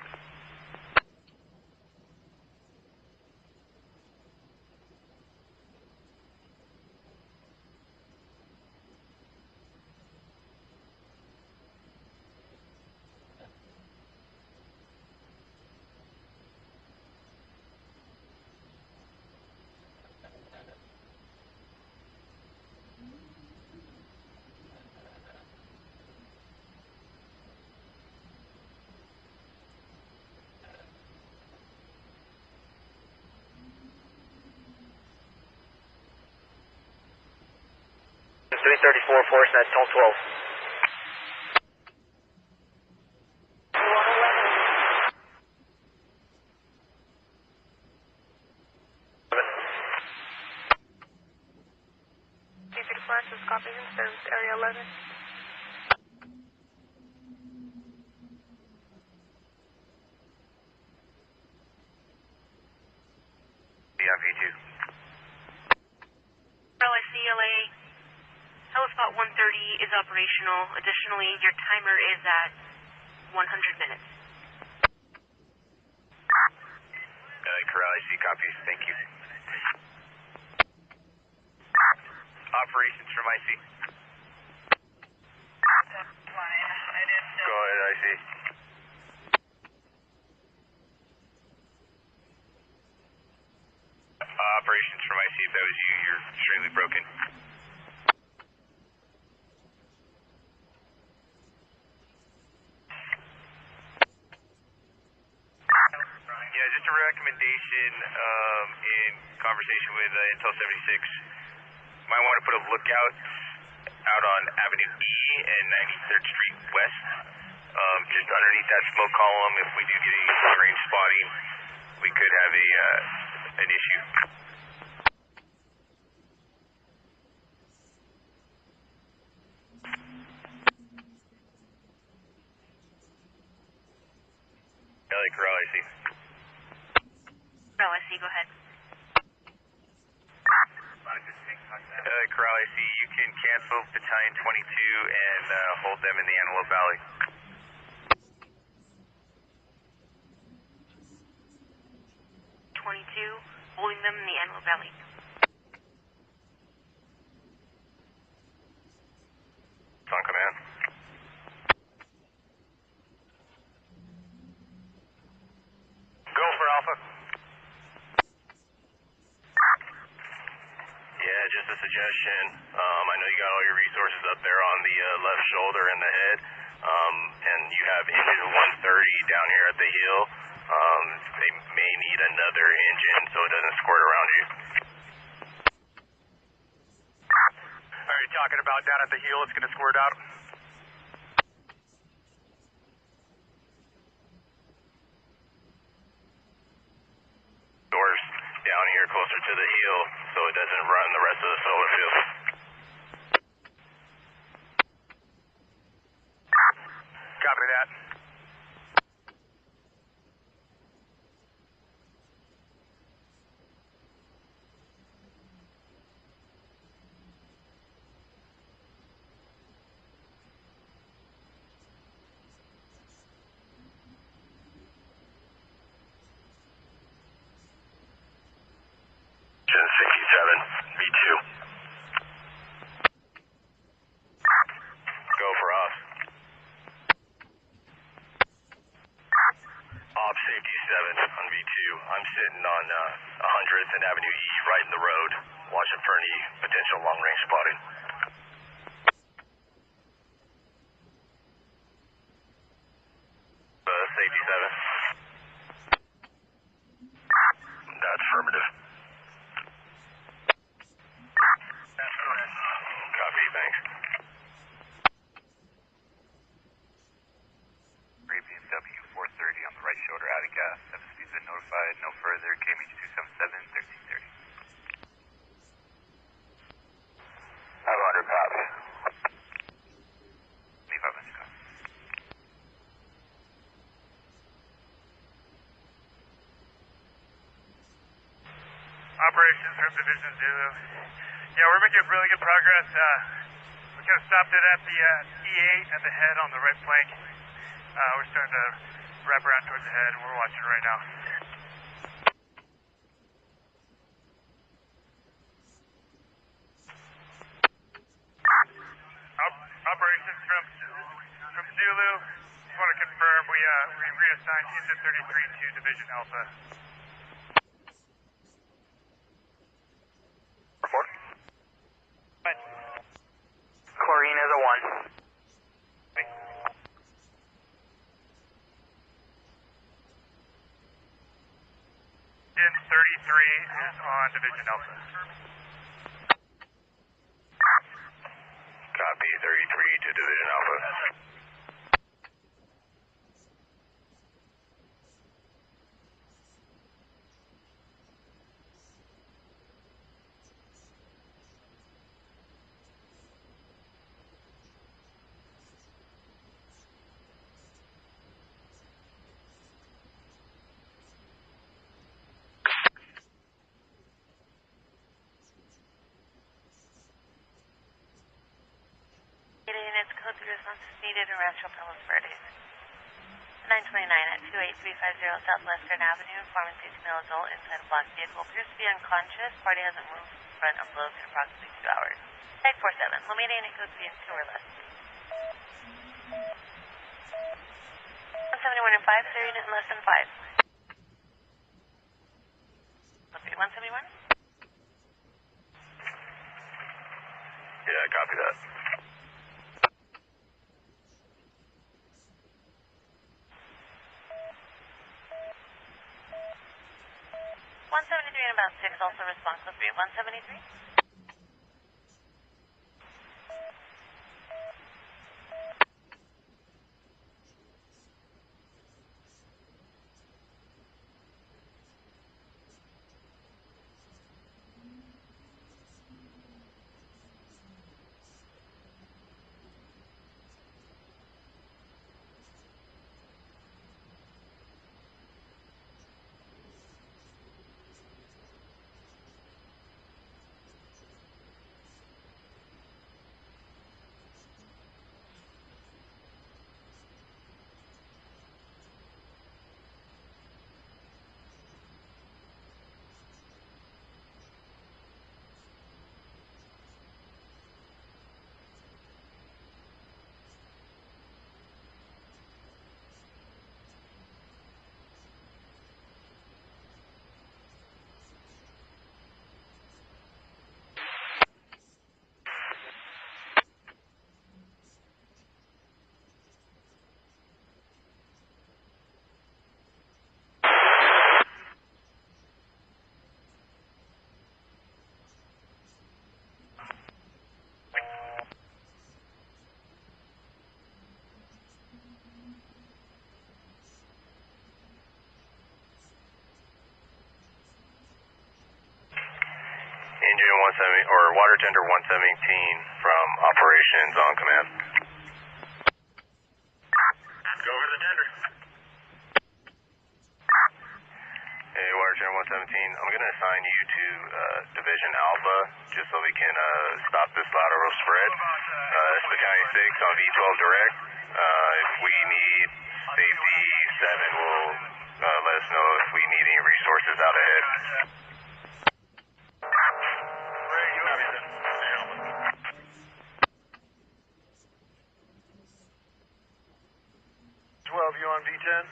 It's 334, Force Net, Tone 12. Francis, copy in service area 11. Yeah, V2. LA, Hellspot 130 is operational. Additionally, your timer is at 100 minutes. Corral IC copies, thank you. Operations from IC. Go ahead, IC. Operations from IC, if that was you, you're extremely broken. Yeah, just a recommendation in conversation with Intel 76. Might want to put a lookout out on Avenue E and 93rd Street West. Just underneath that smoke column, if we do get any range spotting, we could have an issue. LA Corral IC. Corral IC, go ahead. Corral IC, you can cancel Battalion 22 and hold them in the Antelope Valley. Holding them in the Antelope Valley. It's on command. Go for Alpha. Yeah, just a suggestion. I know you got all your resources up there on the left shoulder and the head, and you have engine 130 down here at the heel. They may need another engine so it doesn't squirt around you. Are you talking about down at the heel? It's going to squirt out. here closer to the heel so it doesn't run the rest of the solar field. Copy that. V2. Go for off. Op safety 7 on V2. I'm sitting on 100th and Avenue E right in the road, watching for any potential long-range spotting. Safety 7. That's affirmative. Copy, thanks. BMW 430 on the right shoulder, out of gas. 7 speeds been notified, no further. KMH 277, 1330. 500, copy. Leave up, let's go. Operations from Division Zulu. Yeah, we're making really good progress. We kind of stopped it at the E8 at the head on the right flank. We're starting to wrap around towards the head, and we're watching right now. Operations from Zulu. Just want to confirm we reassigned Engine 33 to Division Alpha. Chlorine is a 1. Engine 33 is on Division Alpha. Copy, 33 to Division Alpha. Units, code 3 response is needed in Rancho Palos Verdes. 929 at 28350 Southwestern Avenue, informing 6 male adult inside a black vehicle appears to be unconscious. Party hasn't moved in front of Lowe's in approximately 2 hours. Tag 47, limited unit code 3 and 2 or less. 171 and 5, 3 unit less than 5. 171? Yeah, copy that. 173 and about 6, also respond code 3. 173? or water tender 117 from operations on command. Go over the tender. Hey, water tender 117, I'm going to assign you to Division Alpha just so we can stop this lateral spread. This is the County 6 on V12 direct. If we need safety 7 will let us know if we need any resources out ahead. Ray, you have it. 12, you on V10?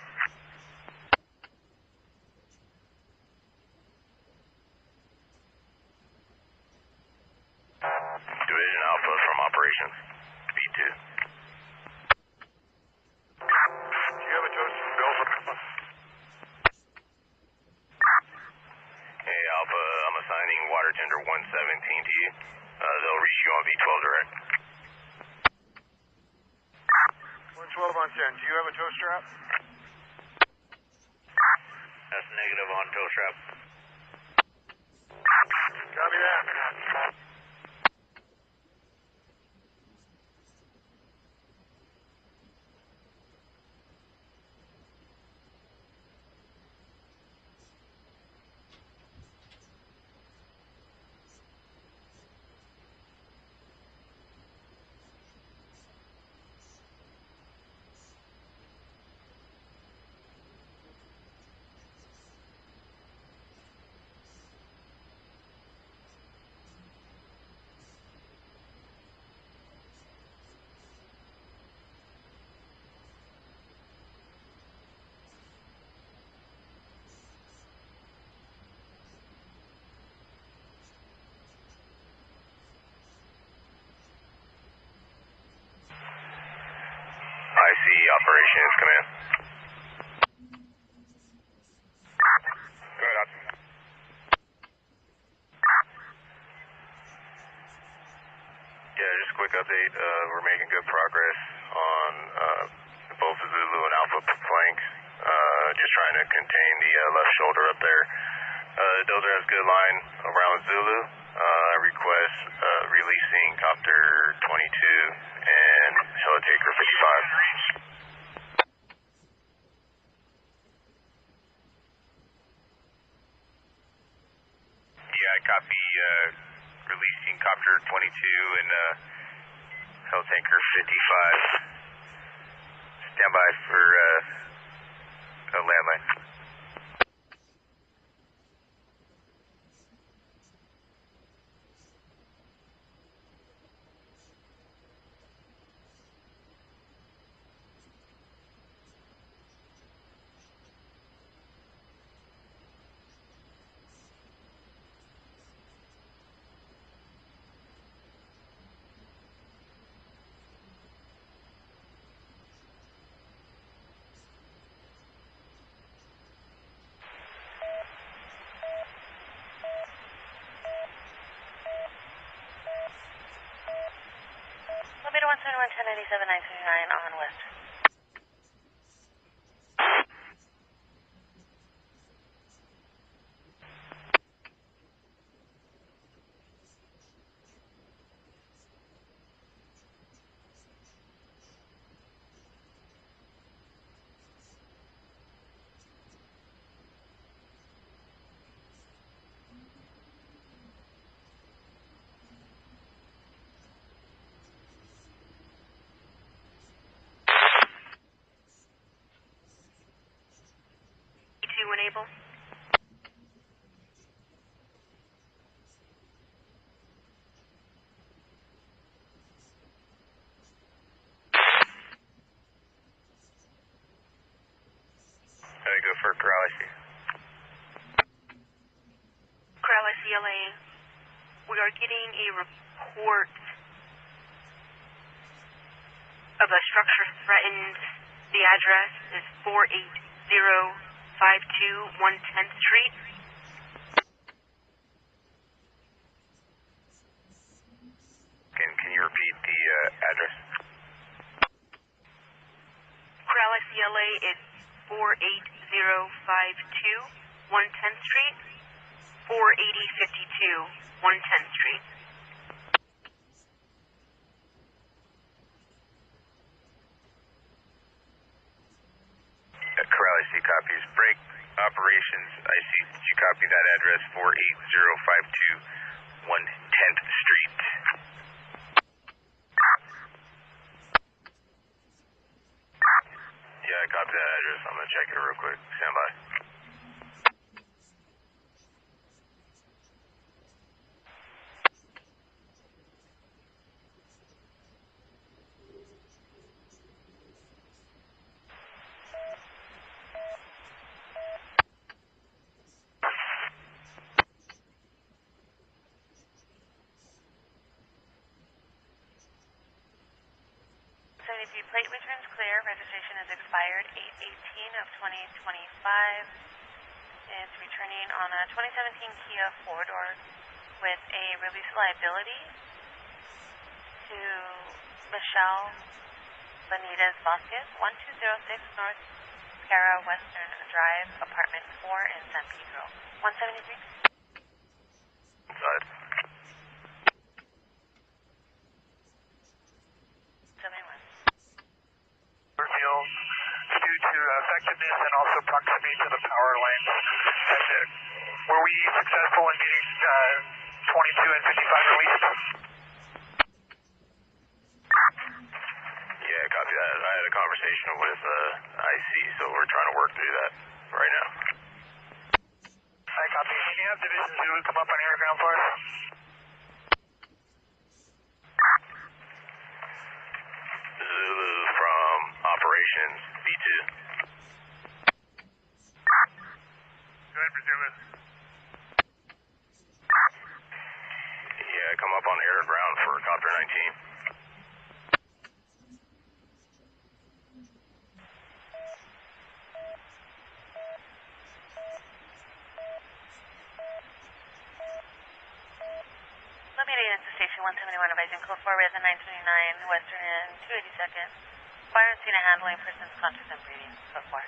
Division Alpha from operations, V2. Do you have a toast from Bill? Hey, Alpha, I'm assigning water tender 117 to you. They'll reach you on V12 direct. 112 on 10. Do you have a tow strap? That's negative on tow strap. Copy that. I see operations command. Go ahead, Hudson. Yeah, just a quick update. We're making good progress on both the Zulu and Alpha flanks. Just trying to contain the left shoulder up there. Dozer has good line around Zulu. I request releasing Copter 22 and Helitaker 55. Yeah, I copy releasing Copter 22 and Helitaker 55. Stand by for a landline. Lobby 171 1097 939 on West. Enable. Gotta go for Corral IC. Corral ICLA, we are getting a report of a structure threatened. The address is 48052 110th Street. Can you repeat the address? Corral ICLA is 48052 110th Street, 48052. 110th Street. Corral IC copies. Break operations IC. Did you copy that address? 48052 110th Street. Yeah, I copied that address. I'm gonna check it real quick. Stand by. Plate returns clear. Registration is expired 8/18 of 2025. It's returning on a 2017 Kia 4-door with a release liability to Michelle Benitez Vasquez, 1206 North Cara Western Drive, apartment 4 in San Pedro. 173. Inside. 71. Due to effectiveness and also proximity to the power line. Were we successful in getting 22 and 55 released? Yeah, copy that. I had a conversation with IC, so we're trying to work through that right now. I copy. Can you have Division Zulu come up on air ground for us? Zulu from operations B2. Go ahead, Zulu. Yeah, come up on air ground for copter 19. Located at Station 171, advising code 4 resident 929 Western and 282nd. Fire and scene of handling, persons, contacts, and breeding. Code 4.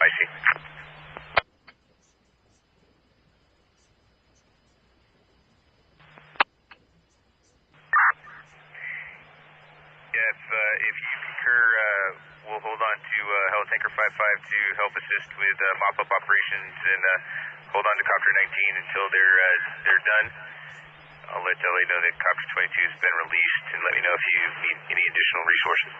I see. Yeah, if you concur, we'll hold on to Helitanker 55 to help assist with mop-up operations and hold on to Copter 19 until they're done. I'll let LA know that Copter 22 has been released and let me know if you need any additional resources.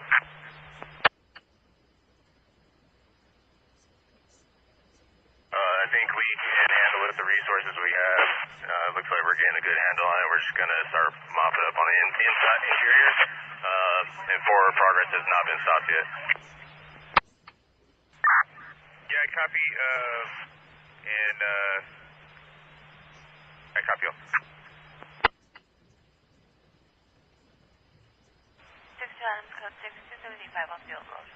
I think we can handle it with the resources we have. Looks like we're getting a good handle on it. We're just going to start mopping up on the inside interior. And forward progress has not been stopped yet. Yeah, I copy. And I copy all. 62 Adams, code 6275 on Field Road.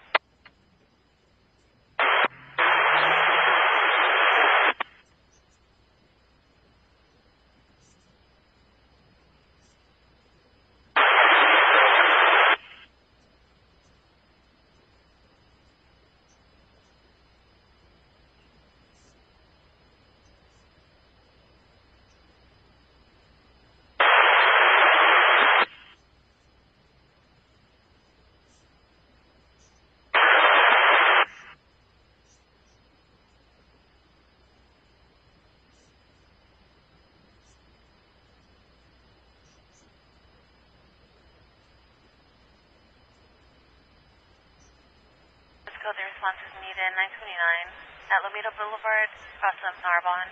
response is needed. 929 at Lomita Boulevard, across from Narbonne.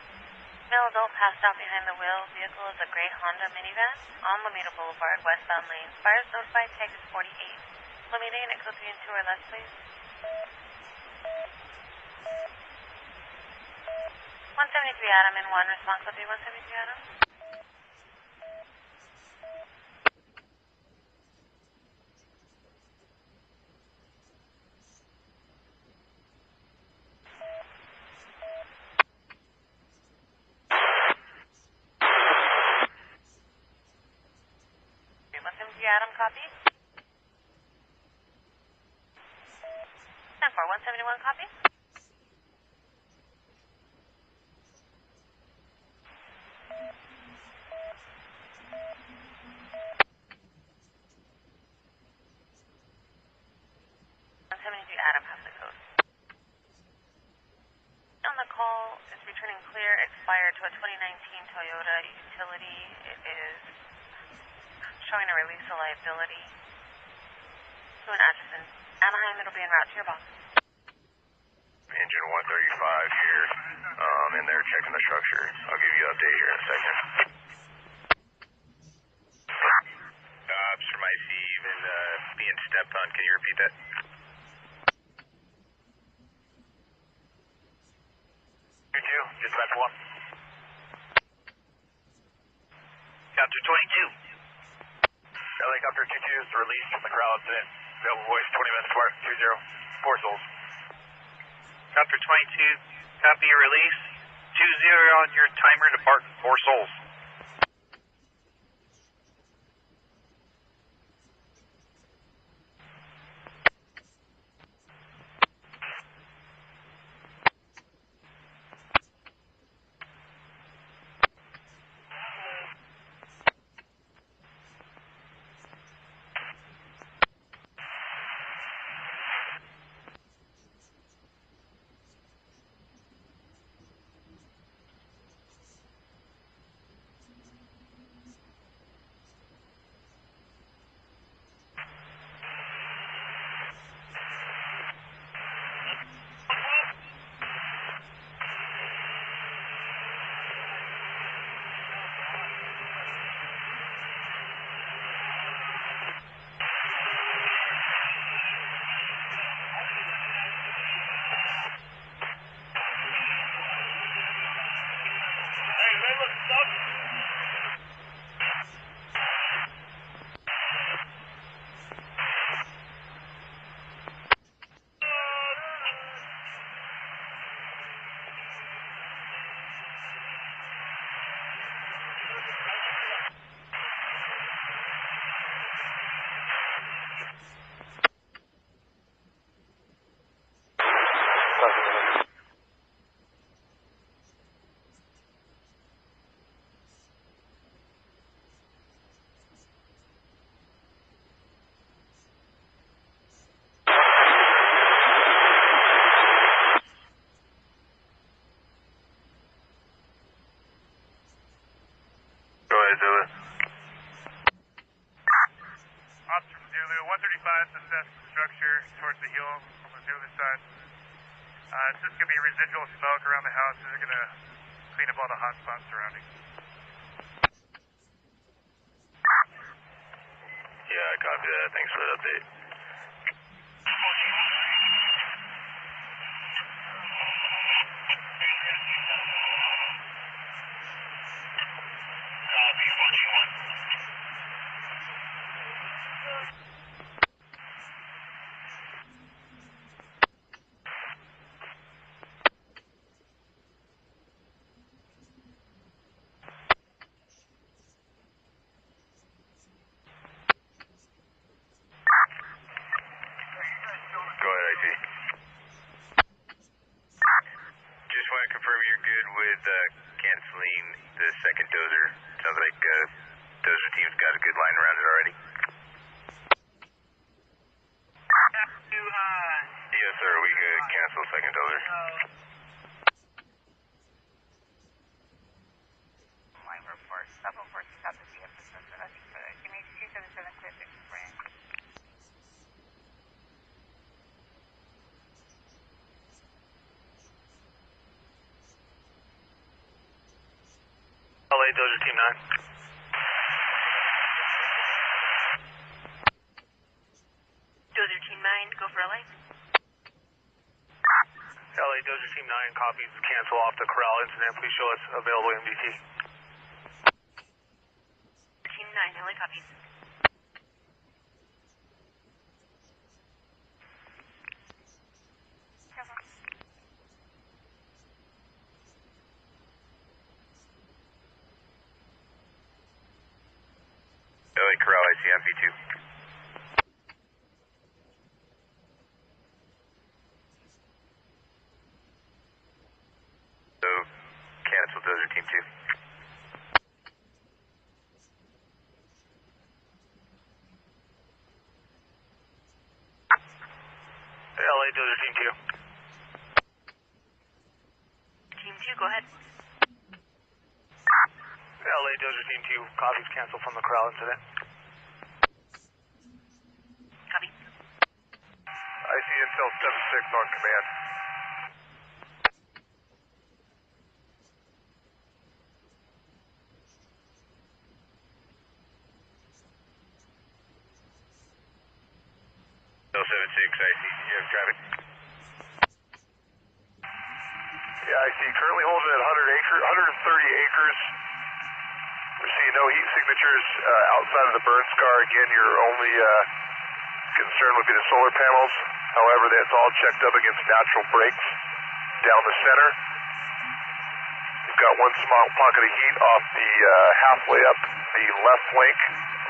Male adult passed out behind the wheel. Vehicle is a gray Honda minivan on Lomita Boulevard, westbound lane. Fires notified, tag is 48. Lomita unit code 3 and 2 or less, please. 173 Adam in 1, response will be 173 Adam. Adam, copy. 10-4, 171, copy. Adam has the code. On the call is returning clear, expired to a 2019 Toyota utility. It is showing a release of liability to an address in Anaheim. It'll be en route to your box. Engine 135 here, and they're checking the structure. I'll give you an update here in a second. Ops from IC even being stepped on. Can you repeat that? Dispatch 1. Helicopter 22. Helicopter 22 is released from the Corral incident. Available voice 20 minutes apart. 20. 4 souls. Helicopter 22, copy your release. 20 on your timer, depart 4 souls. Officer from Zulu, 135 assess the structure towards the hill from the Zulu side. It's just going to be residual smoke around the house, so they're going to clean up all the hot spots surrounding. Yeah, I copy that. Thanks for the update. Go ahead, IT. Just want to confirm you're good with canceling the second dozer. Sounds like dozer team's got a good line around it already. Yes, sir. We could cancel second dozer. Line report. 746 up to the emphasis. Give me 277 clear 6 branch. LA, Dozer Team 9. Dozer Team 9, go for LA. LA, Dozer Team 9, copies, cancel off the corral incident. Please show us available MDT. Team 9, LA copies. LA Corral, I see MV2. So, cancel Dozer Team 2. LA, Dozer Team 2. Team 2, go ahead. LA, Dozer Team 2, copies, cancel from the corral incident. Copy. I see Intel 7-6 on command. Intel 7-6, I see. You have traffic? Yeah, I see. Currently holding at 130 acres. We're seeing no heat signatures outside of the burn scar. Again, your only concern would be the solar panels. However, that's all checked up against natural breaks down the center. We've got one small pocket of heat off the halfway up the left flank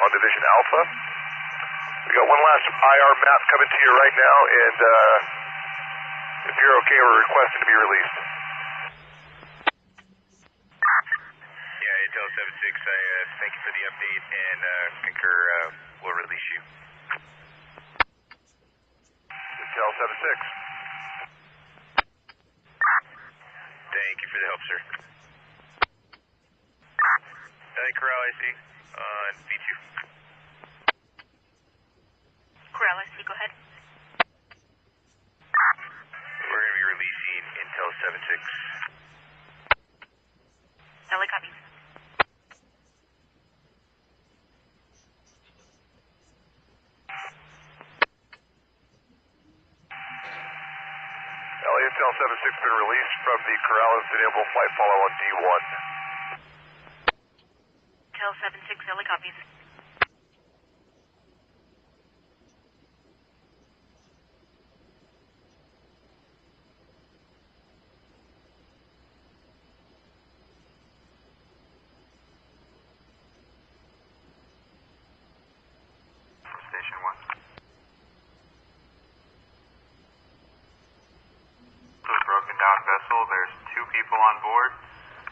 on Division Alpha. We got one last IR map coming to you right now, and if you're okay, we're requesting to be released. Yeah, Intel 7-6, I thank you for the update and concur we'll release you. Intel 7-6. Thank you for the help, sir. LA Corral, I see. On V2. Corral, I see, go ahead. We're going to be releasing Intel 7-6. LA copies. LA Intel 7-6 been released from the corral incident. We'll flight follow on D1. Intel 7-6, LA copies. Station 1. It's a broken down vessel. There's 2 people on board.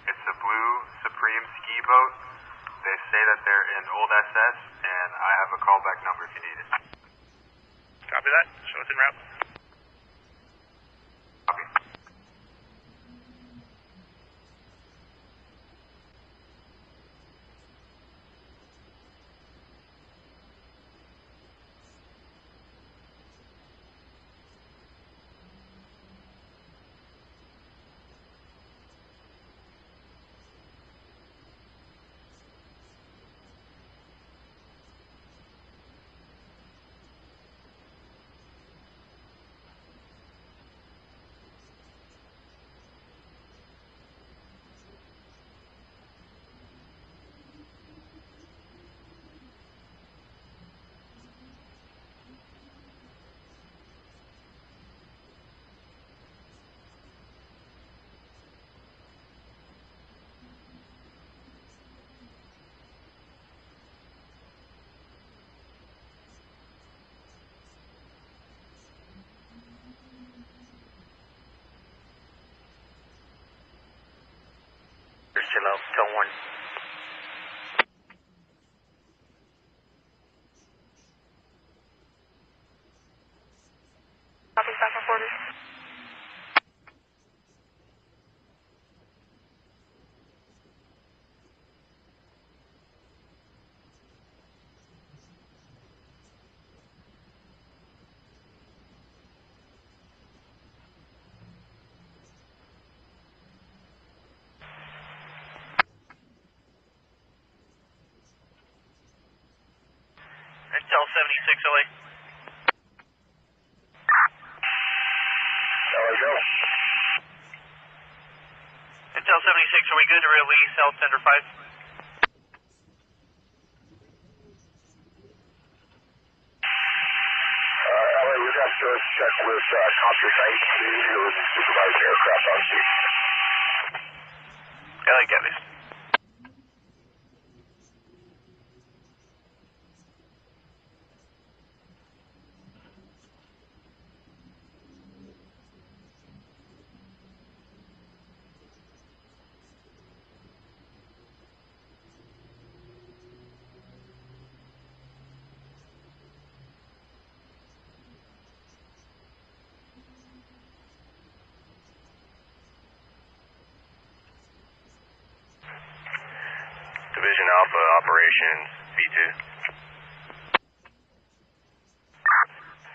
It's a blue Supreme ski boat. They say that they're in Old SS, and I have a callback number if you need it. Copy that. Show us en route. Copy. Hello, tone 1. Copy, back and forward. Intel 76 LA. LA, go. Intel 76, are we good to release L Center 5? LA, we'd have to check with Copter 19, who is supervising aircraft on scene. LA, got this. Division Alpha Operations, V2.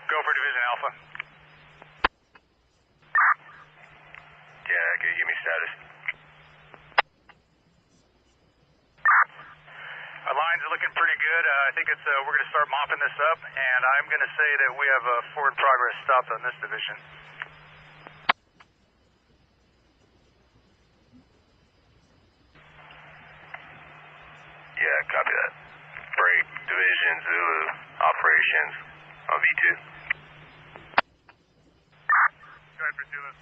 Go for Division Alpha. Yeah, can you give me status? Our lines are looking pretty good. I think it's we're going to start mopping this up, and I'm going to say that we have a forward progress stopped on this division. Yeah, copy that. Break, Division, Zulu, Operations, on V2. Go ahead for Zulu.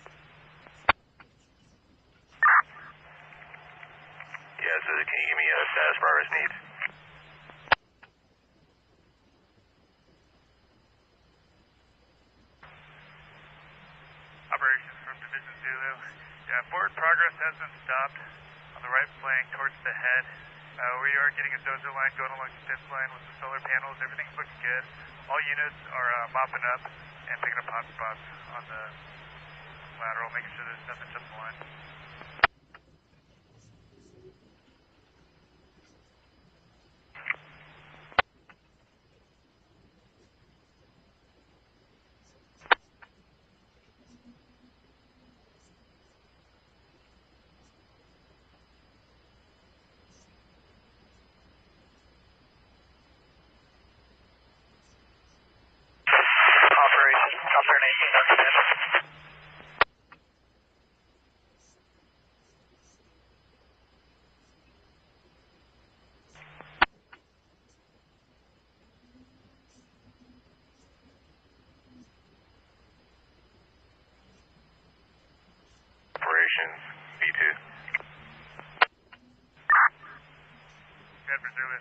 Yeah, so can you give me a status progress needs? Operations from Division Zulu. Yeah, forward progress has been stopped on the right flank towards the head. We are getting a dozer line going along the fifth line with the solar panels. Everything's looking good. All units are mopping up and picking up hot spots on the lateral, making sure there's nothing just the line. Operations, Copter 19, on command. Operations, V2. Good for Zulu.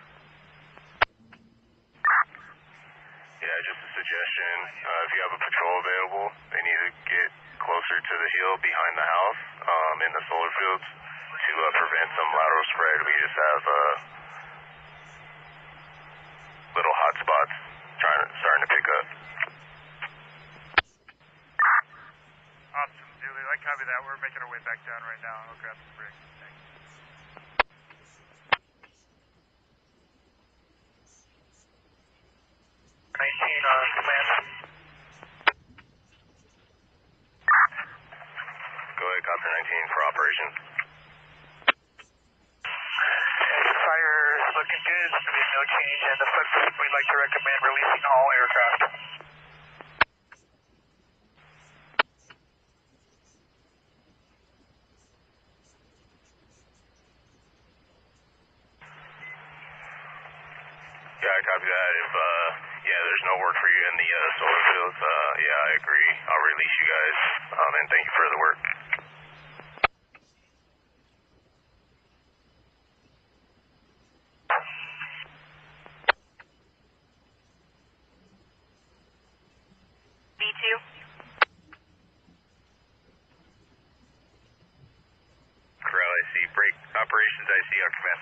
Yeah, just a suggestion. If you have a patrol available, they need to get closer to the hill behind the house in the solar fields to prevent some lateral spread. We just have little hot spots starting to pick up. Awesome, Zulu. I copy that. We're making our way back down right now. I'll grab some brakes. Thanks. 19 on command. Go ahead, Copter 19 for operations. Fire is looking good. There's going to be no change in the footprint. We'd like to recommend releasing all aircraft. Yeah, I copy that. If there's no work for you in the solar fields, yeah, I agree. I'll release you guys, and thank you for the work. V2. Corral IC, break operations IC on command.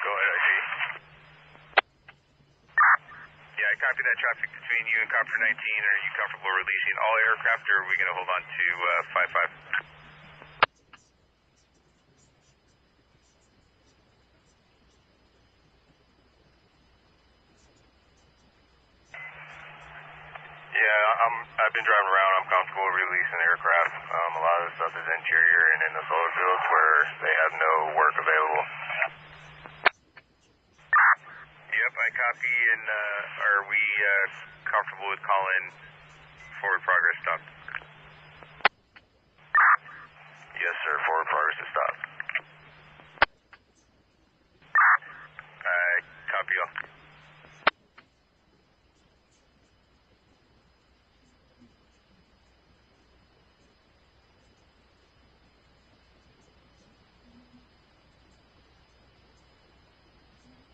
Go ahead, IC. Yeah, I copy that traffic between you and Copter 19. Are you comfortable releasing all aircraft, or are we going to hold on to 5-5? Yeah, I've been driving around. I'm comfortable releasing aircraft. A lot of the stuff is interior and in the solar fields where they have no work available. copy, and are we comfortable with calling forward progress stop? Yes, sir. Forward progress to stop. Copy all.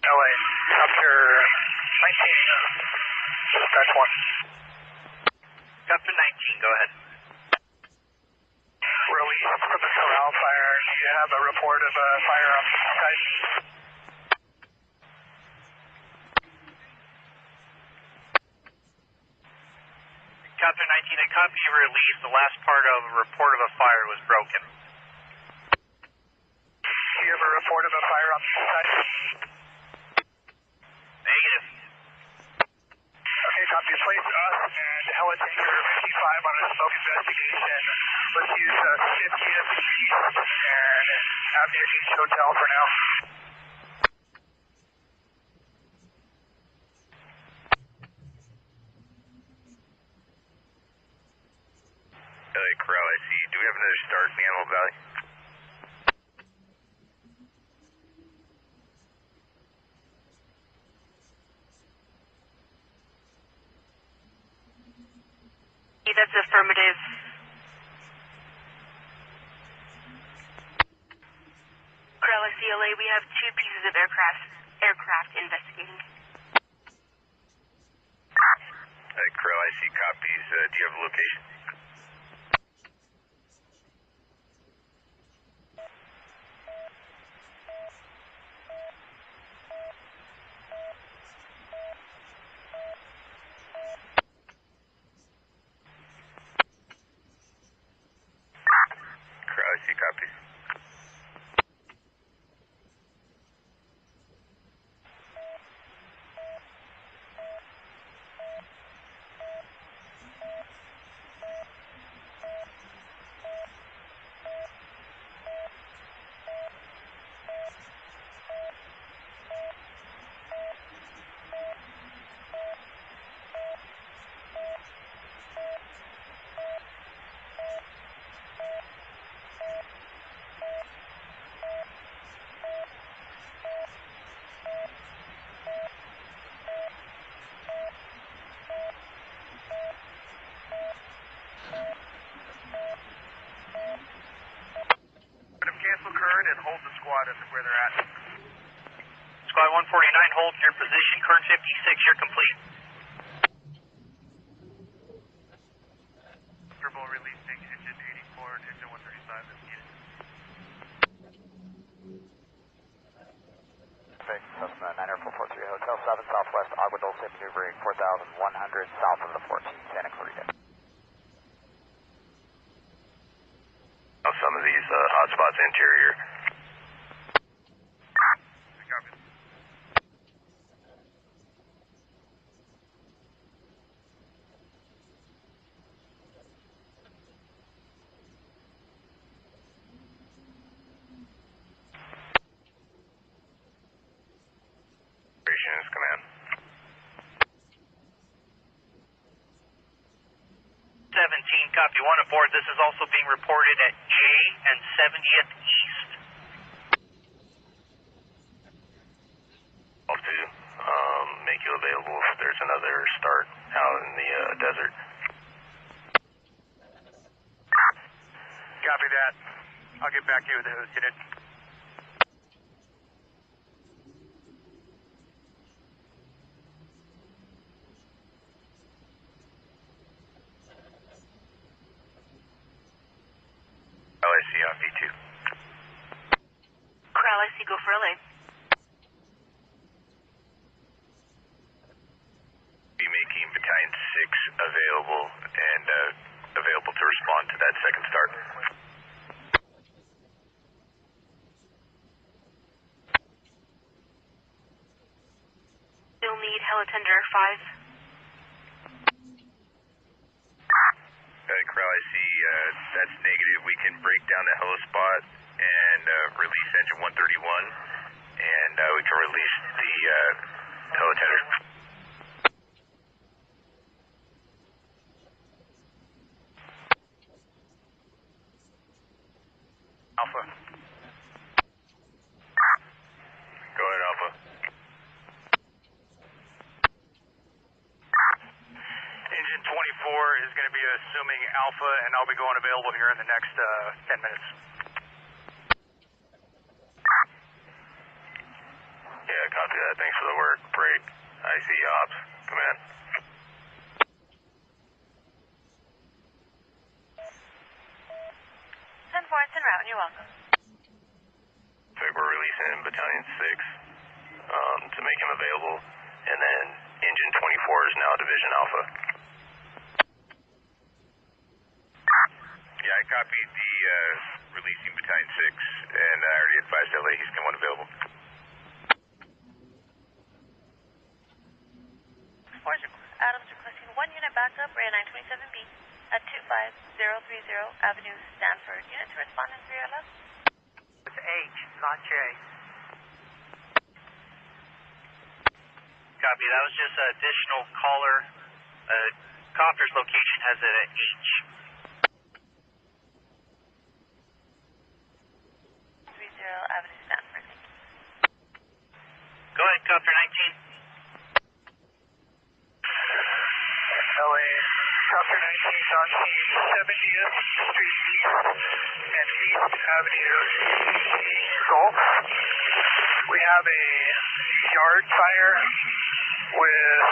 LA, Chapter 19, dispatch 1. Chapter 19, go ahead. Release from the Corral fire. Do you have a report of a fire on the site? Chapter 19, a copy you released. The last part of a report of a fire was broken. Do you have a report of a fire on the site? Negative. Okay, copy. Place us and Helitanker 55 on a smoke investigation. Let's use 50th East and Avenue East Hotel for now. LA Corral, I see. Do we have another start in the Antelope Valley? That's affirmative. Corral, CLA, we have 2 pieces of aircraft investigating. Corral, I see copies. Do you have a location? Corral, I see copies. Cancel current and hold the squad at where they're at. Squad 149, hold your position. Current 56, you're complete. Turbo releasing engine 84 and engine 135 is needed. Cessna 90443 Hotel 7 Southwest Agua Dulce maneuvering 4,100 south of the 14 Santa Clarita. Some of these hotspots interior. Operations command. 17, copy 1 aboard. This is also being reported at J and 70th East. All two, make you available if there's another start out in the desert. Copy that. I'll get back to you with the unit. LAC on V2. Corral, go for LA. Be making Battalion 6 available and available to respond to that second start. You'll need Helitender 5. Corral, I see that's negative. We can break down the helispot and release engine 131, and we can release the Helitender assuming Alpha, and I'll be going available here in the next 10 minutes. Yeah, copy that. Thanks for the work. Break. IC Ops. Command. 10-4, it's en route, and you're welcome. We're releasing Battalion 6 to make him available, and then Engine 24 is now Division Alpha. Yeah, I copied the releasing Battalion 6, and I already advised LA he's coming available. Adams requesting 1 unit backup, Ray 927B at 25030 Avenue, Stanford. Unit to respond in 3 or less. It's H, not J. Copy. That was just an additional caller. Copter's location has it at H. 30 Avenue, Stanford. Thank you. Go ahead, Copter 19. LA, Copter 19 is on scene, 70th Street East and 8th Avenue, Gulf. We have a yard fire with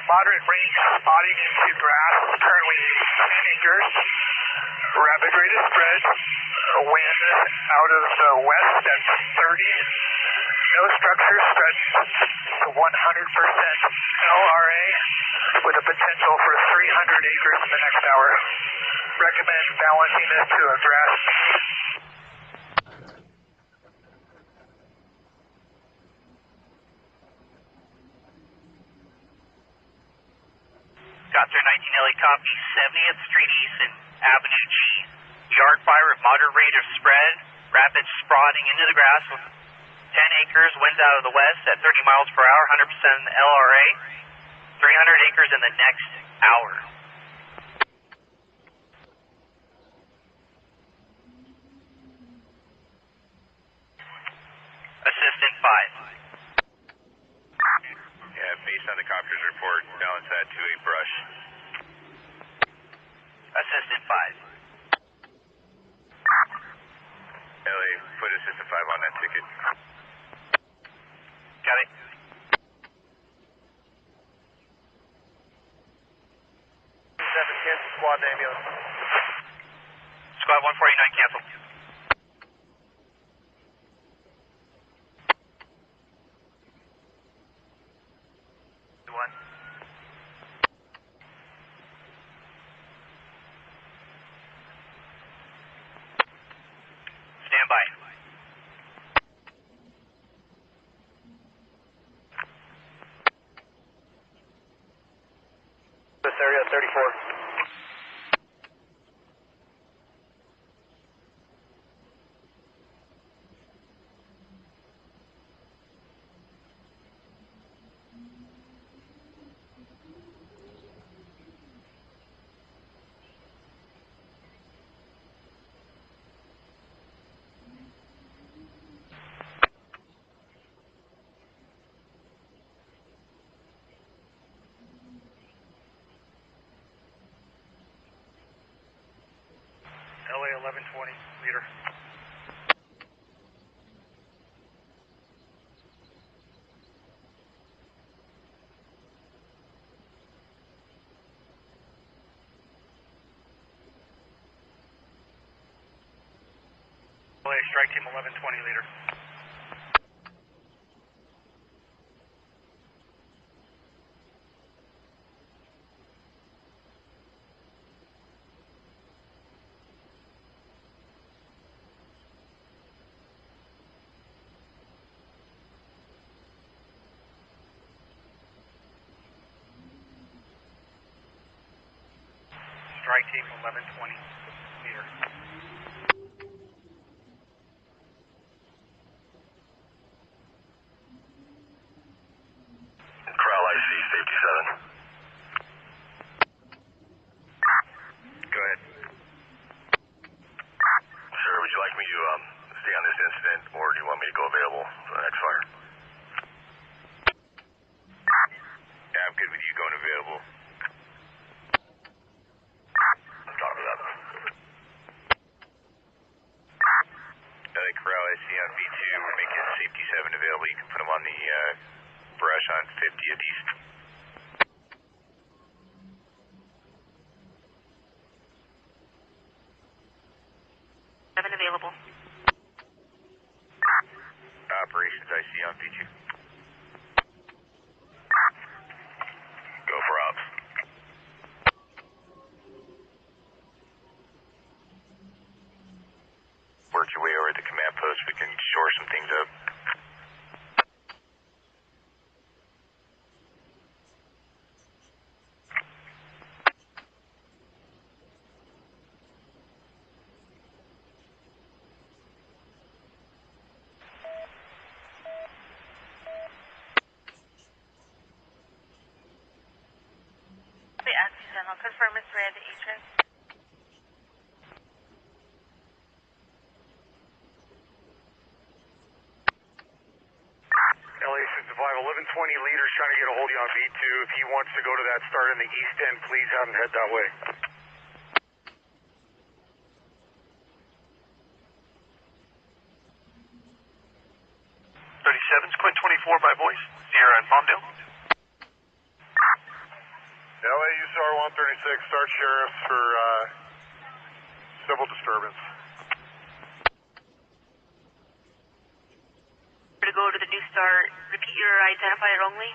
moderate rain spotting into grass, currently 10 acres. Rapid rate of spread, wind out of the west at 30. No structure spread to 100% LRA with a potential for 300 acres in the next hour. Recommend balancing this to a grass. Copter 19 LA copy, 70th Street East and Avenue G. Yard fire of moderate rate of spread, rapid spotting into the grass with 10 acres, winds out of the west at 30 miles per hour, 100% LRA, 300 acres in the next hour. Assistant 5. Yeah, based on the copter's report, balance that to a brush. Assistant 5. LA, put Assistant 5 on that ticket. Got it. Cancel squad ambulance. Squad 149 cancel. Stand by. This area 34. LA 1120, leader. LA strike team 1120, leader. Strike team 1120, leader. Corral IC, safety 7. Go ahead. Sir, would you like me to stay on this incident, or do you want me to go available for the next fire? Yeah, I'm good with you going available. 50th East. Available. Operations IC on V2. Go for ops. Work your way over to the command post. We can shore some things up. I'll confirm it's red, Adrian. LA 65, 1120 leaders trying to get a hold of you on V2. If he wants to go to that start in the east end, please have him head that way. 37's Quint 24 by voice, Sierra and Palmdale. LA USAR 136, start sheriffs for civil disturbance. To go to the new start, repeat your identifier only.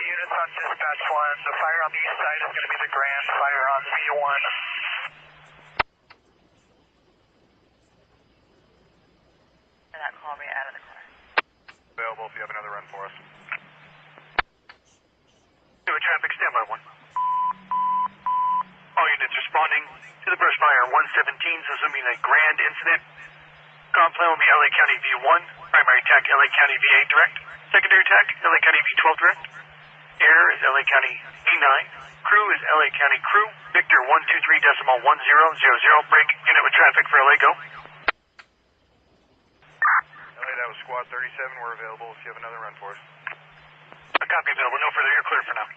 Units on dispatch 1, the fire on the east side is going to be the grand fire on V1. That call right out of the car. Available if you have another run for us. Do a traffic standby 1. All units responding to the brush fire 117's assuming a grand incident. Ground plan will be LA County V1. Primary attack LA County V8 direct. Secondary attack LA County V12 direct. Air is LA County V9. Crew is LA County crew. Victor 123.1000. Break unit with traffic for LA go. LA, that was squad 37. We're available if you have another run for us. A copy available. No further. You're clear for now.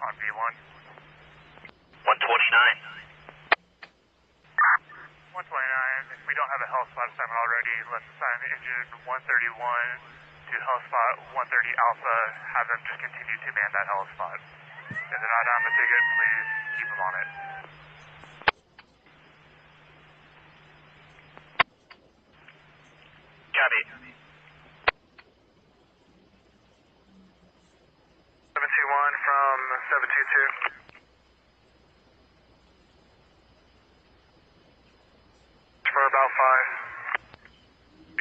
On V1. 129. 129, if we don't have a health spot assignment already, let's assign the engine 131 to health spot 130 Alpha. Have them just continue to man that health spot. If they're not on the ticket, please keep them on it. Copy. 721 from 722. For about 5.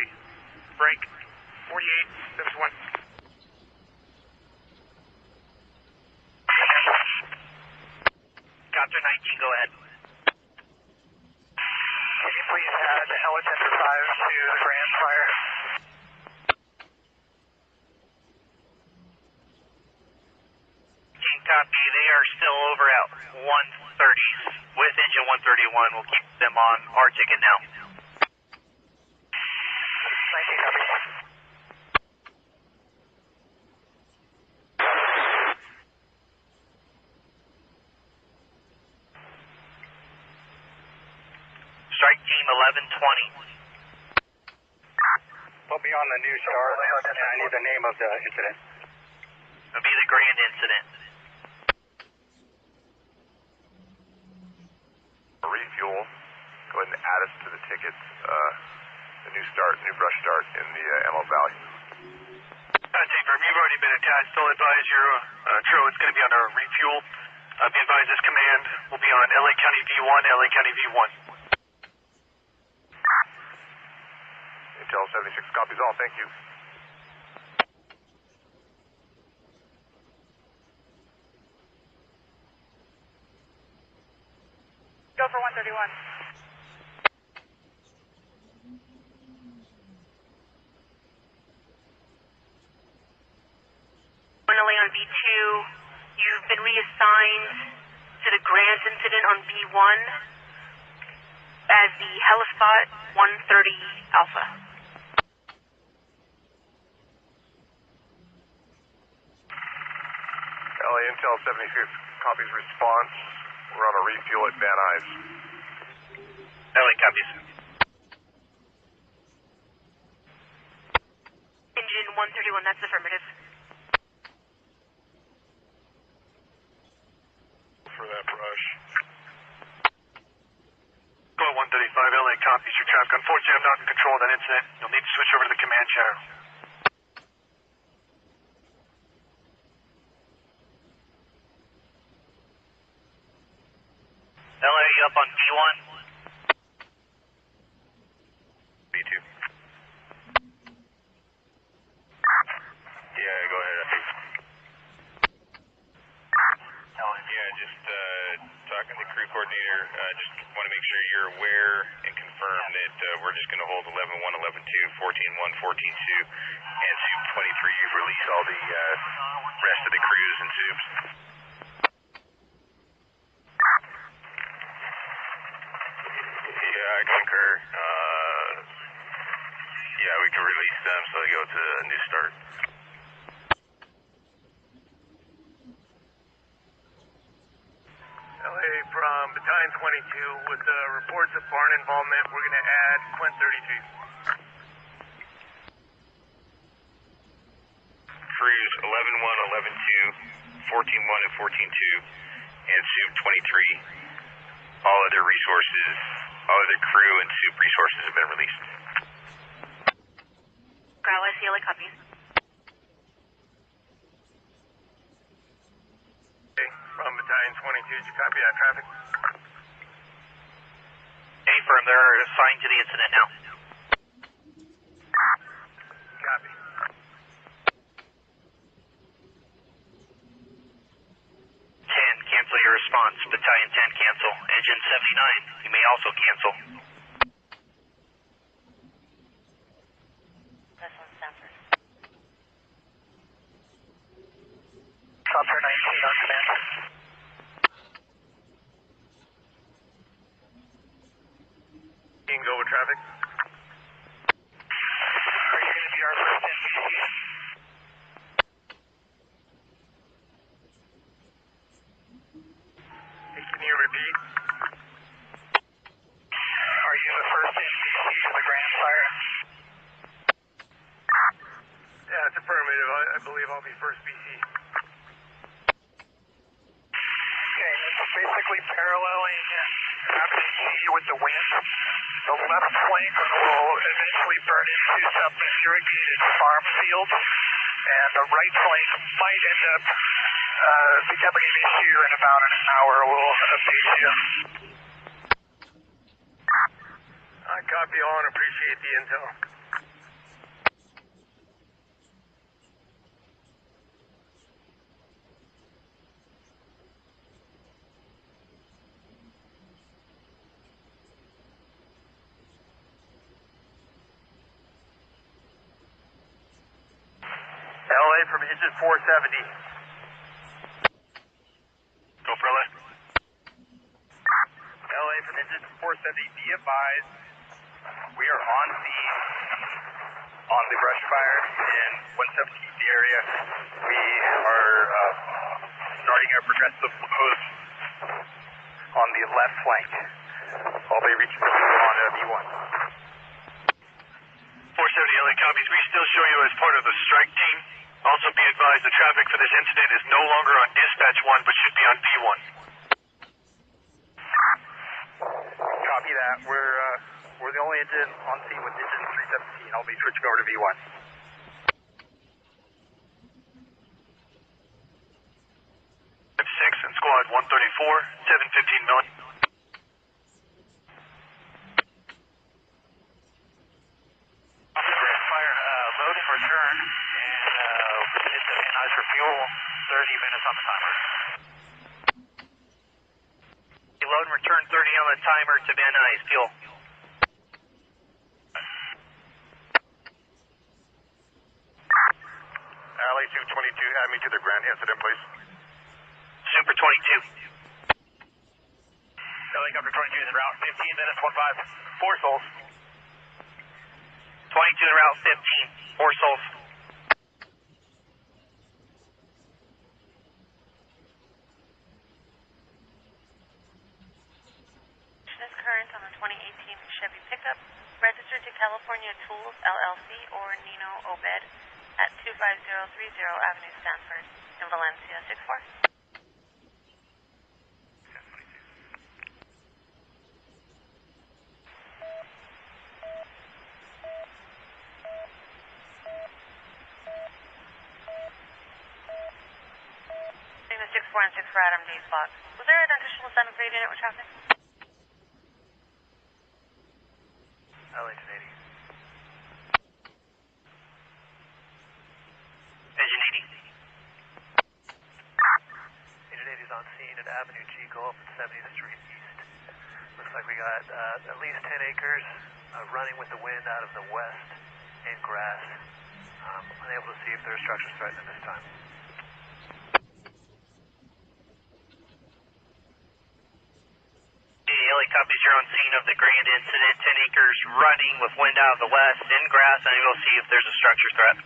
Break. 48. This one. Copter 19, go ahead. Can you please add Helicentre 5 to the grand fire? Copy. They are still over at 130s with engine 131. We'll keep them on our ticket now. Strike team 1120. Put me on the new start, and I need the name of the incident. It'll be the grand incident. Refuel. Go ahead and add us to the tickets. The new start, new brush start in the ML Valley. Take firm. You've already been attached. Don't advise your trail. It's going to be on a refuel. Be advised this command will be on LA County V1, LA County V1. Intel 76 copies all. Thank you. Go for 131. Finally on V2, you've been reassigned to the grand incident on V1 as the helispot 130 Alpha. LA Intel 76 copies response. We're on a refuel at Van Nuys. LA copies. Engine 131, that's affirmative. For that brush. Go 135, LA copies your traffic. Unfortunately, I'm not in control of that incident. You'll need to switch over to the command channel. LA, you up on B1? B2. Yeah, go ahead. Yeah, just talking to the crew coordinator. Just want to make sure you're aware and confirm that we're just going to hold 11-1, 11-2, 14-1, 14-2, and Soup 23. Release all the rest of the crews and Soups. Yeah, I concur. Yeah, we can release them so they go to a new start. LA from Battalion 22 with reports of barn involvement. We're going to add Quint 33. Crews 11-1, 11-2, 14-1, and 14-2, and Soup 23. All other resources, all other crew and Soup resources have been released. Growl, I see LA copies. From Battalion 22, did you copy that traffic? Any firm, they're assigned to the incident now. Copy. 10, cancel your response. Battalion 10, cancel. Engine 79, you may also cancel. This one's Stanford. Chopper 19 on command. You can go with traffic. Are you going to be our first NBC? Can you repeat? Are you the first NBC to the Grand Fire? Yeah, it's affirmative. I believe I'll be first BC. Okay, it's basically paralleling Avenue G with the wind. The left flank will eventually burn into some irrigated farm field, and the right flank might end up becoming an issue in about an hour. We'll update you. I copy all and appreciate the intel. LA from engine 470. Go for LA. LA from engine 470, be advised, we are on the brush fire in 117th area. We are starting a progressive hose on the left flank. All they reach on B1. 470 LA copies. We still show you as part of the strike team. Also be advised the traffic for this incident is no longer on dispatch 1 but should be on B1. Copy that. We're the only engine on scene with engine 317. I'll be switching over to V1. 6 and squad 134, 715 million. Fire, load and return, and hit the analyze for fuel, 30 minutes on the timer. Load and return 30 on the timer to Van Nuys. Fuel. LA 222, add me to the Grand incident, please. Super 22. Helicopter 22 is en route, 15 minutes, 15. 4 souls. 22 en route, 15. 4 souls. This current on the 2018 Chevy pickup, registered to California Tools, LLC, or Nino Obed at 25030 Avenue Stanford in Valencia, 6-4. The 6-4 and 6-4 Adam D spot. Was there an additional 7-3 unit with traffic? LA 1080. Engine 80. Engine 80 is on scene at Avenue G Gulf and 70th Street East. Looks like we got at least 10 acres running with the wind out of the west and grass. Unable to see if there are structures threatened at this time. LA copies, you're on scene of the grand incident, 10 acres running with wind out of the west in grass, and you'll see if there's a structure threat.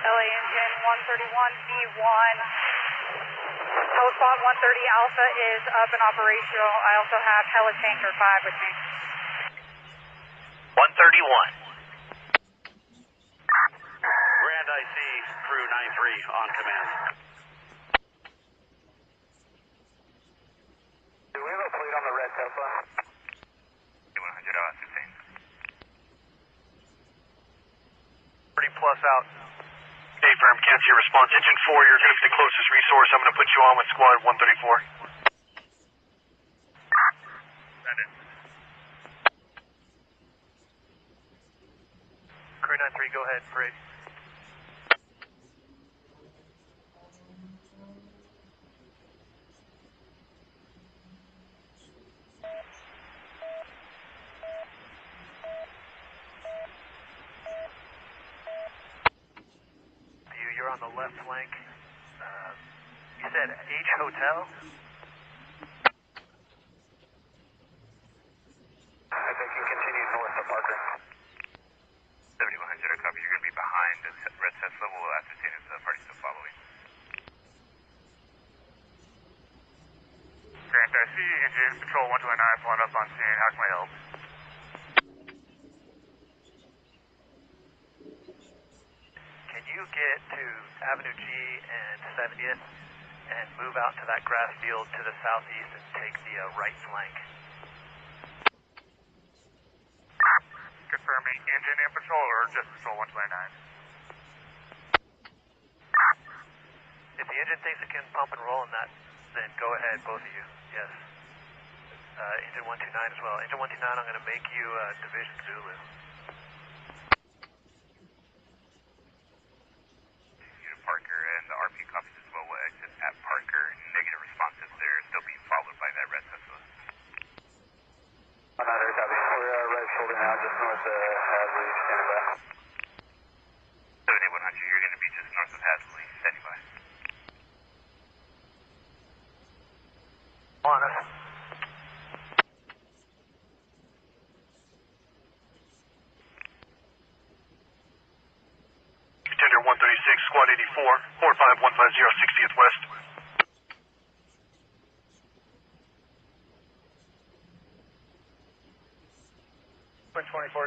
LA engine 131V1. Tow spot 130 Alpha is up and operational. I also have helitanker 5 with me. 131. Grand IC, crew 93 on command. Do we have a plate on the red Tesla? 100, I'll ascertain. 30 plus out. Hey, firm, can't see your response. Engine 4, you're going to be the closest resource. I'm going to put you on with squad 134. Send it. Crew 93, go ahead, parade. You're on the left flank. You said H Hotel? I think you continue north of Parker. 7100, I copy. You're going to be behind the red Tesla. We'll ascertain if the party's still following. Grant, I see engine patrol 129 pulling up on scene. How can I help? Can you get to Avenue G and 70th and move out to that grass field to the southeast and take the right flank? Confirming engine in patrol or just patrol 129? If the engine thinks it can pump and roll in that, then go ahead, both of you. Yes. Engine 129 as well. Engine 129, I'm going to make you Division Zulu. Parker and the RP copies as well will exit at Parker. Negative responses. They're still being followed by that red Tesla. Another copy. We're right shoulder now, just north of Hadley, standing by. 7100, you're going to be just north of Hadley, standing by. On us. Contender 136, squad 84, 45150, 60th West. Twin 24.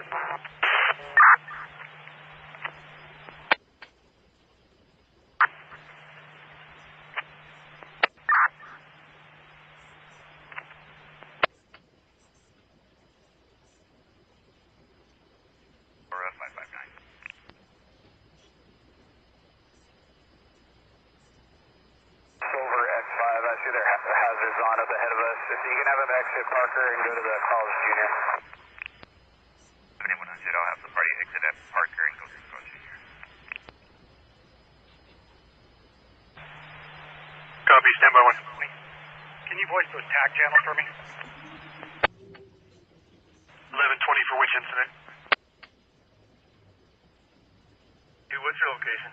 Or 559. Silver X5, I see their hazards on up ahead of us. If you can have them exit Parker and go to the College Junior. 7100, I'll have the party exit at Parker and go to College Junior. Copy, stand by 1. Can you voice those tag channels for me? 1120 for which incident? What's your location?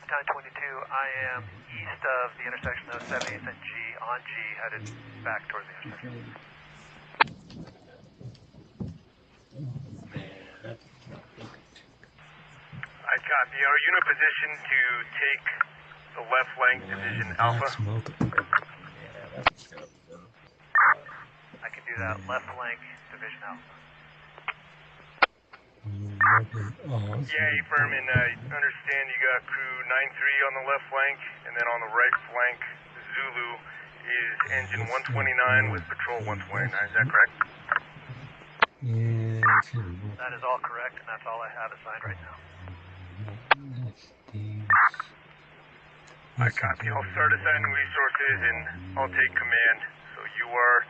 922, I am east of the intersection of 70th and G, on G, headed back towards the intersection. I copy. Are you in a position to take the left flank, Division Alpha? I can do that. Left flank, Division Alpha. Yeah, Furman, I understand you got crew 9-3 on the left flank, and then on the right flank, Zulu is engine 129 with patrol 129. Is that correct? Yeah, that is all correct, and that's all I have assigned right now. I copy. I'll start assigning resources, and I'll take command. So you are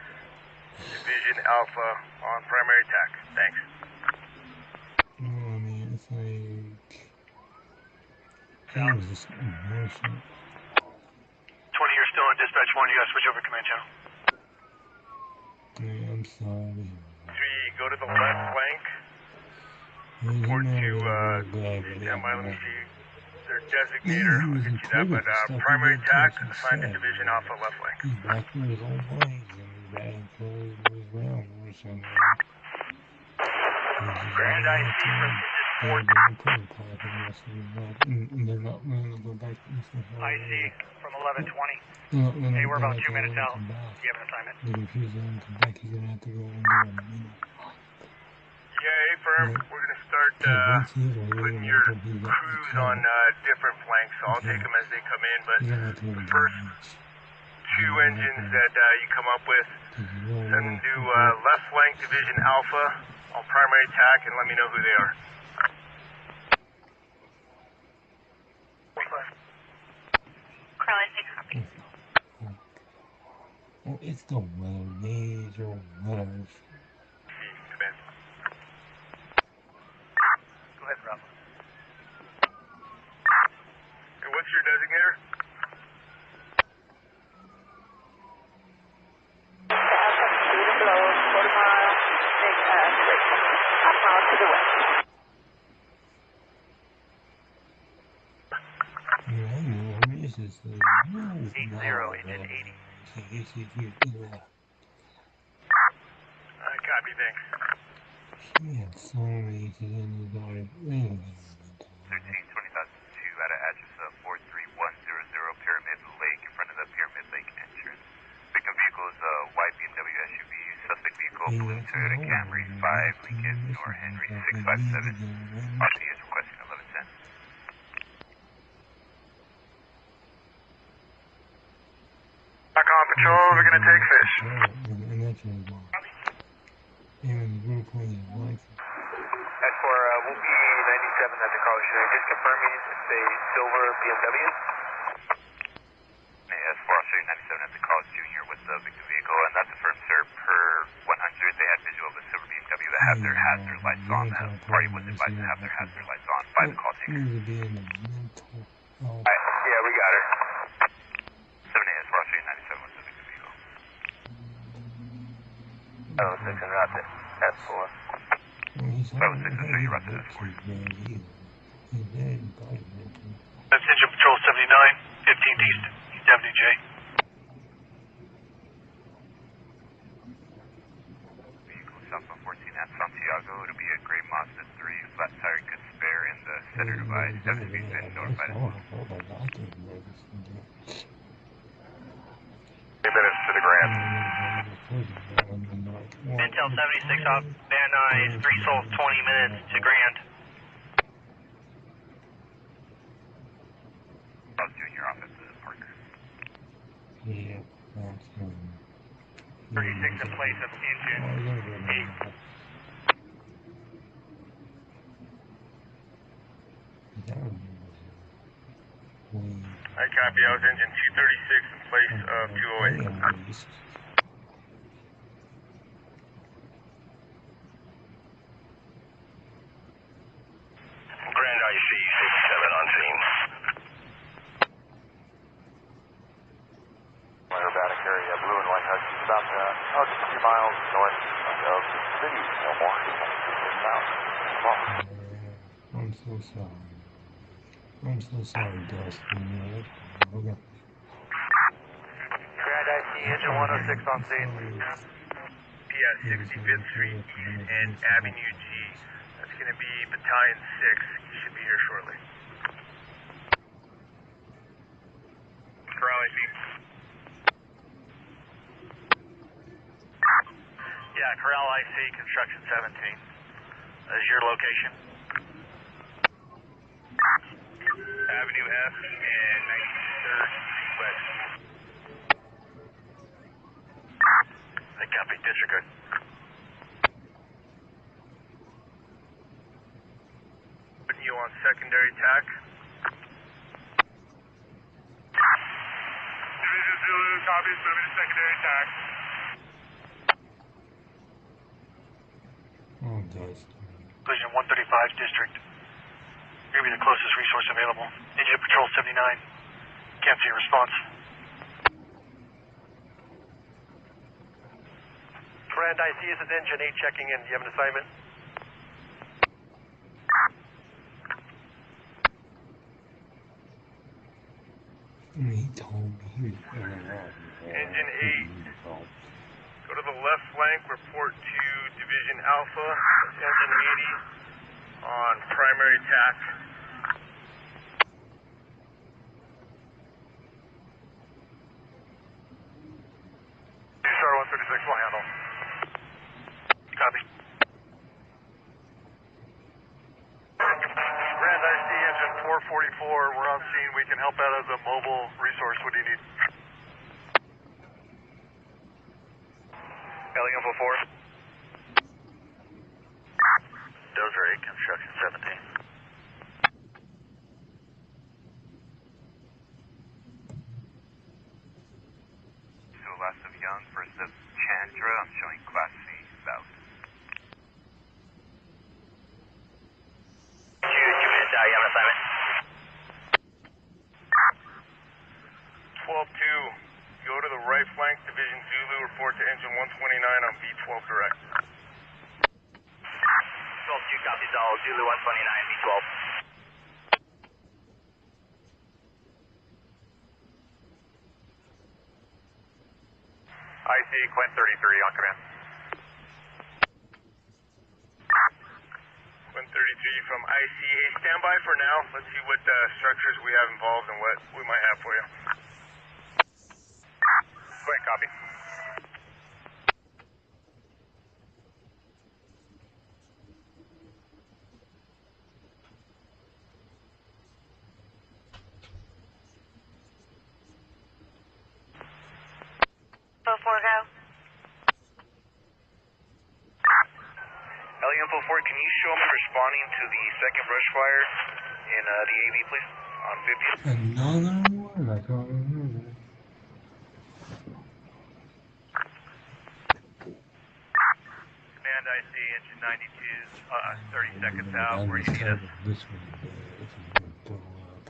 Division Alpha on primary attack. Thanks. I mean, it's like... It was just emotional. 20, you're still in dispatch 1. You gotta switch over command channel. Yeah, I'm sorry. 3, go to the left flank. Report to, stand by, let me see their designator. I'll get you that, but primary attack, assigned to Division Alpha left flank. He's back with his own boys, and he's back and close his round or something. Grand IC from and they're not willing to go back to Eastern Highway. IC from 1120. Hey, we're about 2 minutes out. You have an assignment. They refuse to let him come back. He's going to have to go and do a Yeah, firm. We're going to start putting your crews on different flanks, so I'll take them as they come in, but the first 2 engines that you come up with, send them to left flank Division Alpha on primary attack, and let me know who they are. Oh, it's the weather days or whatever. Command. Go ahead, Rob. Hey, what's your designator? Just 80, engine 80. I copy, thanks. He had so many to the end of the day. 13, 20,002 out of address 43100 Pyramid Lake in front of the Pyramid Lake entrance. Victim vehicle is a white BMW SUV. Suspect vehicle, blue Toyota Camry 5 Lincoln Nor Henry 657. RC is requesting 1110. Patrol, we're gonna take fish. S4, we'll be 97 at the Carl Schroeder. Just confirming it's a silver BMW. S4, I'll show you 97 at the Carl Jr. with the victim vehicle, and that's affirmed, sir, per 100. They had visual of a silver BMW that had their hazard lights on. The party was advised to have their hazard lights on by the call taker. Yeah, we got her. 7 A.S. I'll show you 97 with the victim vehicle. 06 and route to S4. 06 and show you route to S4. That's engine patrol 79, 15th East, East Avenue J. Vehicle south of 14 at Santiago. It'll be a gray Mazda 3, flat tire, good spare in the center divide. WB's been notified as well. 3 minutes to the Grand. Intel 76 off Van Nuys, 3 souls, 20 minutes to Grand. Charles Jr. off at the Parker. Yeah, 36 in place of engine 8. I copy. I was engine 236 in place of 208. Grand IC 67 on scene. Aerobatic area, blue and white Husky, about 2 miles north of the city, no more. I'm so sorry. I'm so sorry, Dustin. Okay. Grand IC, engine 106 on scene. PS 65th Street East and Avenue G. That's going to be Battalion 6. You should be here shortly. Corral IC, construction 17. Is your location? Avenue F and 93rd Street West. I copy, disregard. Putting you on secondary tack. Division Zulu, copy, put him in secondary tack. Oh, gosh. Collision 135 District. Give me the closest resource available. Engine Patrol 79. Can't see a response. Grand IC, this is Engine 8 checking in. Do you have an assignment? He told me he was going out. Engine 8. Go to the left flank, report to Division Alpha, Engine 80, on primary tack. Star 136 will handle. Copy. Grand IC, engine 444, we're on scene. We can help out as a mobile resource. What do you need? Info 4. Dozer 8, construction 17. So last of Young, first of Chandra, I'm showing Class C south. Command, you have an assignment? 12-2. Go to the right flank, Division Zulu, report to engine 129 on B12 direct. 12-2 copies all, Zulu 129, B12. IC, Quint 33 on command. Quint 33 from ICA. Stand by for now. Let's see what structures we have involved and what we might have for you. Quint, copy. Go. Info 4, can you show me responding to the second brush fire in the AV, please? On 50. Another one? I can't remember. Command IC, engine 92, 30 seconds out. Where do you need us? This one, this one's gonna blow up.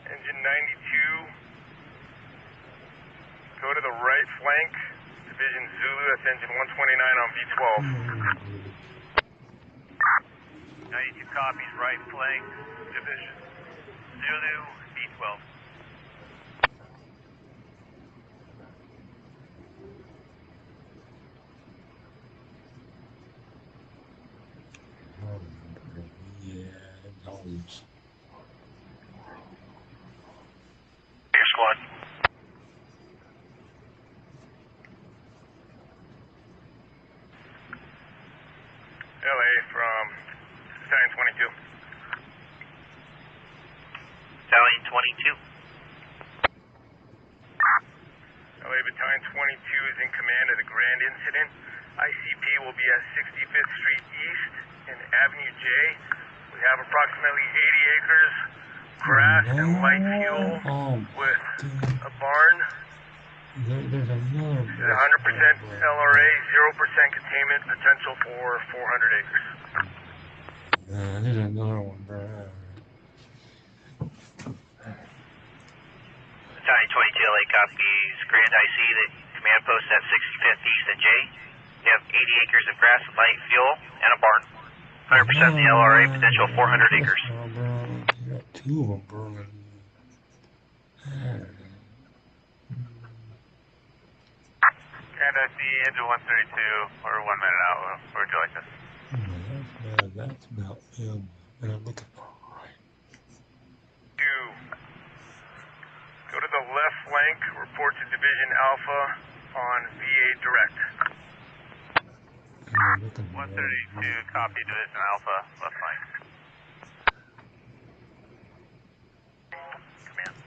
Engine 92. Go to the right flank, Division Zulu, that's engine 129 on B12. 92 copies, right flank, Division Zulu, B12. Yeah, knowledge. Air squad. LA from Battalion 22. Battalion 22. LA Battalion 22 is in command of the grand incident. ICP will be at 65th Street East and Avenue J. We have approximately 80 acres, grass and light fuel with a barn. There's another. 100% LRA, 0% containment, potential for 400 acres. There's another one, bro. Battalion 22 LA copies Grand IC, the command post at 65th East and J. You have 80 acres of grass and light fuel and a barn. 100% the LRA, potential 400 acres. You got two of them burning. Grand IC, engine 132, or 1 minute out. Where would you like this? That's about him. And I'm looking for right. Go to the left flank, report to Division Alpha, on V8 direct. 132, copy Division Alpha, left flank. Command.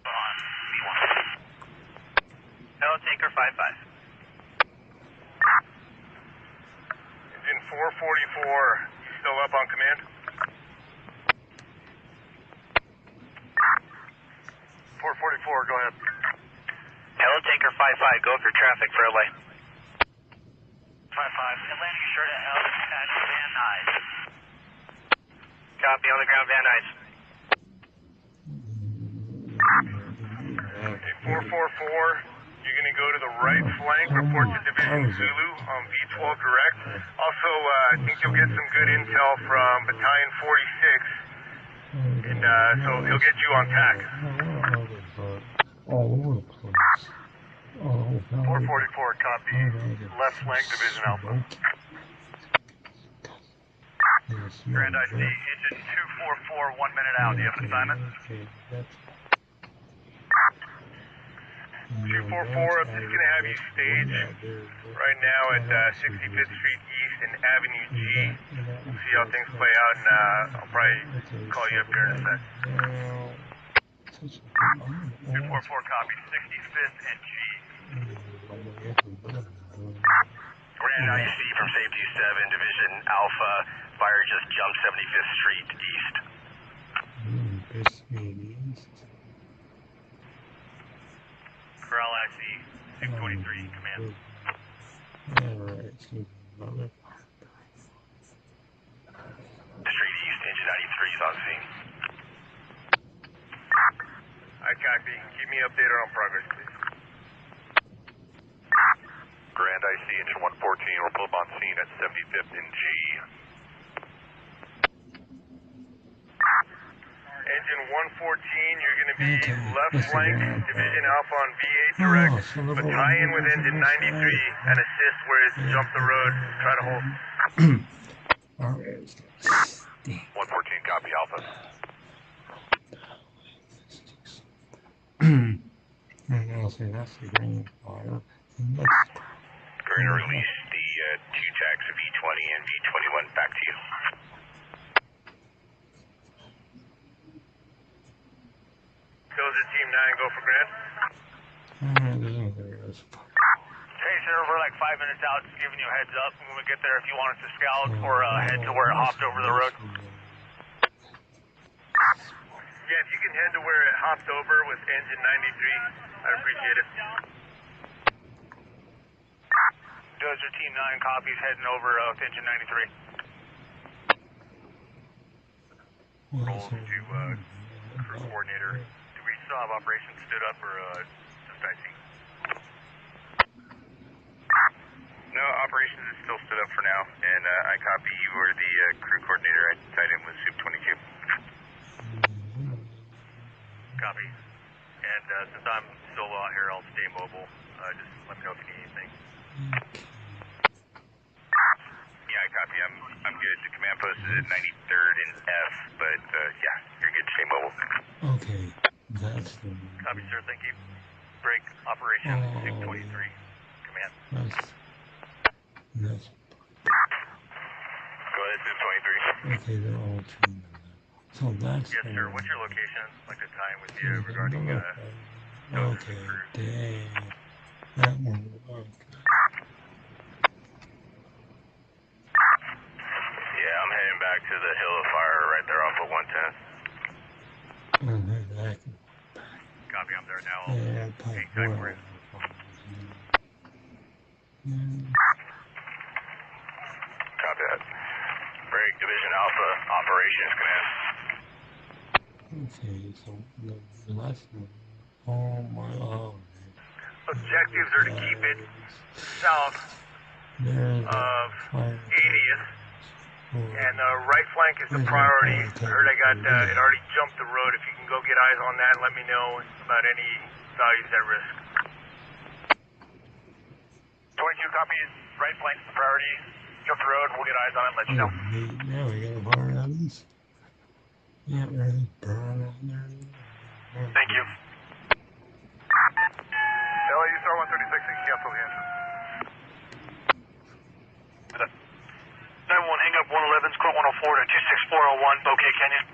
On V1. Hello, Taker 5-5. Engine 444, still up on command? 444, go ahead. Hello, Taker 5-5. Go for traffic for LA. 5-5, Atlantic is short at L at Van Nuys. Copy, on the ground, Van Nuys. Okay, 444, you're going to go to the right flank, report to Division Zulu on V12 direct. Also, I think you'll get some good intel from Battalion 46, and so he'll get you on TAC. All over the place. 444, copy. Left flank, Division Alpha. Grand IC, engine 244, 1 minute out. Do you have an assignment? 244, I'm just going to have you stage right now at 65th Street East and Avenue G. See how things play out, and I'll probably call you up there in a sec. 244, copy. 65th and G. Grand IC from Safety 7, Division Alpha. Fire just jumped 75th Street East. Corral IC, 623, command. Alright, Street East, engine 93 is on scene. I copy. Keep me updated on progress, please. Grand IC, engine 114, we'll pull up on scene at 75th and G. Engine 114, you're going to be left flank, Division Alpha on V8 direct. But tie in with engine 93 and assist where it's jumped the road. Try to hold. 114, copy Alpha. And I'll say that's the green fire. We're going to release the two tags of V20 and V21 back to you. Dozer Team 9, go for Grant. Hey, sir, we're like 5 minutes out, just giving you a heads up. When we get there, if you want us to scout or head to where it hopped over the road. Yeah, if you can head to where it hopped over with engine 93, I'd appreciate it. Dozer Team 9 copies heading over with engine 93. Roll to crew coordinator. Do we still have operations stood up or dispatching? No, operations is still stood up for now, and I copy you were the crew coordinator. I tied in with Soup 22. Copy. And since I'm solo out here, I'll stay mobile. Just let me know if you need anything. Yeah, I copy. I'm good. The command post is at 93rd and F, but yeah, you're good to stay mobile. Okay, that's the... Copy, sir. Thank you. Break operation Soup 23. Command. That's... Go ahead, Soup 23. Okay, they're all tuned. So that's... Yes, sir. What's your location? I'd like to tie in with you regarding okay, dang. That one will work. Yeah, I'm heading back to the Hill of Fire right there off of 110. Copy, I'm there now. Yeah, type for one. it. Copy that. Break Division Alpha, Operations Command. Okay, so the last one. Oh my god. Objectives are to keep it south of 80th, and right flank is the priority. I heard it already jumped the road. If you can go get eyes on that, let me know about any values at risk. 22 copies, right flank is the priority. Jump the road, we'll get eyes on it, let you know. Now we got a fire at least. Yeah, ready. Burn on there. Thank you. LA Star 136, and cancel the engine. 91, hang up 111's, quote 104 to 26401, Bouquet Canyon.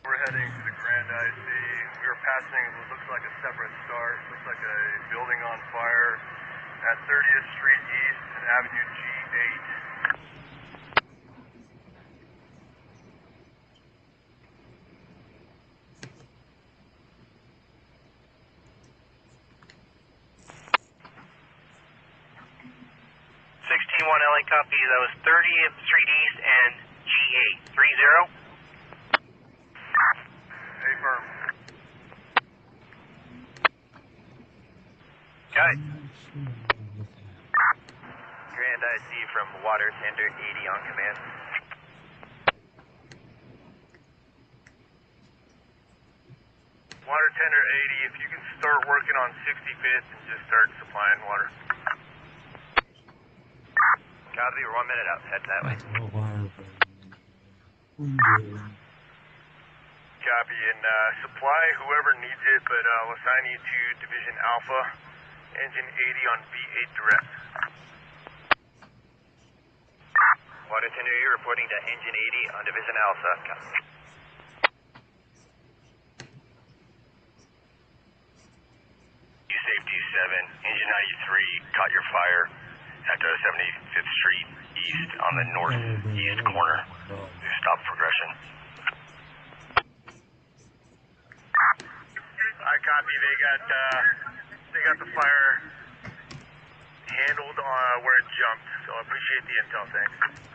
We're heading to the Grand IC. We were passing what looks like a separate start. Looks like a building on fire at 30th Street East and Avenue G8. LA copy, that was 30th Street East and G8, 30. Hey, firm. Got it. Grand IC from Water Tender 80 on command. Water Tender 80, if you can start working on 65th and just start supplying water. Copy, we're 1 minute out. Head that way. Copy, and supply whoever needs it, but I'll assign you to Division Alpha, engine 80 on V8 direct. Water Tender 80 reporting to engine 80 on Division Alpha. Copy. Safety 7, engine 93, caught your fire at 75th Street East on the northeast corner. Stop progression. I copy. They got the fire handled where it jumped. So I appreciate the intel. Thanks.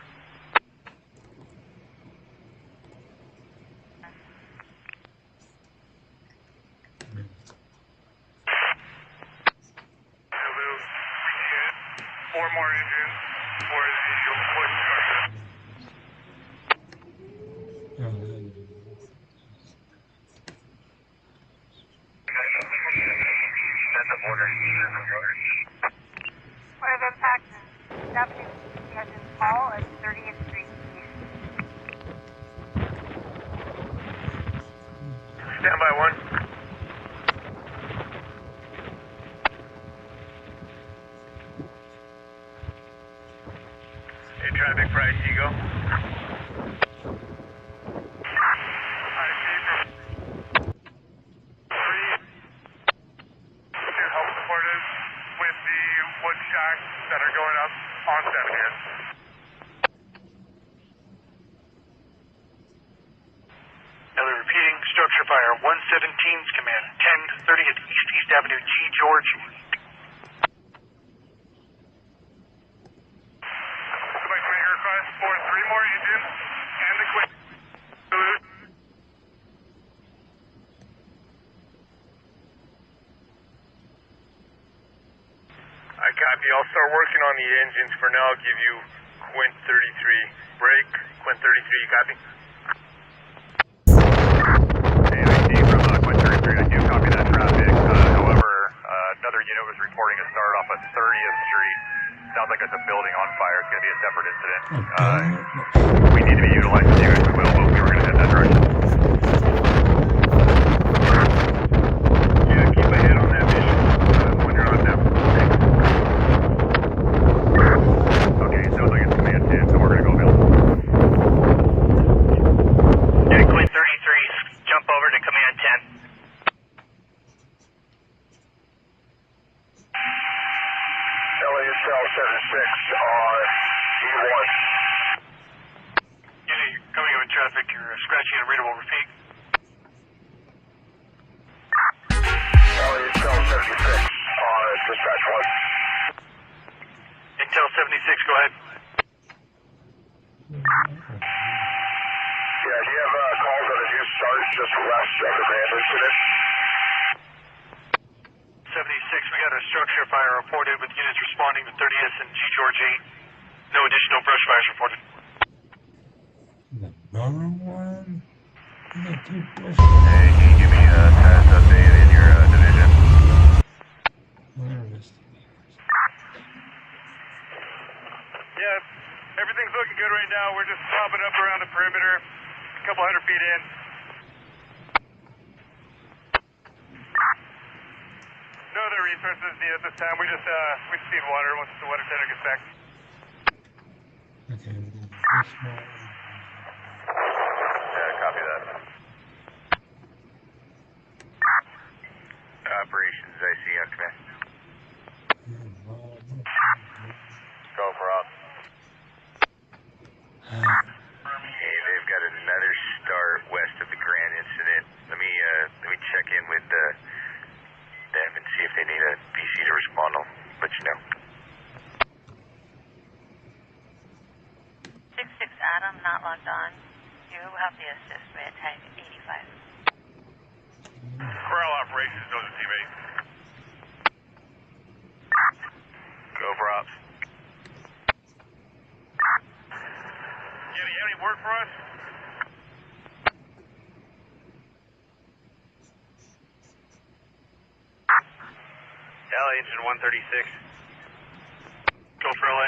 Four more engines for the push structure. Send the border. Point of impact is Avenue has been Paul at 30th Street East. Stand by one. Traffic for IC, go. Help supported with the wood shacks that are going up on 70th. Ellie repeating, structure fire, 117's command, 1030th East Avenue, G. George. For 3 more engines and equipment. I copy. I'll start working on the engines. For now, I'll give you Quint 33. Break. Quint 33, you copy? Hey, I see from Quint 33, I do copy that traffic. However, another unit was reporting a start off at 30th Street. Sounds like it's a building on fire. It's going to be a separate incident. We need to be utilizing you as we will, but we were going to head that direction. Yeah, keep ahead on that mission when you're on them. Okay, sounds like it's command 10, so we're going to go available. Yeah, Quint 33, jump over to command 10. LASL 76 on E1. Unit, coming in with traffic, you're scratching and readable, repeat. LASL 76 on dispatch 1. Intel 76, go ahead. Yeah, do you have calls on a new start just west of the Grand incident? 76, we got a structure fire reported with units responding to 30th and G. George 8. No additional brush fires reported. Another one? Hey, can you give me a status update in your division? Yeah, everything's looking good right now. we're just popping up around the perimeter, a couple 100 feet in. No other resources needed at this time. We just need water once the water center gets back. Okay, this one. Yeah, copy that. Operations, I see on command. Go for up. Hey, they've got another start west of the Grand incident. Let me check in with them and see if they need a PC to respond. I'll let you know. 6-6 Adam, not logged on. You have the assist with tag 85. Corral operations, those are teammates. Go for ops. Yeah, do you have any word for us? LA engine 136. Go for LA.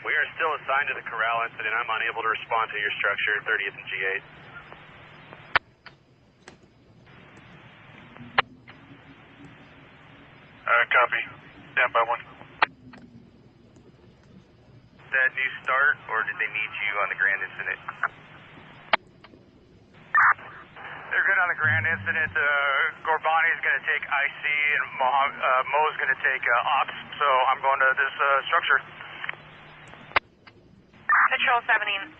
We are still assigned to the Corral incident. I'm unable to respond to your structure, 30th and G8. Copy. Stand by one. That new start, or did they need you on the Grand incident? They're good on the Grand incident. Gorbani's going to take IC and Mo's going to take ops, so I'm going to this structure. Patrol 70.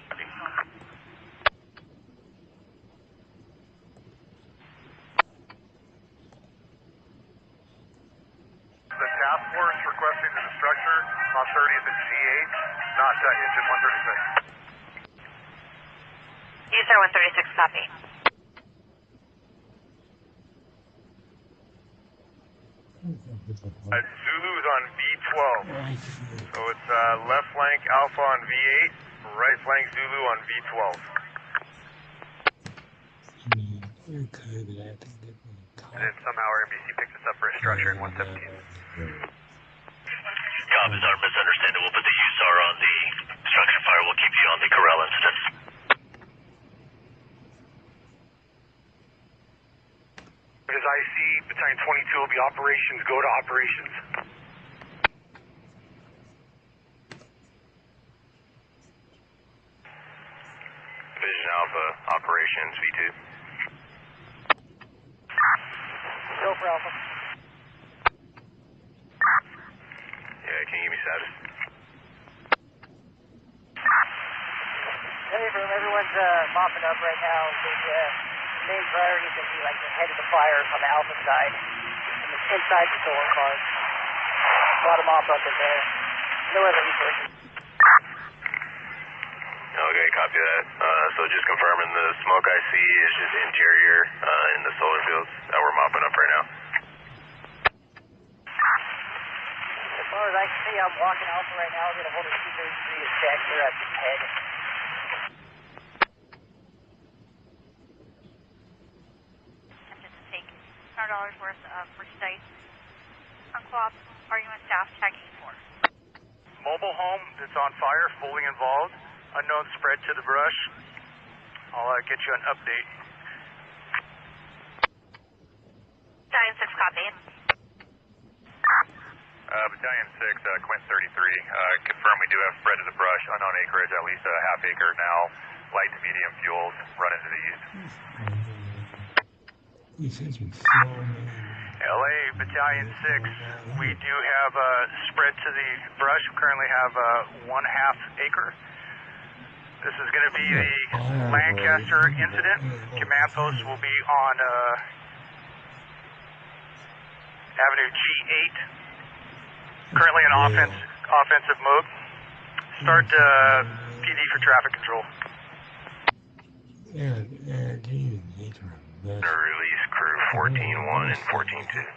The task force requesting the structure on 30th and G8, not engine 136. User 136, copy. Zulu's on V12. So it's left flank Alpha on V8, right flank Zulu on V12. And then somehow our NBC picked us up for a structure in 117. Copies are misunderstanding. We'll put the USAR on the structure fire. We'll keep you on the Corral incident. As IC, Battalion 22 will be operations. Go to operations. Vision Alpha, operations, V2. Go for Alpha. Yeah, can you give me status? Hey, everyone's mopping up right now. The main priority is going to be like the head of the fire on the Alpha side, and the inside the solar cars. A lot of mop up in there. No other resources. Okay, copy that. So just confirming the smoke I see is just interior in the solar fields that we're mopping up right now. As far as I can see, I'm walking Alpha right now. I'm going to hold a 233 as check. They're at the head. Attempted to take $100 worth of merchandise. Unquab, argument staff checking for. Mobile home that's on fire, fully involved. Unknown spread to the brush. I'll get you an update. Battalion 6, copy. Battalion 6, Quint 33. Confirm we do have spread to the brush, unknown acreage, at least a half acre now. Light to medium fuels, run into the east. LA, Battalion 6. We do have spread to the brush. We currently have 1/2 acre. This is going to be the Lancaster incident. Command post will be on Avenue G8. Currently in offensive mode. Start PD for traffic control. Release crew 14-1 and 14-2.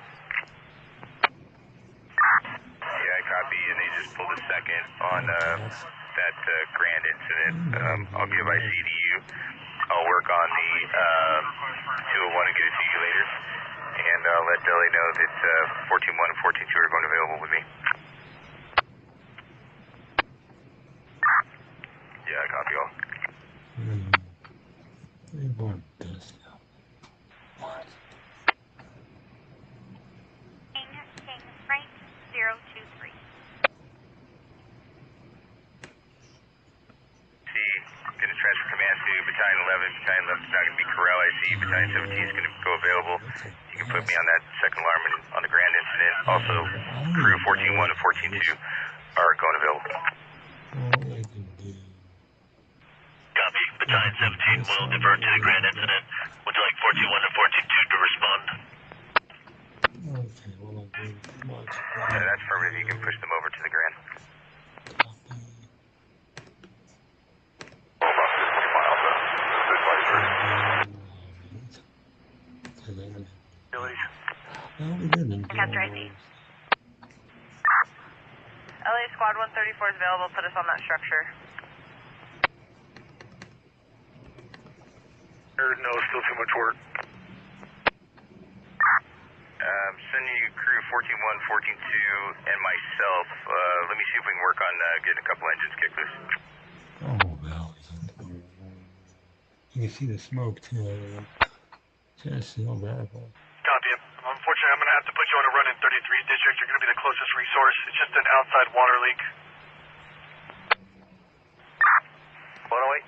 Yeah, copy, and they just pulled a second on that Grand incident. I'll give IC to you. I'll work on the 201 and get it to you later. And I'll let Deli know that 14-1 and 14-2 are going available with me. Yeah, copy all. They want this now. What? King Frank 023. Gonna transfer command to Battalion 11. Battalion 11 is now gonna be Corral IC. Battalion 17 is gonna go available. You can put me on that second alarm on the grand incident. Also, crew 14-1 and 14-2 are going available. Copy. Battalion 17 will divert to the grand incident. Would you like 14-1 and 14-2 to respond? Okay, well, I'm doing too much. That's affirmative. You can push them over to the grand. Capture IC. LA Squad 134 is available. Put us on that structure. No, still too much work. Sending you crew 14-1, 14-2, and myself. Let me see if we can work on getting a couple engines kicked loose. Oh, well. You can see the smoke, too. Just so bad. Copy. Unfortunately, I'm going to have to put you on a run in 33's district. You're going to be the closest resource. It's just an outside water leak. 108.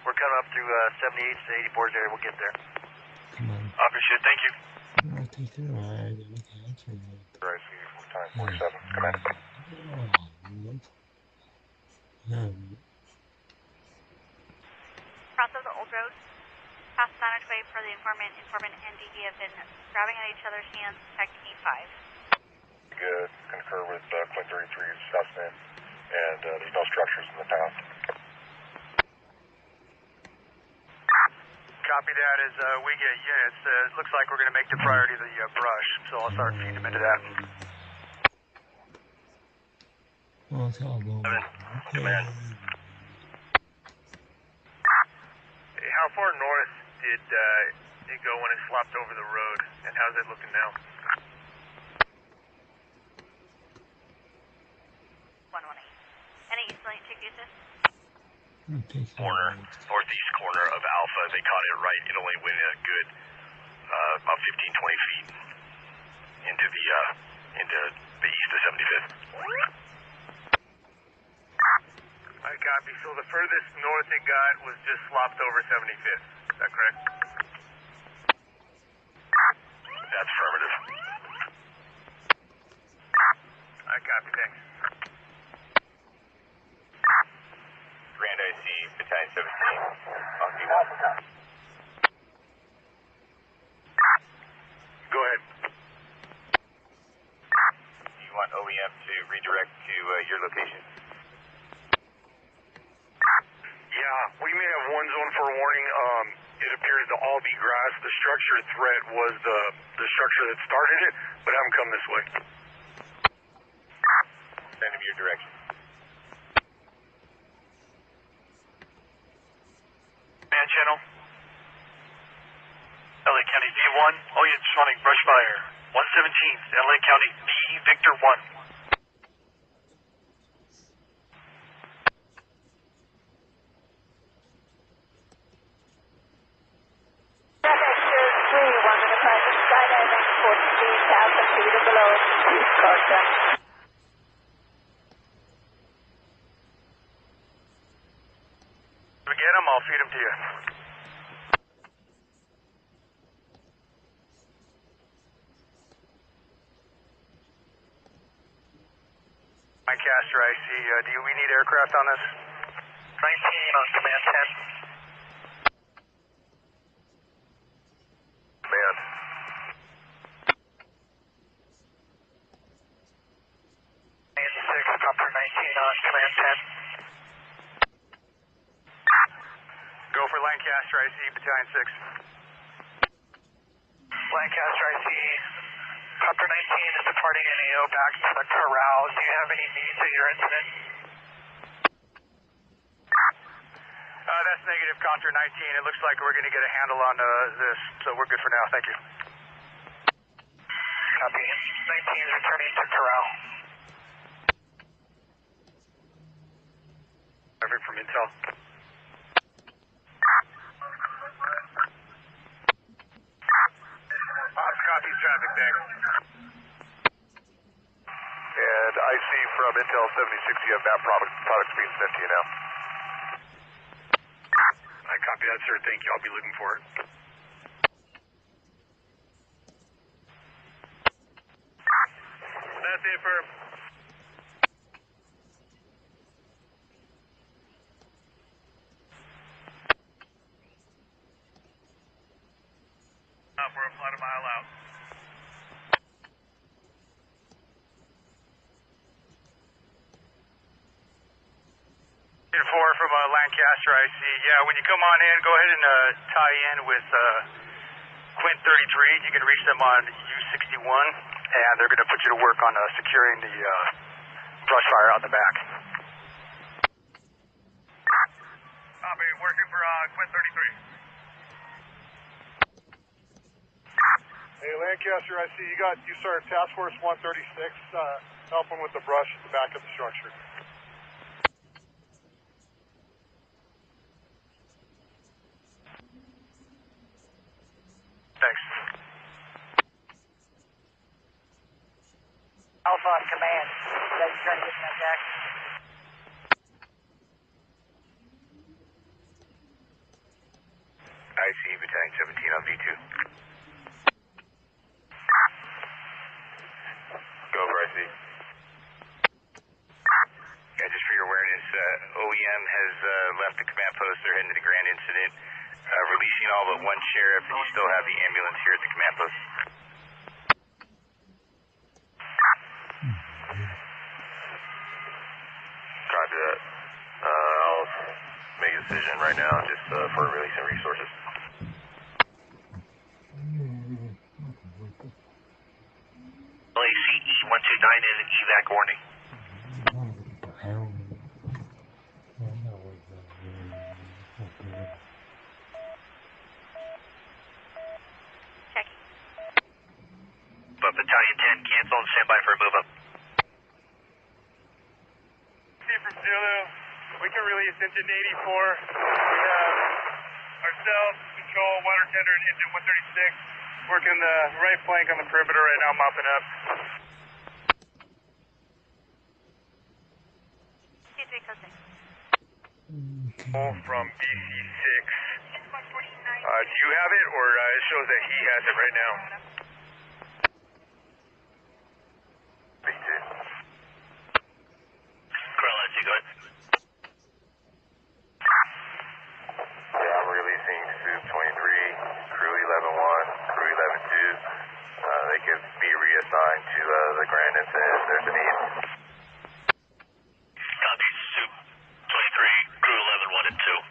We're coming up through 78 to 84's area. We'll get there. Come on. Appreciate it. Thank you. I'll take the ride. Okay, I'll turn it. Right, see you from time 47. Command. Cross of the old road. Past managed way for the informant. Informant and DD have been grabbing at each other's hands. Technique 5. Good. Concur with Point 33's assessment, and there's no structures in the path. Copy that. As we get units, it looks like we're going to make the priority the brush, so I'll start feeding them into that. Oh, it's all over. Command. Hey, how far north did it go when it flopped over the road, and how's it looking now? 118. Any east lane 2 cases? Northeast corner of Alpha. They caught it right. It only went a good about 15-20 feet into the east of 75th. I copy. So the furthest north it got was just flopped over 75th. Is that correct? That's affirmative. I copy. Thanks. Grand IC, Battalion 17. On B1. Go ahead. Do you want OEM to redirect to your location? Yeah, we may have one zone for a warning. It appears to all be grass. The structure threat was the structure that started it, but have them come this way. Send them your direction. Man channel. LA County V1. All units running brush fire. 117th, LA County V Victor 1. If we get them, I'll feed them to you. Lancaster IC, do we need aircraft on this? 19 on command 10. Man. Copter 19 on command 10. Go for Lancaster IC, Battalion 6. Lancaster IC. Copter 19 is departing in AO back to the corral. Do you have any needs at your incident? That's negative, Contra 19. It looks like we're going to get a handle on this, so we're good for now. Thank you. Copy. 19 is returning to corral. Traffic for from Intel. Ops copies traffic, thanks. And I see from Intel 7060 you have map products being sent to you now. I copy that, sir. Thank you. I'll be looking for it. That's it, firm. We're about a mile out. From Lancaster, I see. Yeah, when you come on in, go ahead and tie in with Quint 33. You can reach them on U61, and they're going to put you to work on securing the brush fire out the back. Copy, working for Quint 33. Hey, Lancaster, I see you started Task Force 136, helping with the brush at the back of the structure. Thanks. Alpha on command. You guys trying to get in that deck? I see Battalion 17 on V2. Go over, I see. Yeah, just for your awareness, OEM has left the command post. They're heading to the grand incident, releasing all but one sheriff, and you still have the ambulance here at the command post. Copy that. I'll make a decision right now just for releasing resources. LACE 129 is an evac warning. But Battalion 10 cancel and stand by for a move up. See from Zulu, we can release engine 84. We have ourselves, control, water tender, and engine 136 working the right flank on the perimeter right now, mopping up. From BC6. Do you have it, or it shows that he has it right now? B2. Corral, let's see, go ahead. Yeah, I'm releasing Soup 23, Crew 11-1, Crew 11-2. They can be reassigned to the grand incident if there's a need. Copy, Soup 23, Crew 11-1 and 2.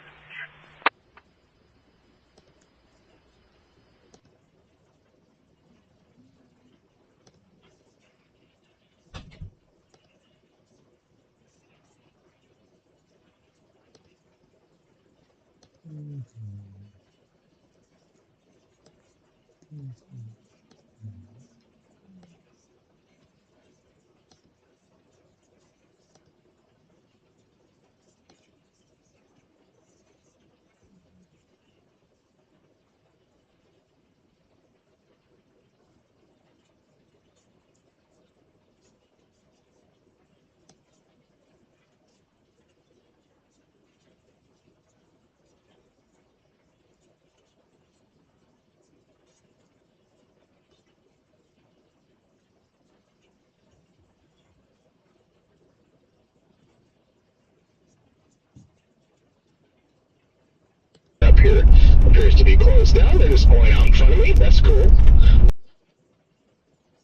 Up here appears to be closed down. They're just pulling out in front of me. That's cool.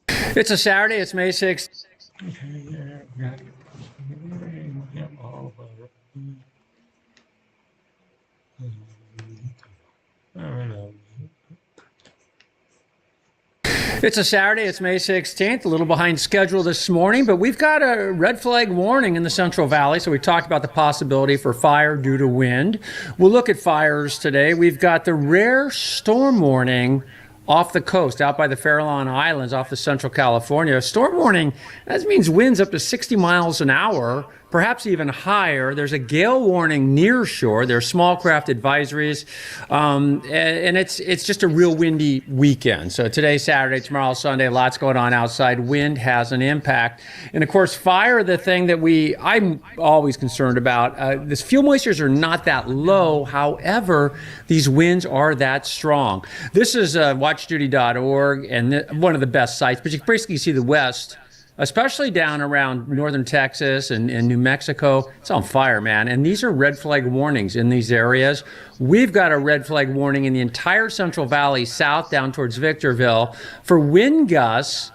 It's a Saturday. It's May 6th. It's a Saturday. It's May 16th. A little behind schedule this morning, but we've got a red flag warning in the Central Valley. So we talked about the possibility for fire due to wind. We'll look at fires today. We've got the rare storm warning off the coast, out by the Farallon Islands, off the Central California. Storm warning, that means winds up to 60 miles an hour perhaps even higher. There's a gale warning near shore. There's small craft advisories, and it's just a real windy weekend. So today, Saturday, tomorrow, Sunday, lots going on outside. Wind has an impact, and of course, fire. The thing that I'm always concerned about. This fuel moistures are not that low. However, these winds are that strong. This is watchduty.org, and one of the best sites. But you can basically see the west, especially down around northern Texas and New Mexico. It's on fire, man. And these are red flag warnings in these areas. We've got a red flag warning in the entire Central Valley, south down towards Victorville, for wind gusts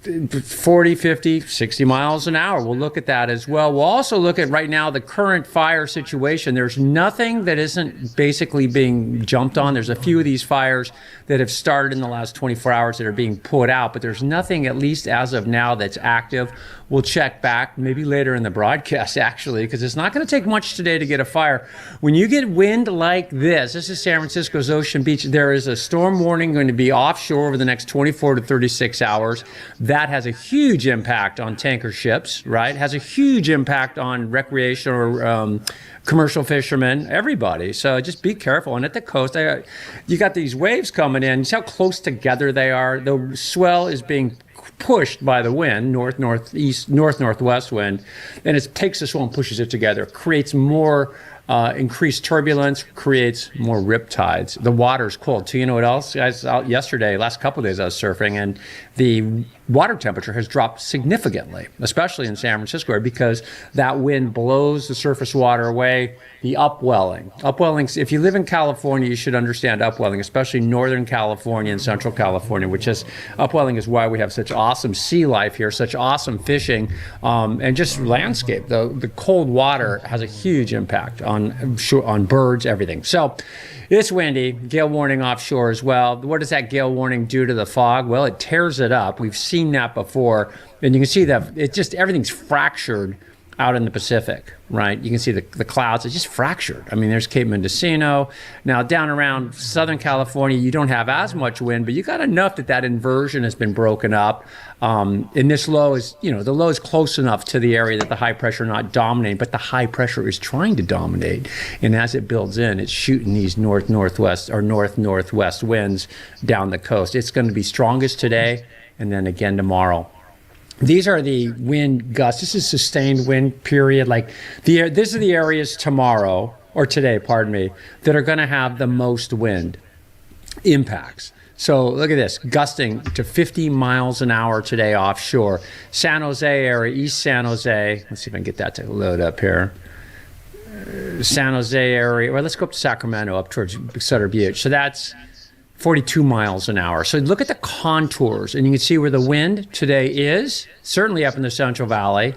40, 50, 60 miles an hour. We'll look at that as well. We'll also look at right now the current fire situation. There's nothing that isn't basically being jumped on. There's a few of these fires that have started in the last 24 hours that are being put out, but there's nothing, at least as of now, that's active. We'll check back maybe later in the broadcast, actually, because it's not going to take much today to get a fire. When you get wind like this is San Francisco's Ocean Beach. There is a storm warning going to be offshore over the next 24 to 36 hours. That has a huge impact on tanker ships, right? Has a huge impact on recreational or commercial fishermen, everybody. So just be careful. And at the coast, you got these waves coming in. See how close together they are? The swell is being pushed by the wind, north-northeast, north-northwest wind, and it takes the swell and pushes it together, creates more increased turbulence, creates more rip tides. The water's cold too. You know what else? Guys, out yesterday, last couple of days I was surfing, and the water temperature has dropped significantly, especially in San Francisco, because that wind blows the surface water away. The upwelling. Upwellings, if you live in California, you should understand upwelling, especially Northern California and Central California, which is, upwelling is why we have such awesome sea life here, such awesome fishing, and just landscape. The cold water has a huge impact on birds, everything. So it's windy, gale warning offshore as well. What does that gale warning do to the fog? Well, it tears it up. We've seen that before, and you can see that everything's fractured out in the Pacific, right? You can see the clouds, it's just fractured. I mean, there's Cape Mendocino. Now, down around Southern California, you don't have as much wind, but you got enough that inversion has been broken up. And this low is, the low is close enough to the area that the high pressure not dominating, but the high pressure is trying to dominate. And as it builds in, it's shooting these north-northwest or north-northwest winds down the coast. It's going to be strongest today and then again tomorrow. These are the wind gusts. This is sustained wind period. These are the areas tomorrow, or today, pardon me, that are going to have the most wind impacts. So look at this, gusting to 50 miles an hour today offshore. San Jose area, East San Jose. Let's see if I can get that to load up here. San Jose area, well, let's go up to Sacramento, up towards Sutter Butte. So that's 42 miles an hour. So look at the contours, and you can see where the wind today is, certainly up in the Central Valley,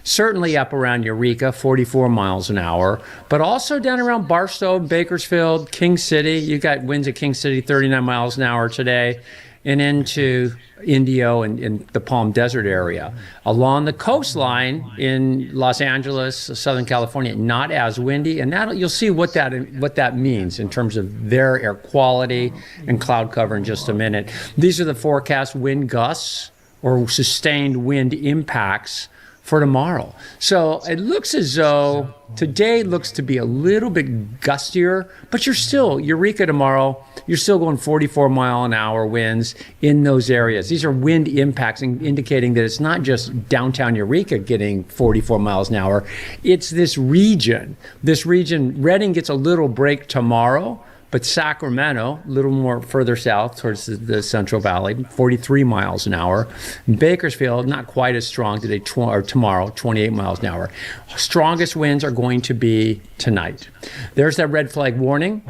certainly up around Eureka, 44 miles an hour, but also down around Barstow, Bakersfield, King City. You got winds at King City, 39 miles an hour today, and into Indio and the Palm Desert area. Along the coastline in Los Angeles, Southern California, not as windy, and you'll see what that means in terms of their air quality and cloud cover in just a minute. These are the forecast wind gusts or sustained wind impacts for tomorrow. So it looks as though today looks to be a little bit gustier, but you're still, Eureka tomorrow, you're still going 44 mile an hour winds in those areas. These are wind impacts indicating that it's not just downtown Eureka getting 44 miles an hour. It's this region. Redding gets a little break tomorrow, but Sacramento, a little more further south towards the Central Valley, 43 miles an hour. Bakersfield, not quite as strong today or tomorrow, 28 miles an hour. Strongest winds are going to be tonight. There's that red flag warning.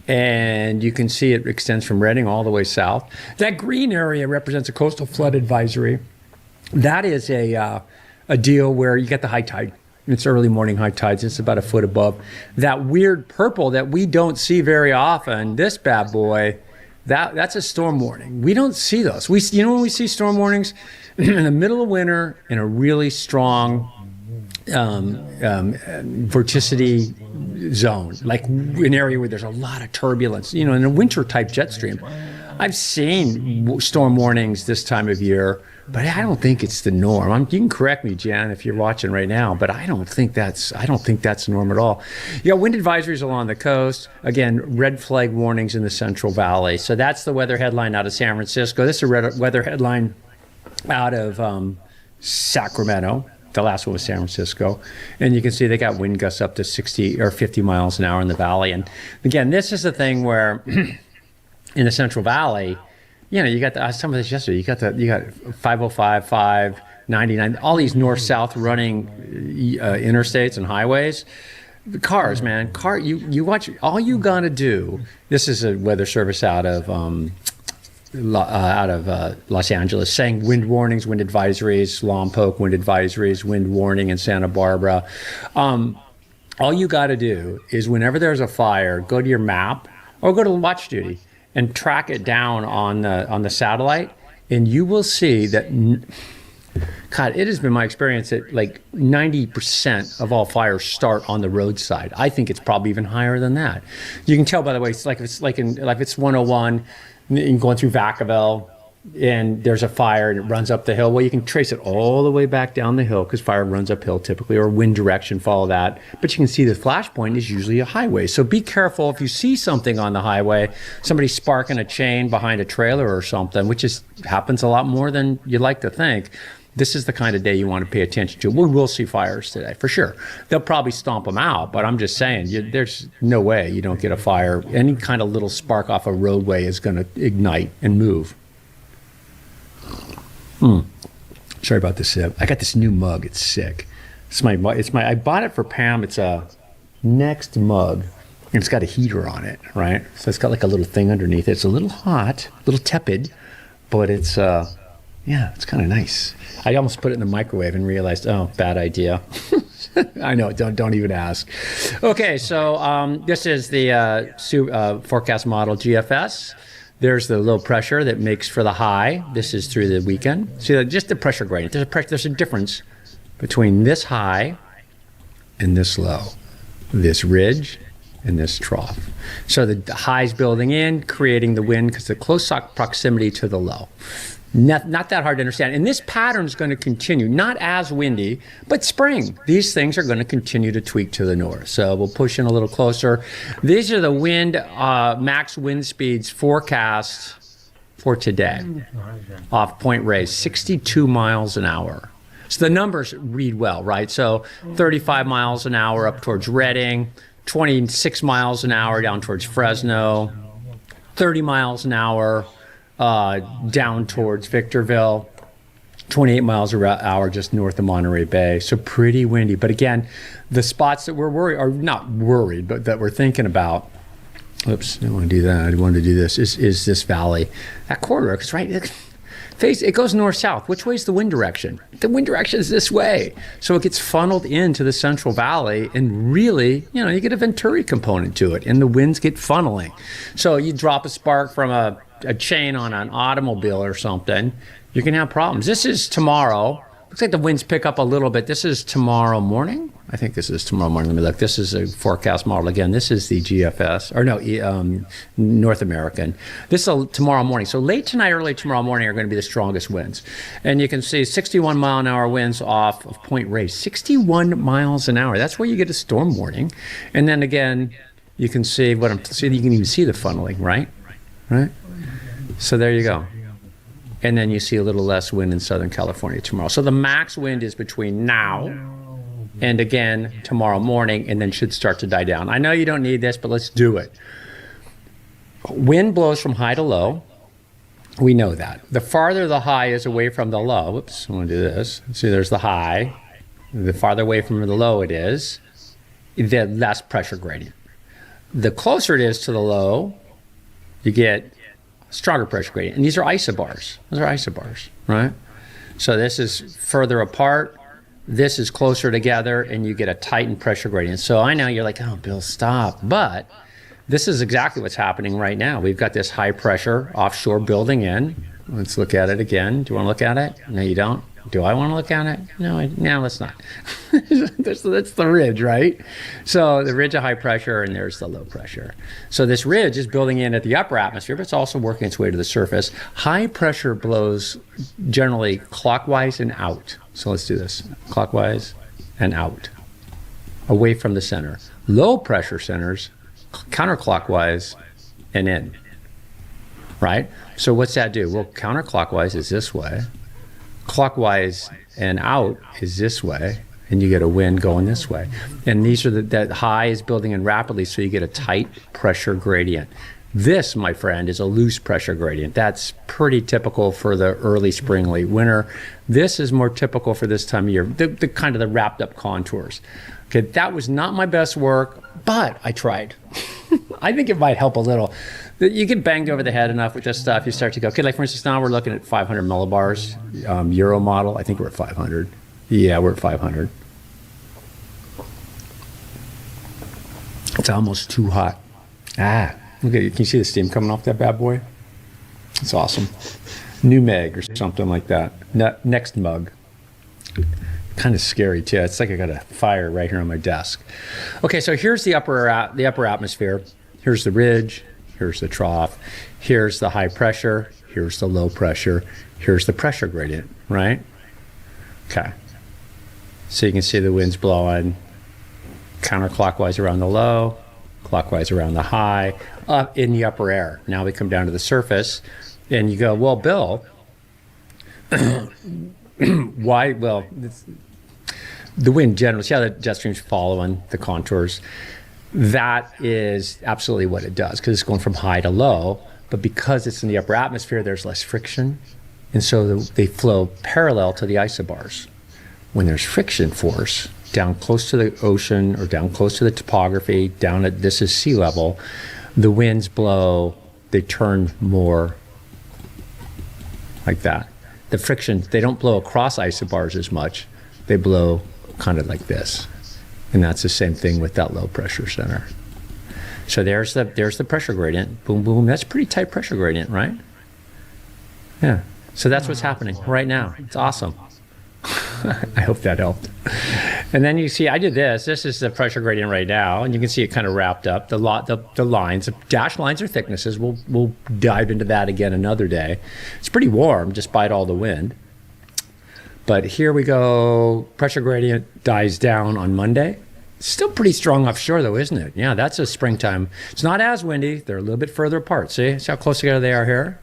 And you can see it extends from Redding all the way south. That green area represents a coastal flood advisory. That is a deal where you get the high tide. It's early morning high tides. It's about a foot above. That weird purple that we don't see very often, this bad boy, that's a storm warning. We don't see those. When we see storm warnings? In the middle of winter in a really strong vorticity zone, like an area where there's a lot of turbulence, in a winter type jet stream. I've seen storm warnings this time of year but I don't think it's the norm. You can correct me, Jan, if you're watching right now, but I don't think that's the norm at all. You got wind advisories along the coast. Again, red flag warnings in the Central Valley. So that's the weather headline out of San Francisco. This is a weather headline out of Sacramento. The last one was San Francisco. And you can see they got wind gusts up to 60 or 50 miles an hour in the valley. And again, this is the thing where in the Central Valley, you got some of this yesterday. You got 505, 599, all these north-south running interstates and highways. The cars, man, you watch. All you gotta do. This is a weather service out of Los Angeles, saying wind warnings, wind advisories, Lompoc wind advisories, wind warning in Santa Barbara. All you got to do is whenever there's a fire, go to your map or go to watch duty and track it down on the satellite, and you will see that. God, it has been my experience that like 90% of all fires start on the roadside. I think it's probably even higher than that. You can tell by the way, it's 101. And going through Vacaville, and there's a fire and it runs up the hill. Well, you can trace it all the way back down the hill because fire runs uphill typically, or wind direction, follow that. But you can see the flashpoint is usually a highway. So be careful if you see something on the highway, somebody sparking a chain behind a trailer or something, which happens a lot more than you'd like to think. This is the kind of day you want to pay attention to. We will see fires today, for sure. They'll probably stomp them out, but I'm just saying, there's no way you don't get a fire. Any kind of little spark off a roadway is going to ignite and move. Sorry about this sip. I got this new mug. It's sick. I bought it for Pam. It's a Next mug. And it's got a heater on it, right? So it's got like a little thing underneath it. It's a little hot, a little tepid, but it's it's kind of nice. I almost put it in the microwave and realized, oh, bad idea. I know, don't even ask. Okay, so this is the forecast model GFS. There's the low pressure that makes for the high. This is through the weekend. See, just the pressure gradient. There's a difference between this high and this low, this ridge and this trough. So the high's building in, creating the wind because the close proximity to the low. Not that hard to understand. And this pattern is going to continue, not as windy, but spring. These things are going to continue to tweak to the north. So we'll push in a little closer. These are the wind, max wind speeds forecast for today. Off Point Reyes, 62 miles an hour. So the numbers read well, right? So 35 miles an hour up towards Redding, 26 miles an hour down towards Fresno, 30 miles an hour down towards Victorville, 28 miles an hour just north of Monterey Bay. So pretty windy. But again, the spots that we're worried, or not worried, but that we're thinking about, oops, I don't want to do that. I wanted to do this, is this valley. That corridor, because it goes north-south. Which way is the wind direction? The wind direction is this way. So it gets funneled into the Central Valley, and really, you get a Venturi component to it, and the winds get funneling. So you drop a spark from a chain on an automobile or something, you can have problems. This is tomorrow. Looks like the winds pick up a little bit. This is tomorrow morning. I think this is tomorrow morning. Let me look. This is a forecast model. Again, this is the GFS, or no, North American. This is tomorrow morning. So late tonight, early tomorrow morning are going to be the strongest winds. And you can see 61 mile an hour winds off of Point Reyes. 61 miles an hour. That's where you get a storm warning. And then again, you can see you can even see the funneling, right? Right? So there you go. And then you see a little less wind in Southern California tomorrow. So the max wind is between now and again tomorrow morning, and then should start to die down. I know you don't need this, but let's do it. Wind blows from high to low. We know that. The farther the high is away from the low, whoops, I want to do this. See, there's the high. The farther away from the low it is, the less pressure gradient. The closer it is to the low, you get stronger pressure gradient. And these are isobars. Those are isobars, right? So this is further apart. This is closer together, and you get a tightened pressure gradient. So I know you're like, oh, Bill, stop. But this is exactly what's happening right now. We've got this high pressure offshore building in. Let's look at it again. Do you want to look at it? No, you don't? Do I want to look at it? No, let's not. That's the ridge, right? So the ridge of high pressure, and there's the low pressure. So this ridge is building in at the upper atmosphere, but it's also working its way to the surface. High pressure blows generally clockwise and out. So let's do this. Clockwise and out, away from the center. Low pressure centers counterclockwise and in, right? So what's that do? Well, counterclockwise is this way. Clockwise and out is this way, and you get a wind going this way. And these are that high is building in rapidly, so you get a tight pressure gradient. This, my friend, is a loose pressure gradient. That's pretty typical for the early spring, late winter. This is more typical for this time of year, the kind of the wrapped up contours. Okay, that was not my best work, but I tried. I think it might help a little. You get banged over the head enough with this stuff, you start to go, okay, like for instance, now we're looking at 500 millibars, Euro model. I think we're at 500. Yeah, we're at 500. It's almost too hot. Look at you. Can you see the steam coming off that bad boy? It's awesome. New Meg or something like that. Next mug. Kind of scary too. It's like I got a fire right here on my desk. Okay, so here's the upper atmosphere. Here's the ridge. Here's the trough. Here's the high pressure. Here's the low pressure. Here's the pressure gradient, right? Okay. So you can see the winds blowing counterclockwise around the low, clockwise around the high, up in the upper air. Now we come down to the surface, and you go, well, Bill, why? Well, the wind generally, see how the jet stream's following the contours? That is absolutely what it does, because it's going from high to low, but because it's in the upper atmosphere, there's less friction, and so they flow parallel to the isobars. When there's friction force, down close to the ocean or down close to the topography, down at this is sea level, the winds blow, they turn more like that. The friction, they don't blow across isobars as much, they blow kind of like this. And that's the same thing with that low pressure center. So there's the pressure gradient. Boom, boom. That's a pretty tight pressure gradient, right? Yeah. So that's what's happening right now. It's awesome. I hope that helped. And then you see, I did this. This is the pressure gradient right now, and you can see it kind of wrapped up. The lines, the dashed lines are thicknesses. We'll dive into that again another day. It's pretty warm, despite all the wind. But here we go. Pressure gradient dies down on Monday. Still pretty strong offshore, though, isn't it? Yeah, that's a springtime. It's not as windy. They're a little bit further apart. See how close together they are here?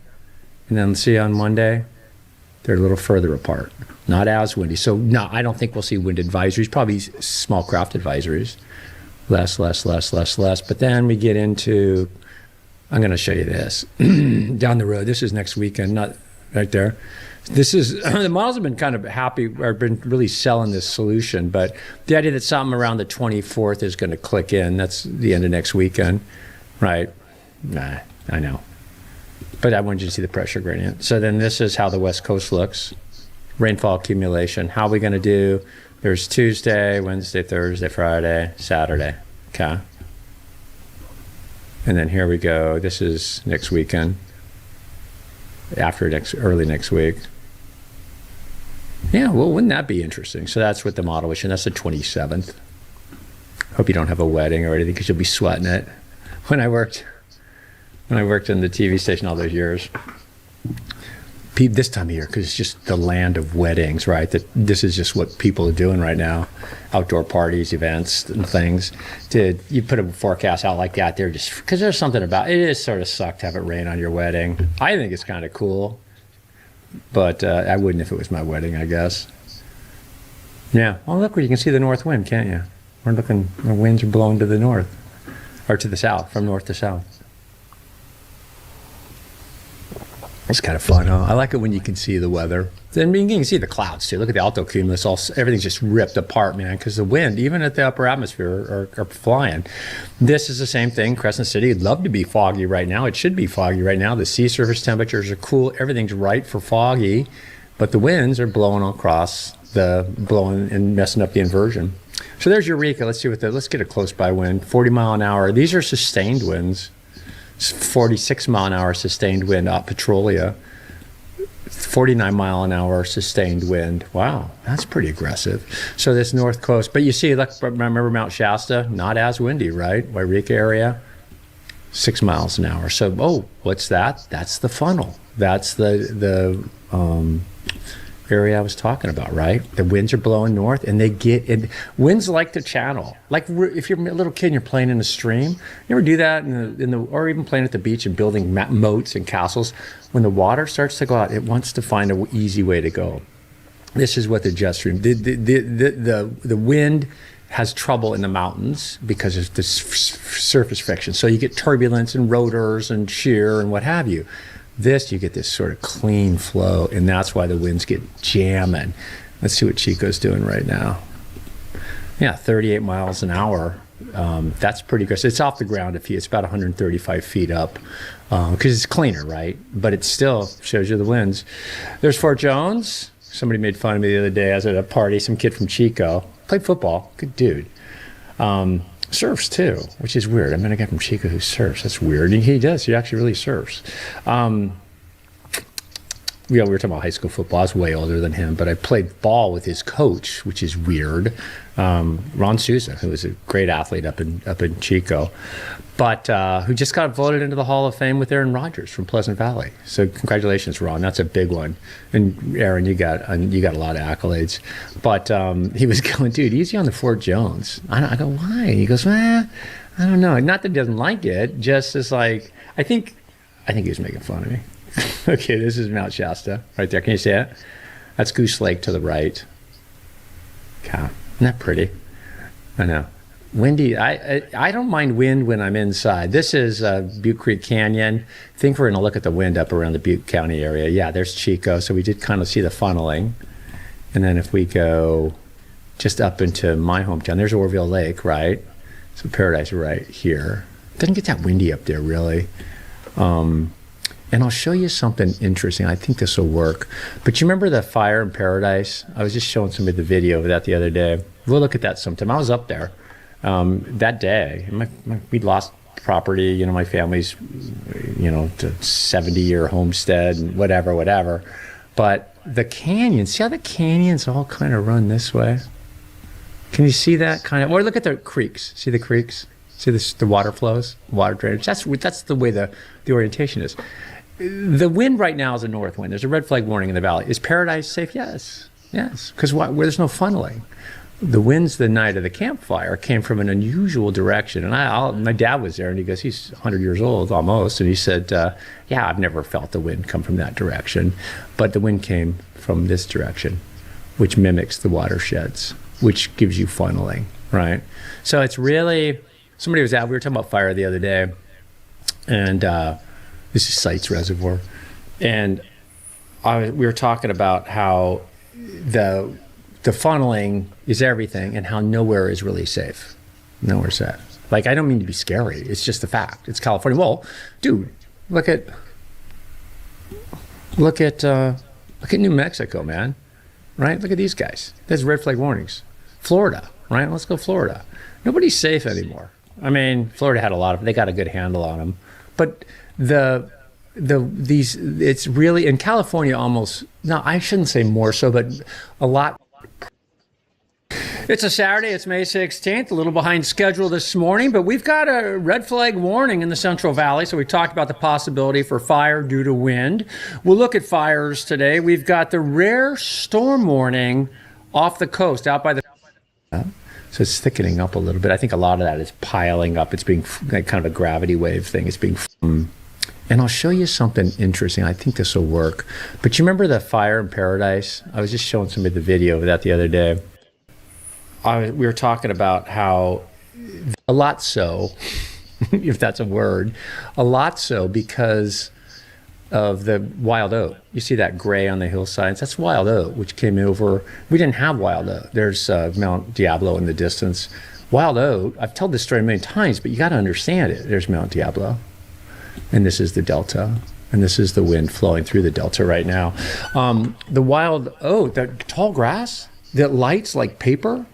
And then see on Monday, they're a little further apart. Not as windy. So, no, I don't think we'll see wind advisories. Probably small craft advisories. Less. But then we get into, I'm going to show you this. Down the road. This is next weekend, not right there. This is, the models have been kind of happy, or been really selling this solution, but the idea that something around the 24th is going to click in, that's the end of next weekend, right? Nah, I know. But I wanted you to see the pressure gradient. So then this is how the West Coast looks. Rainfall accumulation. How are we going to do? There's Tuesday, Wednesday, Thursday, Friday, Saturday. Okay. And then here we go. This is next weekend. Early next week. Yeah, well, wouldn't that be interesting? So that's what the model is, and that's the 27th. Hope you don't have a wedding or anything, because you'll be sweating it. When I worked in the TV station all those years, this time of year, because it's just the land of weddings, right? That this is just what people are doing right now, outdoor parties, events, and things. You put a forecast out like that, they're just, because there's something about it. It is sort of suck to have it rain on your wedding. I think it's kind of cool, but I wouldn't if it was my wedding, I guess. Yeah. Oh, look, you can see the north wind, can't you? We're looking. The winds are blowing to the north, or to the south, from north to south. It's kind of fun, huh? I like it when you can see the weather. Then you can see the clouds too. Look at the altocumulus. Everything's just ripped apart, man, because the wind, even at the upper atmosphere, are flying. This is the same thing. Crescent City would love to be foggy right now. It should be foggy right now. The sea surface temperatures are cool. Everything's right for foggy, but the winds are blowing and messing up the inversion. So there's Eureka. Let's get a close by wind. 40 mile an hour. These are sustained winds. 46 mile an hour sustained wind out Petrolia. 49 mile an hour sustained wind. Wow, that's pretty aggressive. So this north coast, but you see, like, remember Mount Shasta, not as windy, right? Wairika area, 6 miles an hour. So, oh, what's that? That's the funnel. That's the area I was talking about, right? The winds are blowing north, and they get in. Winds like to channel. Like if you're a little kid and you're playing in a stream, you ever do that or even playing at the beach and building moats and castles? When the water starts to go out, it wants to find an easy way to go. This is what the jet stream. The wind has trouble in the mountains because of this surface friction. So you get turbulence and rotors and shear and what have you. This, you get this sort of clean flow, and that's why the winds get jamming. Let's see what Chico's doing right now. Yeah, 38 miles an hour. That's pretty aggressive. It's off the ground. It's about 135 feet up because it's cleaner, right? But it still shows you the winds. There's Fort Jones. Somebody made fun of me the other day. I was at a party. Some kid from Chico played football. Good dude. Surfs too, which is weird. I met a guy from Chico who surfs. That's weird. And he does. He actually really surfs. We were talking about high school football. I was way older than him, but I played ball with his coach, which is weird. Ron Souza, who was a great athlete up in Chico, but who just got voted into the Hall of Fame with Aaron Rodgers from Pleasant Valley. So congratulations, Ron. That's a big one. And Aaron, you got a lot of accolades. But he was going, dude, easy on the Fort Jones. I go, why? He goes, I don't know. Not that he doesn't like it, just as like, I think he was making fun of me. Okay, this is Mount Shasta right there. Can you see it? That's Goose Lake to the right. God, isn't that pretty? I know. Windy. I don't mind wind when I'm inside. This is Butte Creek Canyon. I think we're going to look at the wind up around the Butte County area. Yeah, there's Chico. So we did kind of see the funneling. And then if we go just up into my hometown, there's Orville Lake, right? So Paradise right here. Doesn't get that windy up there, really. And I'll show you something interesting. I think this will work. But you remember the fire in Paradise? I was just showing somebody the video of that the other day. We'll look at that sometime. I was up there that day. We lost property. My family's, to 70-year homestead and whatever. But the canyon, see how the canyons all kind of run this way? Can you see that kind of? Or look at the creeks. See the creeks? See the water flows, water drainage. That's the way the orientation is. The wind right now is a north wind. There's a red flag warning in the valley. Is Paradise safe? Yes. Because where there's no funneling. The winds the night of the campfire came from an unusual direction. And my dad was there, and he goes, he's 100 years old almost. And he said, yeah, I've never felt the wind come from that direction. But the wind came from this direction, which mimics the watersheds, which gives you funneling, right? So it's really, somebody was out, we were talking about fire the other day, and this is Sites Reservoir. And we were talking about how the funneling is everything and how nowhere is really safe. Nowhere's safe. Like, I don't mean to be scary. It's just a fact. It's California. Well, dude, look at New Mexico, man. Right? Look at these guys. There's red flag warnings. Florida, right? Let's go Florida. Nobody's safe anymore. I mean, Florida had they got a good handle on them. But it's really in California almost, no, I shouldn't say more so, but a lot. It's a Saturday, it's May 16th, a little behind schedule this morning, but we've got a red flag warning in the Central Valley, so we talked about the possibility for fire due to wind. We'll look at fires today. We've got the rare storm warning off the coast, out by the... So it's thickening up a little bit. I think a lot of that is piling up. It's being like kind of a gravity wave thing. It's being... And I'll show you something interesting. I think this will work. But you remember the fire in Paradise? I was just showing somebody the video of that the other day. We were talking about how a lot so, if that's a word, a lot so because of the wild oat. You see that gray on the hillsides? That's wild oat, which came over. We didn't have wild oat. There's Mount Diablo in the distance. Wild oat, I've told this story many times, but you got to understand it. There's Mount Diablo, and this is the delta, and this is the wind flowing through the delta right now. The wild oat, the tall grass that lights like paper,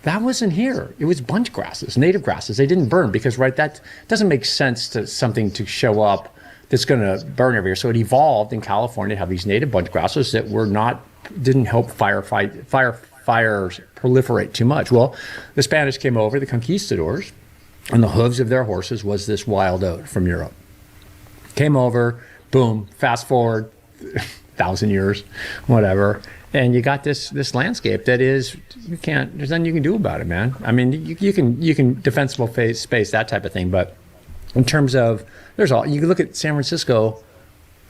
that wasn't here. It was bunch grasses, native grasses. They didn't burn because, right, that doesn't make sense to something to show up that's going to burn every year. So it evolved in California to have these native bunch grasses that didn't help fires proliferate too much. Well, the Spanish came over, the conquistadors, and the hooves of their horses was this wild oat from Europe. Came over, boom, fast forward 1,000 years, whatever, and you got this landscape that is, there's nothing you can do about it, man. I mean, you can defensible space, that type of thing, but in terms of, you can look at San Francisco,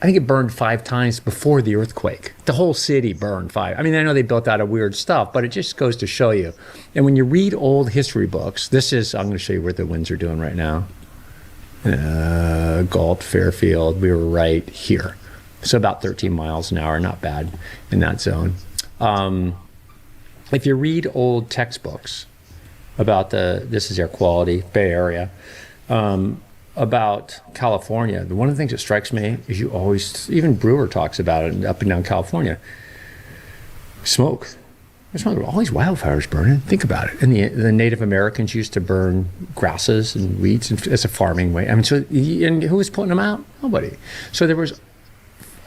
I think it burned 5 times before the earthquake. The whole city burned 5. I mean, I know they built out of weird stuff, but it just goes to show you. And when you read old history books, I'm going to show you what the winds are doing right now. Galt, Fairfield, we were right here. So about 13 miles an hour, not bad in that zone. If you read old textbooks about this is air quality, Bay Area, about California, one of the things that strikes me is even Brewer talks about it up and down California, smoke. There's all these wildfires burning. Think about it. And the Native Americans used to burn grasses and weeds as a farming way. I mean, and who was putting them out? Nobody. So there was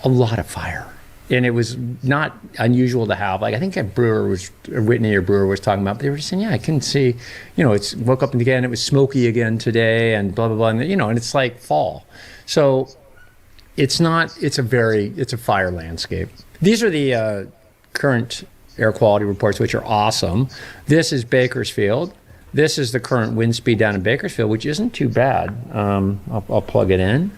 a lot of fire. And it was not unusual to have, like, I think Whitney or Brewer was talking about, but they were just saying, yeah, I can see, it's woke up again, it was smoky again today, and blah, blah, blah, and, and it's like fall. So it's a fire landscape. These are the current air quality reports, which are awesome. This is Bakersfield. This is the current wind speed down in Bakersfield, which isn't too bad. I'll plug it in.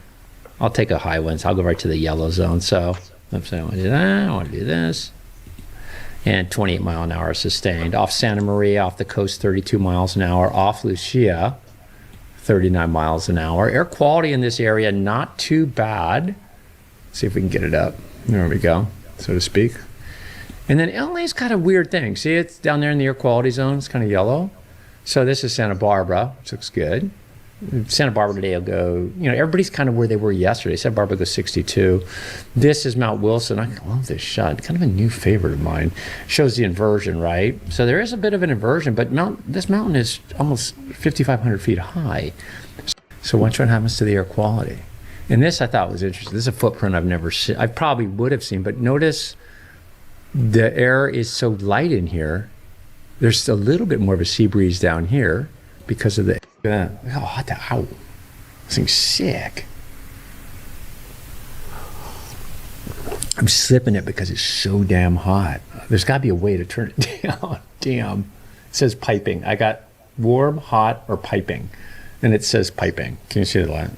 I'll take a high wind, so I'll go right to the yellow zone. So oops, I want to do that, I want to do this. And 28 mile an hour sustained. Off Santa Maria, off the coast, 32 miles an hour. Off Lucia, 39 miles an hour. Air quality in this area, not too bad. Let's see if we can get it up. There we go, so to speak. And then LA's got a weird thing. See, it's down there in the air quality zone. It's kind of yellow. So this is Santa Barbara, which looks good. Santa Barbara today will go, everybody's kind of where they were yesterday. Santa Barbara goes 62. This is Mount Wilson. I love this shot. Kind of a new favorite of mine. Shows the inversion, right? So there is a bit of an inversion, but this mountain is almost 5,500 feet high. So watch what happens to the air quality. And this I thought was interesting. This is a footprint I've never seen. I probably would have seen, but notice the air is so light in here. There's a little bit more of a sea breeze down here because of the ow. This thing's sick. I'm sipping it because it's so damn hot. There's got to be a way to turn it down. Damn. It says piping. I got warm, hot, or piping. And it says piping. Can you see the light?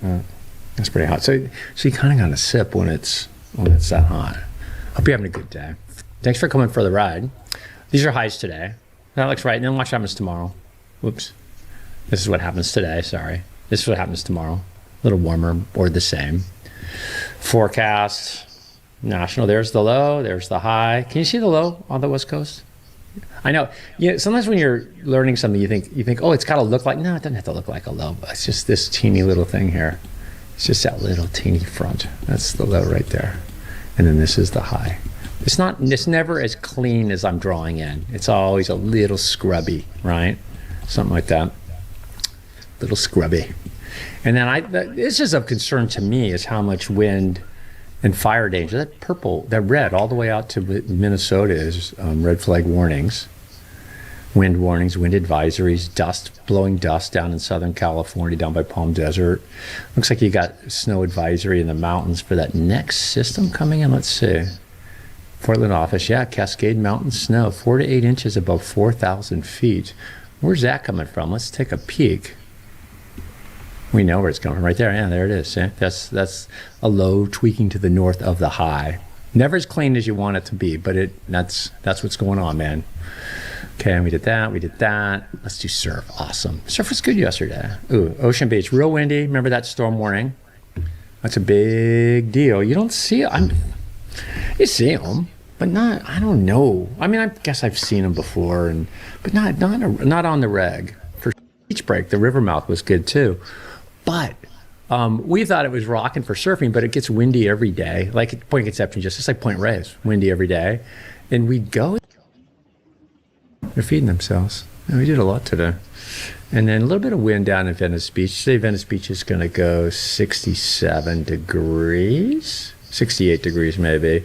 That's pretty hot. So you kind of got to sip when it's that hot. Hope you're having a good day. Thanks for coming for the ride. These are highs today. That looks right. And then watch what happens tomorrow. Whoops. This is what happens today. Sorry. This is what happens tomorrow. A little warmer or the same. Forecast. National. There's the low. There's the high. Can you see the low on the West Coast? I know. Sometimes when you're learning something, you think, oh, it's got to look like. No, it doesn't have to look like a low. It's just this teeny little thing here. It's just that little teeny front. That's the low right there. And then this is the high. It's never as clean as I'm drawing in. It's always a little scrubby, right? Something like that. Little scrubby. And then this is of concern to me is how much wind and fire danger. That purple, that red, all the way out to Minnesota is red flag warnings, wind advisories, blowing dust down in Southern California, down by Palm Desert. Looks like you got snow advisory in the mountains for that next system coming in. Let's see. Portland office, yeah, Cascade Mountain snow, 4 to 8 inches above 4,000 feet. Where's that coming from? Let's take a peek. We know where it's coming from, right there. Yeah, there it is. See? That's a low tweaking to the north of the high. Never as clean as you want it to be, but that's what's going on, man. Okay, we did that. Let's do surf. Awesome. Surf was good yesterday. Ooh, Ocean Beach, real windy. Remember that storm warning? That's a big deal. You don't see it. You see them, but not. I don't know. I mean, I guess I've seen them before, but not on the reg. For beach break, the river mouth was good too. But we thought it was rocking for surfing, but it gets windy every day. Like at Point Conception, just like Point Reyes, windy every day. And we'd go. They're feeding themselves. Yeah, we did a lot today. And then a little bit of wind down in Venice Beach. Say Venice Beach is going to go 67 degrees, 68 degrees maybe.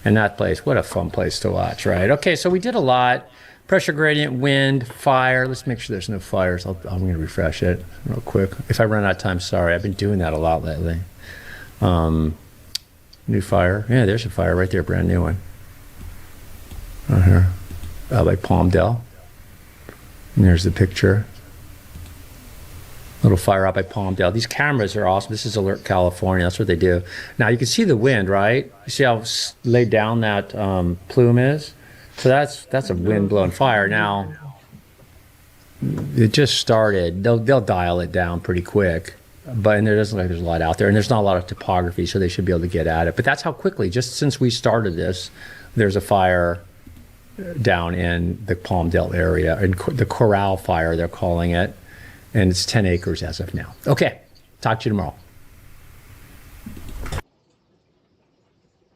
And that place, what a fun place to watch, right? Okay, so we did a lot. Pressure gradient, wind, fire. Let's make sure there's no fires. I'm going to refresh it real quick. If I run out of time, sorry. I've been doing that a lot lately. New fire. Yeah, there's a fire right there, brand new one. Right here. Like Palmdale. And there's the picture. Little fire out by Palmdale. These cameras are awesome. This is Alert California. That's what they do. Now you can see the wind, right? You see how laid down that plume is? So that's a wind blowing fire. Now it just started. They'll dial it down pretty quick, and there doesn't look like there's a lot out there, and there's not a lot of topography, so they should be able to get at it. But that's how quickly, just since we started this, there's a fire down in the Palmdale area, and the Corral Fire they're calling it, and it's 10 acres as of now. Okay, talk to you tomorrow.